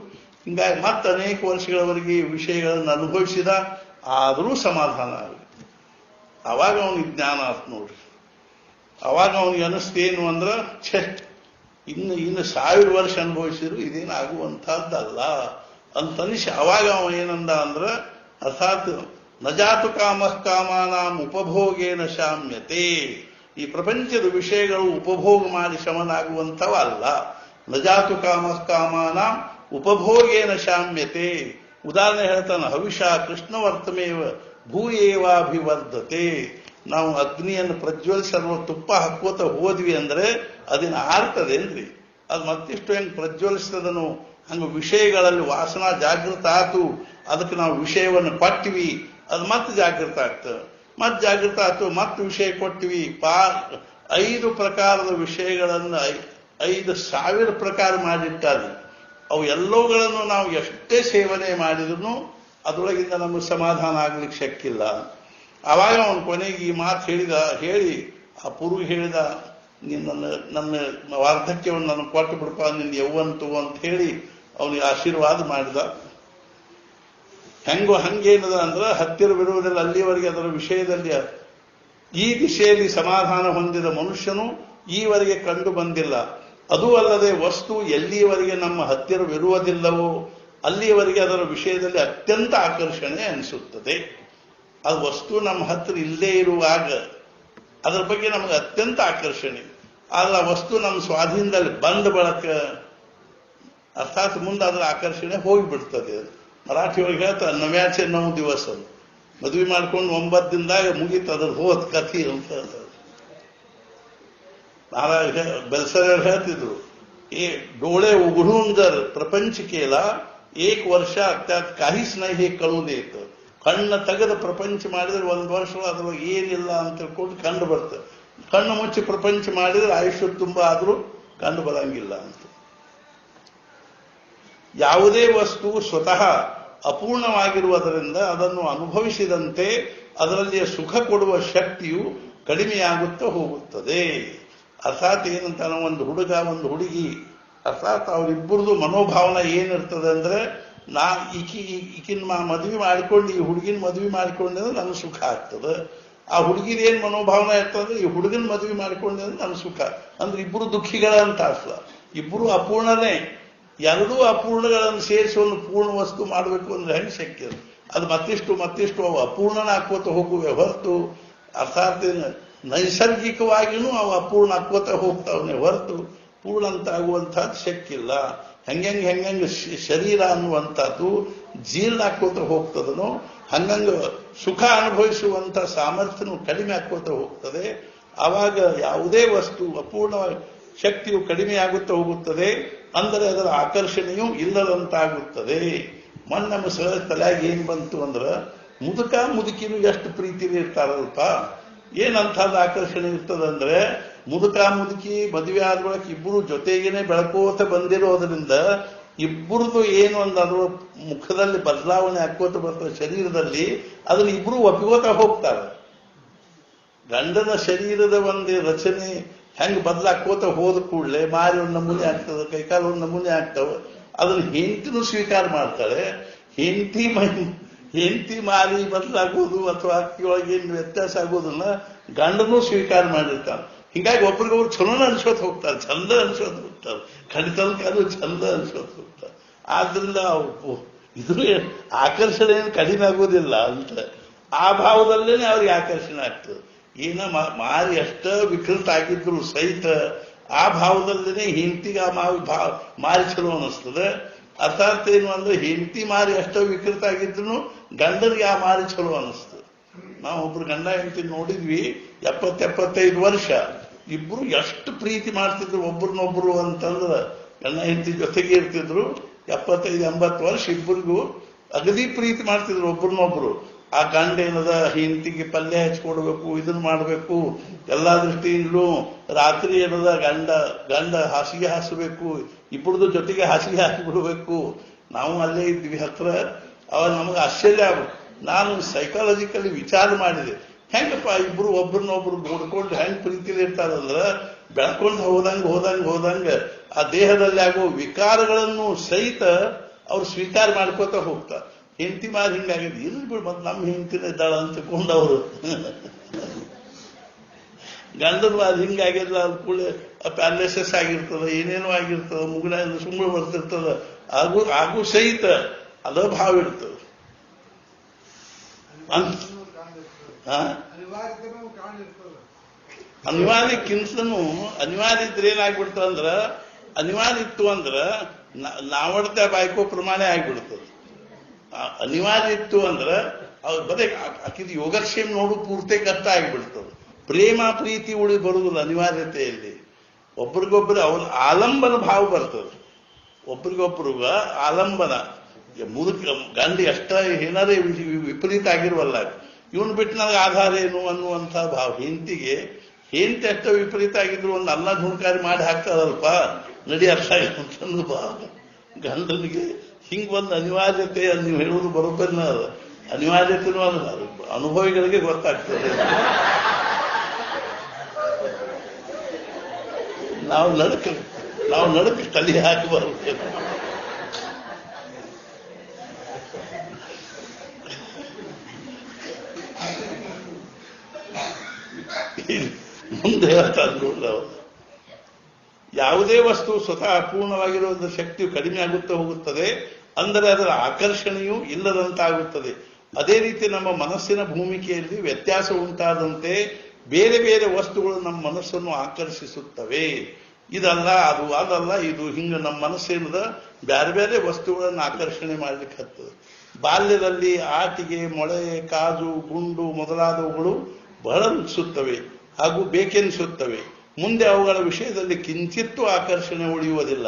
ಹಿಂಗಾಗಿ ಮತ್ತೆ ಅನೇಕ ವರ್ಷಗಳವರೆಗೆ ವಿಷಯಗಳನ್ನು ಅನುಭವಿಸಿದ, ಆದರೂ ಸಮಾಧಾನ ಆಗಲಿ. ಅವಾಗ ಅವನಿಗೆ ಜ್ಞಾನ ಆತ್ ನೋಡ್ರಿ. ಅವಾಗ ಅವನಿಗೆ ಅನಿಸ್ತೇನು ಅಂದ್ರೆ ಇನ್ನು 1000 ವರ್ಷ ಅನುಭವಿಸಿದ್ರು ಇದೇನು ಆಗುವಂತಹದ್ದಲ್ಲ ಅಂತನಿಸಿ ಅವಾಗ ಅವ ಏನಂದ ಅಂದ್ರ, ಅರ್ಥಾತ್ ನಜಾತು ಕಾಮ ಕಾಮಾನಾಂ ಉಪಭೋಗೇನ ಶಾಮ್ಯತೆ. ಈ ಪ್ರಪಂಚದ ವಿಷಯಗಳು ಉಪಭೋಗ ಮಾಡಿ ಶಮನಾಗುವಂಥವಲ್ಲ. ನಜಾತು ಕಾಮ ಕಾಮಾನಾಂ ಉಪಭೋಗೇನ ಶಾಮ್ಯತೆ. ಉದಾಹರಣೆ ಹೇಳ್ತಾನೆ, ಹವಿಷ ಕೃಷ್ಣವರ್ತಮೇವ ಭೂಯೇವಾಭಿವರ್ಧತೆ. ನಾವು ಅಗ್ನಿಯನ್ನು ಪ್ರಜ್ವಲಿಸಲು ತುಪ್ಪ ಹಾಕೋತ ಹೋದ್ವಿ ಅಂದ್ರೆ ಅದನ್ನ ಆರ್ತದೇನ್ರಿ, ಅದು ಮತ್ತಿಷ್ಟು ಹೆಂಗ್ ಪ್ರಜ್ವಲಿಸ್ತದನು ಹಂಗ ವಿಷಯಗಳಲ್ಲಿ ವಾಸನಾ ಜಾಗೃತ ಆತು. ಅದಕ್ಕೆ ನಾವು ವಿಷಯವನ್ನು ಕೊಟ್ಟಿವಿ, ಅದು ಮತ್ತೆ ಜಾಗೃತ ಆಗ್ತದೆ, ಮತ್ತೆ ಜಾಗೃತ ಆತು, ಮತ್ತೆ ವಿಷಯ ಕೊಟ್ಟಿವಿ. 5 ಪ್ರಕಾರದ ವಿಷಯಗಳನ್ನು 5,000 ಪ್ರಕಾರ ಮಾಡಿಟ್ಟಾರೆ. ಅವು ಎಲ್ಲವುಗಳನ್ನು ನಾವು ಎಷ್ಟೇ ಸೇವನೆ ಮಾಡಿದ್ರು ಅದರೊಳಗಿಂದ ನಮಗೆ ಸಮಾಧಾನ ಆಗ್ಲಿಕ್ಕೆ ಶಕ್ಕಿಲ್ಲ. ಆವಾಗ ಅವನು ಕೊನೆಗೆ ಈ ಮಾತು ಹೇಳಿ ಆ ಪುರುಗೆ ಹೇಳಿದ, ನನ್ನ ವಾರ್ಧಕ್ಯವನ್ನು ನನಗೆ ಕೊಟ್ಟು ಬಿಡಪ್ಪ, ನಿನ್ನ ಯೌವಂತು ಅಂತ ಹೇಳಿ ಅವನಿಗೆ ಆಶೀರ್ವಾದ ಮಾಡಿದ. ಹಂಗೇನದ ಅಂದ್ರೆ ಹತ್ತಿರವಿರುವುದಿಲ್ಲ ಅಲ್ಲಿವರೆಗೆ ಅದರ ವಿಷಯದಲ್ಲಿ. ಈ ದಿಶೆಯಲ್ಲಿ ಸಮಾಧಾನ ಹೊಂದಿದ ಮನುಷ್ಯನು ಈವರೆಗೆ ಕಂಡು ಬಂದಿಲ್ಲ. ಅದೂ ಅಲ್ಲದೆ ವಸ್ತು ಎಲ್ಲಿಯವರೆಗೆ ನಮ್ಮ ಹತ್ತಿರವಿರುವುದಿಲ್ಲವೋ ಅಲ್ಲಿಯವರೆಗೆ ಅದರ ವಿಷಯದಲ್ಲಿ ಅತ್ಯಂತ ಆಕರ್ಷಣೆ ಅನಿಸುತ್ತದೆ. ಅದು ವಸ್ತು ನಮ್ಮ ಹತ್ತಿರ ಇಲ್ಲೇ ಇರುವಾಗ ಅದರ ಬಗ್ಗೆ ನಮಗೆ ಅತ್ಯಂತ ಆಕರ್ಷಣೆ. ಆದ್ರೆ ಆ ವಸ್ತು ನಮ್ಮ ಸ್ವಾಧೀನದಲ್ಲಿ ಬಂದ ಬಳಕ ಅರ್ಥಾತ್ ಮುಂದೆ ಅದರ ಆಕರ್ಷಣೆ ಹೋಗಿಬಿಡ್ತದೆ. ಮರಾಠಿ ಒಳಗೆ ಹೇಳ್ತಾರೆ, 9 ದಿವಸ ಮದುವೆ ಮಾಡ್ಕೊಂಡು 9 ದಿನದಾಗ ಮುಗೀತು ಅದ್ರ ಹೋದ್ ಕಥಿ ಅಂತ ಹೇಳ್ತಾರೆ. बेलसर ಹೇಳ್ತಿದ್ರು, हे डोळे उघडून जर प्रपंच केला 1 वर्ष त्यात काहीच नाही हे कळून येतं. ಕಣ್ಣು ತೆಗೆದ ಪ್ರಪಂಚ ಮಾಡಿದ್ರೆ 1 ವರ್ಷ ಅದ್ರೊಳಗೆ ಏನಿಲ್ಲ ಅಂತ ತಿಳ್ಕೊಂಡು ಕಂಡು ಬರ್ತದೆ. ಕಣ್ಣು ಮುಚ್ಚಿ ಪ್ರಪಂಚ ಮಾಡಿದ್ರೆ ಆಯುಷ್ಯ ತುಂಬ ಆದ್ರೂ ಕಂಡು ಬರಂಗಿಲ್ಲ ಅಂತ. ಯಾವುದೇ ವಸ್ತು ಸ್ವತಃ ಅಪೂರ್ಣವಾಗಿರುವುದರಿಂದ ಅದನ್ನು ಅನುಭವಿಸಿದಂತೆ ಅದರಲ್ಲಿ ಸುಖ ಕೊಡುವ ಶಕ್ತಿಯು ಕಡಿಮೆಯಾಗುತ್ತಾ ಹೋಗುತ್ತದೆ. ಅರ್ಥಾತ್ ಏನಂತ ಒಂದು ಹುಡುಗ ಒಂದು ಹುಡುಗಿ, ಅರ್ಥಾತ್ ಅವರಿಬ್ಬರದು ಮನೋಭಾವನೆ ಏನಿರ್ತದೆ ಅಂದ್ರೆ, ಈಕಿನ ಮದುವೆ ಮಾಡಿಕೊಂಡು ಈ ಹುಡುಗಿನ ಮದುವೆ ಮಾಡಿಕೊಂಡ್ರೆ ನನಗೆ ಸುಖ ಆಗ್ತದೆ. ಆ ಹುಡುಗಿನ ಏನ್ ಮನೋಭಾವನೆ ಇರ್ತದೆ, ಈ ಹುಡುಗನ ಮದುವೆ ಮಾಡಿಕೊಂಡ್ರೆ ನನಗೆ ಸುಖ. ಅಂದ್ರೆ ಇಬ್ಬರು ದುಃಖಿಗಳಂತ ಅರ್ಥ. ಇಬ್ಬರು ಅಪೂರ್ಣನೇ. ಎರಡೂ ಅಪೂರ್ಣಗಳನ್ನು ಸೇರಿಸಿ ಒಂದು ಪೂರ್ಣ ವಸ್ತು ಮಾಡಬೇಕು ಅಂದ್ರೆ ಹೆಂಗೆ ಶಕ್ಯ? ಅದು ಮತ್ತಿಷ್ಟು ಅವು ಅಪೂರ್ಣನ ಹಾಕೋತ ಹೋಗುವೆ ಹೊರತು, ಅರ್ಥಾತ್ ನೈಸರ್ಗಿಕವಾಗಿಯೂ ಅವು ಅಪೂರ್ಣ ಹಾಕೋತ ಹೋಗ್ತಾವನೆ ಹೊರತು ಪೂರ್ಣ ಅಂತ ಆಗುವಂತಹದ್ದು ಶಕ್ಯ ಇಲ್ಲ. ಹೆಂಗೆ ಶರೀರ ಅನ್ನುವಂಥದ್ದು ಜೀರ್ಣ ಹಾಕೋತ ಹೋಗ್ತದನೋ ಹಂಗಂಗ ಸುಖ ಅನುಭವಿಸುವಂತ ಸಾಮರ್ಥ್ಯನು ಕಡಿಮೆ ಹಾಕೋತ ಹೋಗ್ತದೆ. ಆವಾಗ ಯಾವುದೇ ವಸ್ತು ಅಪೂರ್ಣ ಶಕ್ತಿಯು ಕಡಿಮೆಯಾಗುತ್ತಾ ಹೋಗುತ್ತದೆ. ಅಂದರೆ ಅದರ ಆಕರ್ಷಣೆಯೂ ಇಲ್ಲದಂತಾಗುತ್ತದೆ. ನಮ್ಮ ಸಹಜ ತಲೆಯಾಗಿ ಏನ್ ಬಂತು ಅಂದ್ರ, ಮುದುಕ ಮುದುಕಿನೂ ಎಷ್ಟು ಪ್ರೀತಿಲಿ ಇರ್ತಾರಲ್ಪ, ಏನಂತದ್ದು ಆಕರ್ಷಣೆ ಇರ್ತದಂದ್ರೆ, ಮುದುಕ ಮುದುಕಿ ಮದುವೆ ಆದ ಬಳಕ ಇಬ್ಬರು ಜೊತೆಗೇನೆ ಬೆಳಕೋತ ಬಂದಿರೋದ್ರಿಂದ ಇಬ್ಬರದು ಏನು ಅದ್ರ ಮುಖದಲ್ಲಿ ಬದಲಾವಣೆ ಹಾಕೋತ ಬರ್ತದೆ ಶರೀರದಲ್ಲಿ, ಅದನ್ನ ಇಬ್ರು ಒಪ್ಪಿಗೋತ ಹೋಗ್ತಾರೆ. ಗಂಡನ ಶರೀರದ ಒಂದು ರಚನೆ ಹೆಂಗ್ ಬದಲಾಕೋತ ಹೋದ ಕೂಡಲೇ ಮಾರಿ ಒಂದು ನಮೂನೆ ಆಗ್ತದೆ, ಕೈಕಾಲು ಒಂದು ನಮೂನೆ ಆಗ್ತವೆ. ಅದನ್ನ ಹೆಂಡತಿನೂ ಸ್ವೀಕಾರ ಮಾಡ್ತಾಳೆ. ಹೆಂಡತಿ ಮಾರಿ ಬದಲಾಗೋದು ಅಥವಾ ಅಕ್ಕಿಯೊಳಗೆ ಏನು ವ್ಯತ್ಯಾಸ ಆಗೋದನ್ನ ಗಂಡನೂ ಸ್ವೀಕಾರ ಮಾಡಿರ್ತಾನೆ. ಹಿಂಗಾಗಿ ಒಬ್ರಿಗೊಬ್ರು ಚಲೋನ ಅನ್ಸೋತ್ ಹೋಗ್ತಾರೆ, ಚಂದ ಅನ್ಸೋತ್ ಹೋಗ್ತಾರೆ, ಕಡಿತನಕಾದ್ರು ಚಂದ ಅನ್ಸೋತ್ ಹೋಗ್ತಾರೆ. ಆದ್ರಿಂದ ಇದು ಆಕರ್ಷಣೆ ಏನು ಕಡಿಮೆ ಆಗೋದಿಲ್ಲ ಅಂತ ಆ ಭಾವದಲ್ಲೇನೆ ಅವ್ರಿಗೆ ಆಕರ್ಷಣೆ ಆಗ್ತದೆ. ಏನ ಮಾರಿ ಅಷ್ಟ ವಿಕೃತ ಆಗಿದ್ರು ಸಹಿತ ಆ ಭಾವದಲ್ಲೇನೆ ಹೆಂಡತಿಗೆ ಮಾರಿ ಚಲೋ ಅನ್ನಿಸ್ತದೆ. ಅರ್ಥಾತ್ ಏನು ಅಂದ್ರೆ, ಹೆಂಡತಿ ಮಾರಿ ಅಷ್ಟ ವಿಕೃತ ಆಗಿದ್ರು ಗಂಡನಿಗೆ ಆ ಮಾರಿ ಚಲೋ ಅನ್ನಿಸ್ತದೆ. ನಾವು ಒಬ್ರು ಗಂಡ ಹೆಂಡತಿ ನೋಡಿದ್ವಿ, 70-75 ವರ್ಷ ಇಬ್ರು ಎಷ್ಟು ಪ್ರೀತಿ ಮಾಡ್ತಿದ್ರು ಒಬ್ರನ್ನೊಬ್ರು ಅಂತಂದ್ರೆ, ಗಂಡ ಹೆಂಡತಿ ಜೊತೆಗೆ ಇರ್ತಿದ್ರು. 75-80 ವರ್ಷ ಇಬ್ಬರಿಗೂ ಅಗದಿ ಪ್ರೀತಿ ಮಾಡ್ತಿದ್ರು ಒಬ್ರನ್ನೊಬ್ರು. ಆ ಗಂಡ ಏನದ ಹೆಂಡತಿಗೆ ಪಲ್ಯ ಹಚ್ಕೊಡ್ಬೇಕು, ಇದನ್ನ ಮಾಡ್ಬೇಕು, ಎಲ್ಲಾ ದೃಷ್ಟಿಯಿಂದಲೂ ರಾತ್ರಿ ಏನದ ಗಂಡ ಹಾಸಿಗೆ ಹಾಸಬೇಕು, ಇಬ್ಬರದು ಜೊತೆಗೆ ಹಾಸಿಗೆ ಹಾಕಿಬಿಡ್ಬೇಕು. ನಾವು ಅಲ್ಲೇ ಇದ್ವಿ ಹತ್ರ. ಅವಾಗ ನಮಗೆ ಆಶ್ಚರ್ಯ ಆಗ್ಬೇಕು. ನಾನು ಸೈಕಾಲಜಿಕಲಿ ವಿಚಾರ ಮಾಡಿದೆ, ಹೆಂಗಪ್ಪ ಇಬ್ರು ಒಬ್ರನ್ನೊಬ್ರು ನೋಡ್ಕೊಂಡು ಹೆಂಗ್ ಪ್ರೀತಿಲಿ ಇರ್ತಾರಂದ್ರ, ಬೆಳ್ಕೊಂಡು ಹೋದಂಗ ಆ ದೇಹದಲ್ಲಿ ಆಗೋ ವಿಕಾರಗಳನ್ನು ಸಹಿತ ಅವ್ರು ಸ್ವೀಕಾರ ಮಾಡ್ಕೋತ ಹೋಗ್ತಾರೆ. ಹೆಂಡತಿ ಮಾರಿ ಹಿಂಗಾಗಿದೆ, ಇರ್ಲಿ ಬಿಡು ಮತ್ತೆ ನಮ್ಮ ಹೆಂಡತಿನ ಇದ್ದಾಳ ಅಂತಕೊಂಡು ಅವರು ಗಂಡನ ಮಾರಿ ಹಿಂಗಾಗಿಲ್ಲ ಅದ್ ಕೂಡ ಪ್ಯಾರಲೈಸಿಸ್ ಆಗಿರ್ತದ, ಏನೇನೋ ಆಗಿರ್ತದ, ಮುಗಿನ ಸುಮ್ಮನೆ ಬರ್ತಿರ್ತದ, ಹಾಗೂ ಸಹಿತ ಅದ ಭಾವ ಇರ್ತದೆ. ಅನಿವಾರ್ಯಕ್ಕಿಂತನೂ ಅನಿವಾರ್ಯ ಇದ್ರೆ ಏನಾಗ್ಬಿಡ್ತಂದ್ರ, ಅನಿವಾರ್ಯ ಇತ್ತು ಅಂದ್ರ ನಾವಡ್ತ ಬಾಯ್ಕೋ ಪ್ರಮಾಣ ಆಗ್ಬಿಡ್ತದೆ. ಅನಿವಾರ್ಯ ಇತ್ತು ಅಂದ್ರ ಅವ್ರು ಬರೀ ಆಕಿದ್ ಯೋಗಕ್ಷೇಮ ನೋಡು ಪೂರ್ತಿ ಕಷ್ಟ ಆಗಿಬಿಡ್ತದೆ. ಪ್ರೇಮ ಪ್ರೀತಿ ಉಳಿ ಬರುವುದಿಲ್ಲ ಅನಿವಾರ್ಯತೆಯಲ್ಲಿ. ಒಬ್ರಿಗೊಬ್ರು ಅವ್ರ ಆಲಂಬನ ಭಾವ ಬರ್ತದೆ. ಒಬ್ರಿಗೊಬ್ರಿಗ ಆಲಂಬನ. ಮುದುಕ ಗಂಡ ಎಷ್ಟ ಏನಾರೇ ವಿಪರೀತ ಆಗಿರುವಲ್ಲ, ಇವನ್ ಬಿಟ್ಟು ನನಗೆ ಆಧಾರ ಏನು ಅನ್ನುವಂಥ ಭಾವ. ಹೆಂಡತಿ ಎಷ್ಟ ವಿಪರೀತ ಆಗಿದ್ರು ಒಂದು ಅನ್ನ ಧುಣ್ಕಾರಿ ಮಾಡಿ ಹಾಕ್ತಾರಲ್ಪ, ನಡಿ ಅರ್ಥ ಆಗಿರ್ತಂದು ಭಾವ. ಗಂಡನಿಗೆ ಹಿಂಗ್ ಒಂದು ಅನಿವಾರ್ಯತೆ ನೀವು ಹೇಳುವುದು ಬರೋಬ್ಬರಿನ ಅದ. ಅನಿವಾರ್ಯತೆನೂ ಅಲ್ಲ, ಅನುಭವಿಗಳಿಗೆ ಗೊತ್ತಾಗ್ತದೆ. ನಾವು ನಡಕ ತಲೆ ಹಾಕಿ ಬರ್ತೇವೆ. ಮುಂದೆ ಹೇಳ್ತಾರೆ ನೋಡ್ರಿ ಅವರು, ಯಾವುದೇ ವಸ್ತು ಸ್ವತಃ ಅಪೂರ್ಣವಾಗಿರುವ ಶಕ್ತಿಯು ಕಡಿಮೆ ಆಗುತ್ತಾ ಹೋಗುತ್ತದೆ, ಅಂದರೆ ಅದರ ಆಕರ್ಷಣೆಯೂ ಇಲ್ಲದಂತಾಗುತ್ತದೆ. ಅದೇ ರೀತಿ ನಮ್ಮ ಮನಸ್ಸಿನ ಭೂಮಿಕೆಯಲ್ಲಿ ವ್ಯತ್ಯಾಸ ಉಂಟಾದಂತೆ ಬೇರೆ ಬೇರೆ ವಸ್ತುಗಳು ನಮ್ಮ ಮನಸ್ಸನ್ನು ಆಕರ್ಷಿಸುತ್ತವೆ. ಇದಲ್ಲ ಅದು ಅದಲ್ಲ ಇದು ಹಿಂಗ ನಮ್ಮ ಮನಸ್ಸಿನ ಬೇರೆ ಬೇರೆ ವಸ್ತುಗಳನ್ನು ಆಕರ್ಷಣೆ ಮಾಡ್ಲಿಕ್ಕೆ ಹತ್ತದ. ಬಾಲ್ಯದಲ್ಲಿ ಆಟಿಕೆ, ಮೊಳೆ, ಕಾಜು, ಗುಂಡು ಮೊದಲಾದವುಗಳು ಬಹಳ ರುಚಿಸುತ್ತವೆ ಹಾಗೂ ಬೇಕೆನಿಸುತ್ತವೆ. ಮುಂದೆ ಅವುಗಳ ವಿಷಯದಲ್ಲಿ ಕಿಂಚಿತ್ತೂ ಆಕರ್ಷಣೆ ಉಳಿಯುವುದಿಲ್ಲ.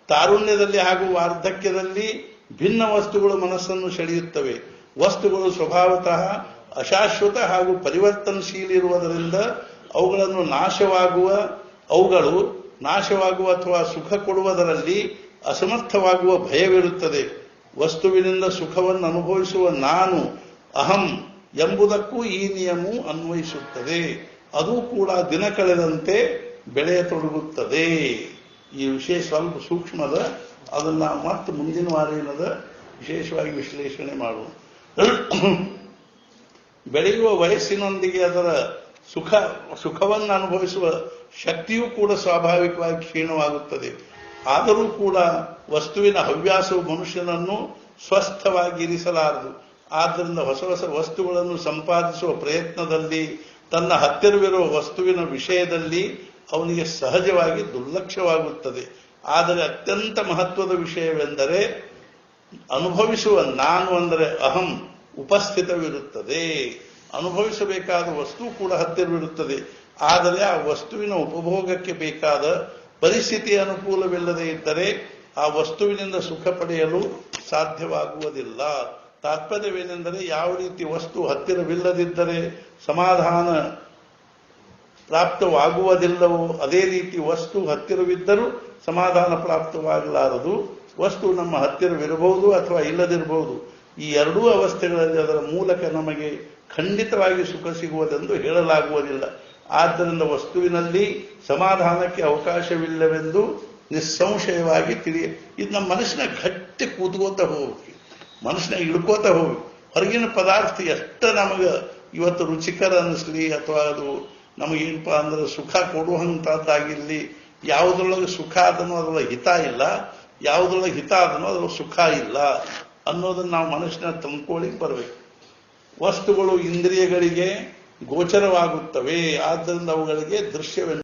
ತಾರುಣ್ಯದಲ್ಲಿ ಹಾಗೂ ವಾರ್ಧಕ್ಯದಲ್ಲಿ ಭಿನ್ನ ವಸ್ತುಗಳು ಮನಸ್ಸನ್ನು ಸೆಳೆಯುತ್ತವೆ. ವಸ್ತುಗಳು ಸ್ವಭಾವತಃ ಅಶಾಶ್ವತ ಹಾಗೂ ಪರಿವರ್ತನಶೀಲಿರುವುದರಿಂದ ಅವುಗಳು ನಾಶವಾಗುವ ಅಥವಾ ಸುಖ ಕೊಡುವುದರಲ್ಲಿ ಅಸಮರ್ಥವಾಗುವ ಭಯವಿರುತ್ತದೆ. ವಸ್ತುವಿನಿಂದ ಸುಖವನ್ನು ಅನುಭವಿಸುವ ನಾನು ಅಹಂ ಎಂಬುದಕ್ಕೂ ಈ ನಿಯಮವು ಅನ್ವಯಿಸುತ್ತದೆ. ಅದು ಕೂಡ ದಿನ ಕಳೆದಂತೆ ಬೆಳೆಯತೊಡಗುತ್ತದೆ. ಈ ವಿಷಯ ಸ್ವಲ್ಪ ಸೂಕ್ಷ್ಮದ, ಅದನ್ನ ಮತ್ತೆ ಮುಂದಿನ ವಾರ ಏನದ ವಿಶೇಷವಾಗಿ ವಿಶ್ಲೇಷಣೆ ಮಾಡುವ. ಬೆಳೆಯುವ ವಯಸ್ಸಿನೊಂದಿಗೆ ಅದರ ಸುಖವನ್ನು ಅನುಭವಿಸುವ ಶಕ್ತಿಯೂ ಕೂಡ ಸ್ವಾಭಾವಿಕವಾಗಿ ಕ್ಷೀಣವಾಗುತ್ತದೆ. ಆದರೂ ಕೂಡ ವಸ್ತುವಿನ ಹವ್ಯಾಸವು ಮನುಷ್ಯನನ್ನು ಸ್ವಸ್ಥವಾಗಿ ಇರಿಸಲಾರದು. ಆದ್ದರಿಂದ ಹೊಸ ಹೊಸ ವಸ್ತುಗಳನ್ನು ಸಂಪಾದಿಸುವ ಪ್ರಯತ್ನದಲ್ಲಿ ತನ್ನ ಹತ್ತಿರವಿರುವ ವಸ್ತುವಿನ ವಿಷಯದಲ್ಲಿ ಅವನಿಗೆ ಸಹಜವಾಗಿ ದುರ್ಲಕ್ಷ್ಯವಾಗುತ್ತದೆ. ಆದರೆ ಅತ್ಯಂತ ಮಹತ್ವದ ವಿಷಯವೆಂದರೆ ಅನುಭವಿಸುವ ನಾನು ಅಂದರೆ ಅಹಂ ಉಪಸ್ಥಿತವಿರುತ್ತದೆ. ಅನುಭವಿಸಬೇಕಾದ ವಸ್ತು ಕೂಡ ಹತ್ತಿರವಿರುತ್ತದೆ. ಆದರೆ ಆ ವಸ್ತುವಿನ ಉಪಭೋಗಕ್ಕೆ ಬೇಕಾದ ಪರಿಸ್ಥಿತಿ ಅನುಕೂಲವಿಲ್ಲದೆ ಇದ್ದರೆ ಆ ವಸ್ತುವಿನಿಂದ ಸುಖ ಪಡೆಯಲು ಸಾಧ್ಯವಾಗುವುದಿಲ್ಲ. ತಾತ್ಪರ್ಯವೇನೆಂದರೆ, ಯಾವ ರೀತಿ ವಸ್ತು ಹತ್ತಿರವಿಲ್ಲದಿದ್ದರೆ ಸಮಾಧಾನ ಪ್ರಾಪ್ತವಾಗುವುದಿಲ್ಲವೋ ಅದೇ ರೀತಿ ವಸ್ತು ಹತ್ತಿರವಿದ್ದರೂ ಸಮಾಧಾನ ಪ್ರಾಪ್ತವಾಗಲಾರದು. ವಸ್ತು ನಮ್ಮ ಹತ್ತಿರವಿರಬಹುದು ಅಥವಾ ಇಲ್ಲದಿರಬಹುದು. ಈ ಎರಡೂ ಅವಸ್ಥೆಗಳಲ್ಲಿ ಅದರ ಮೂಲಕ ನಮಗೆ ಖಂಡಿತವಾಗಿ ಸುಖ ಸಿಗುವುದೆಂದು ಹೇಳಲಾಗುವುದಿಲ್ಲ. ಆದ್ದರಿಂದ ವಸ್ತುವಿನಲ್ಲಿ ಸಮಾಧಾನಕ್ಕೆ ಅವಕಾಶವಿಲ್ಲವೆಂದು ನಿಸ್ಸಂಶಯವಾಗಿ ಇದು ನಮ್ಮ ಮನಸ್ಸಿನ ಗಟ್ಟಿ ಕೂತ್ಕೋತ ಹೋಗಿ, ಮನಸ್ಸಿನ ಇಳ್ಕೋತ ಹೋಗಿ. ಹೊರಗಿನ ಪದಾರ್ಥ ಎಷ್ಟು ನಮಗೆ ಇವತ್ತು ರುಚಿಕರ ಅನ್ನಿಸ್ಲಿ ಅಥವಾ ಅದು ನಮಗೇನಪ್ಪ ಅಂದ್ರೆ ಸುಖ ಕೊಡುವಂತಹದ್ದಾಗಿರ್ಲಿ, ಯಾವುದ್ರೊಳಗೆ ಸುಖ ಅದನ್ನು ಅದರೊಳಗೆ ಹಿತ ಇಲ್ಲ, ಯಾವುದ್ರೊಳಗೆ ಹಿತ ಅದನ್ನು ಅದ್ರೊಳಗೆ ಸುಖ ಇಲ್ಲ ಅನ್ನೋದನ್ನು ನಾವು ಮನಸ್ಸಿನ ತಂದ್ಕೊಳ್ಳಿಕ್ಕೆ ಬರಬೇಕು. ವಸ್ತುಗಳು ಇಂದ್ರಿಯಗಳಿಗೆ ಗೋಚರವಾಗುತ್ತವೆ, ಆದ್ದರಿಂದ ಅವುಗಳಿಗೆ ದೃಶ್ಯವೆಂದು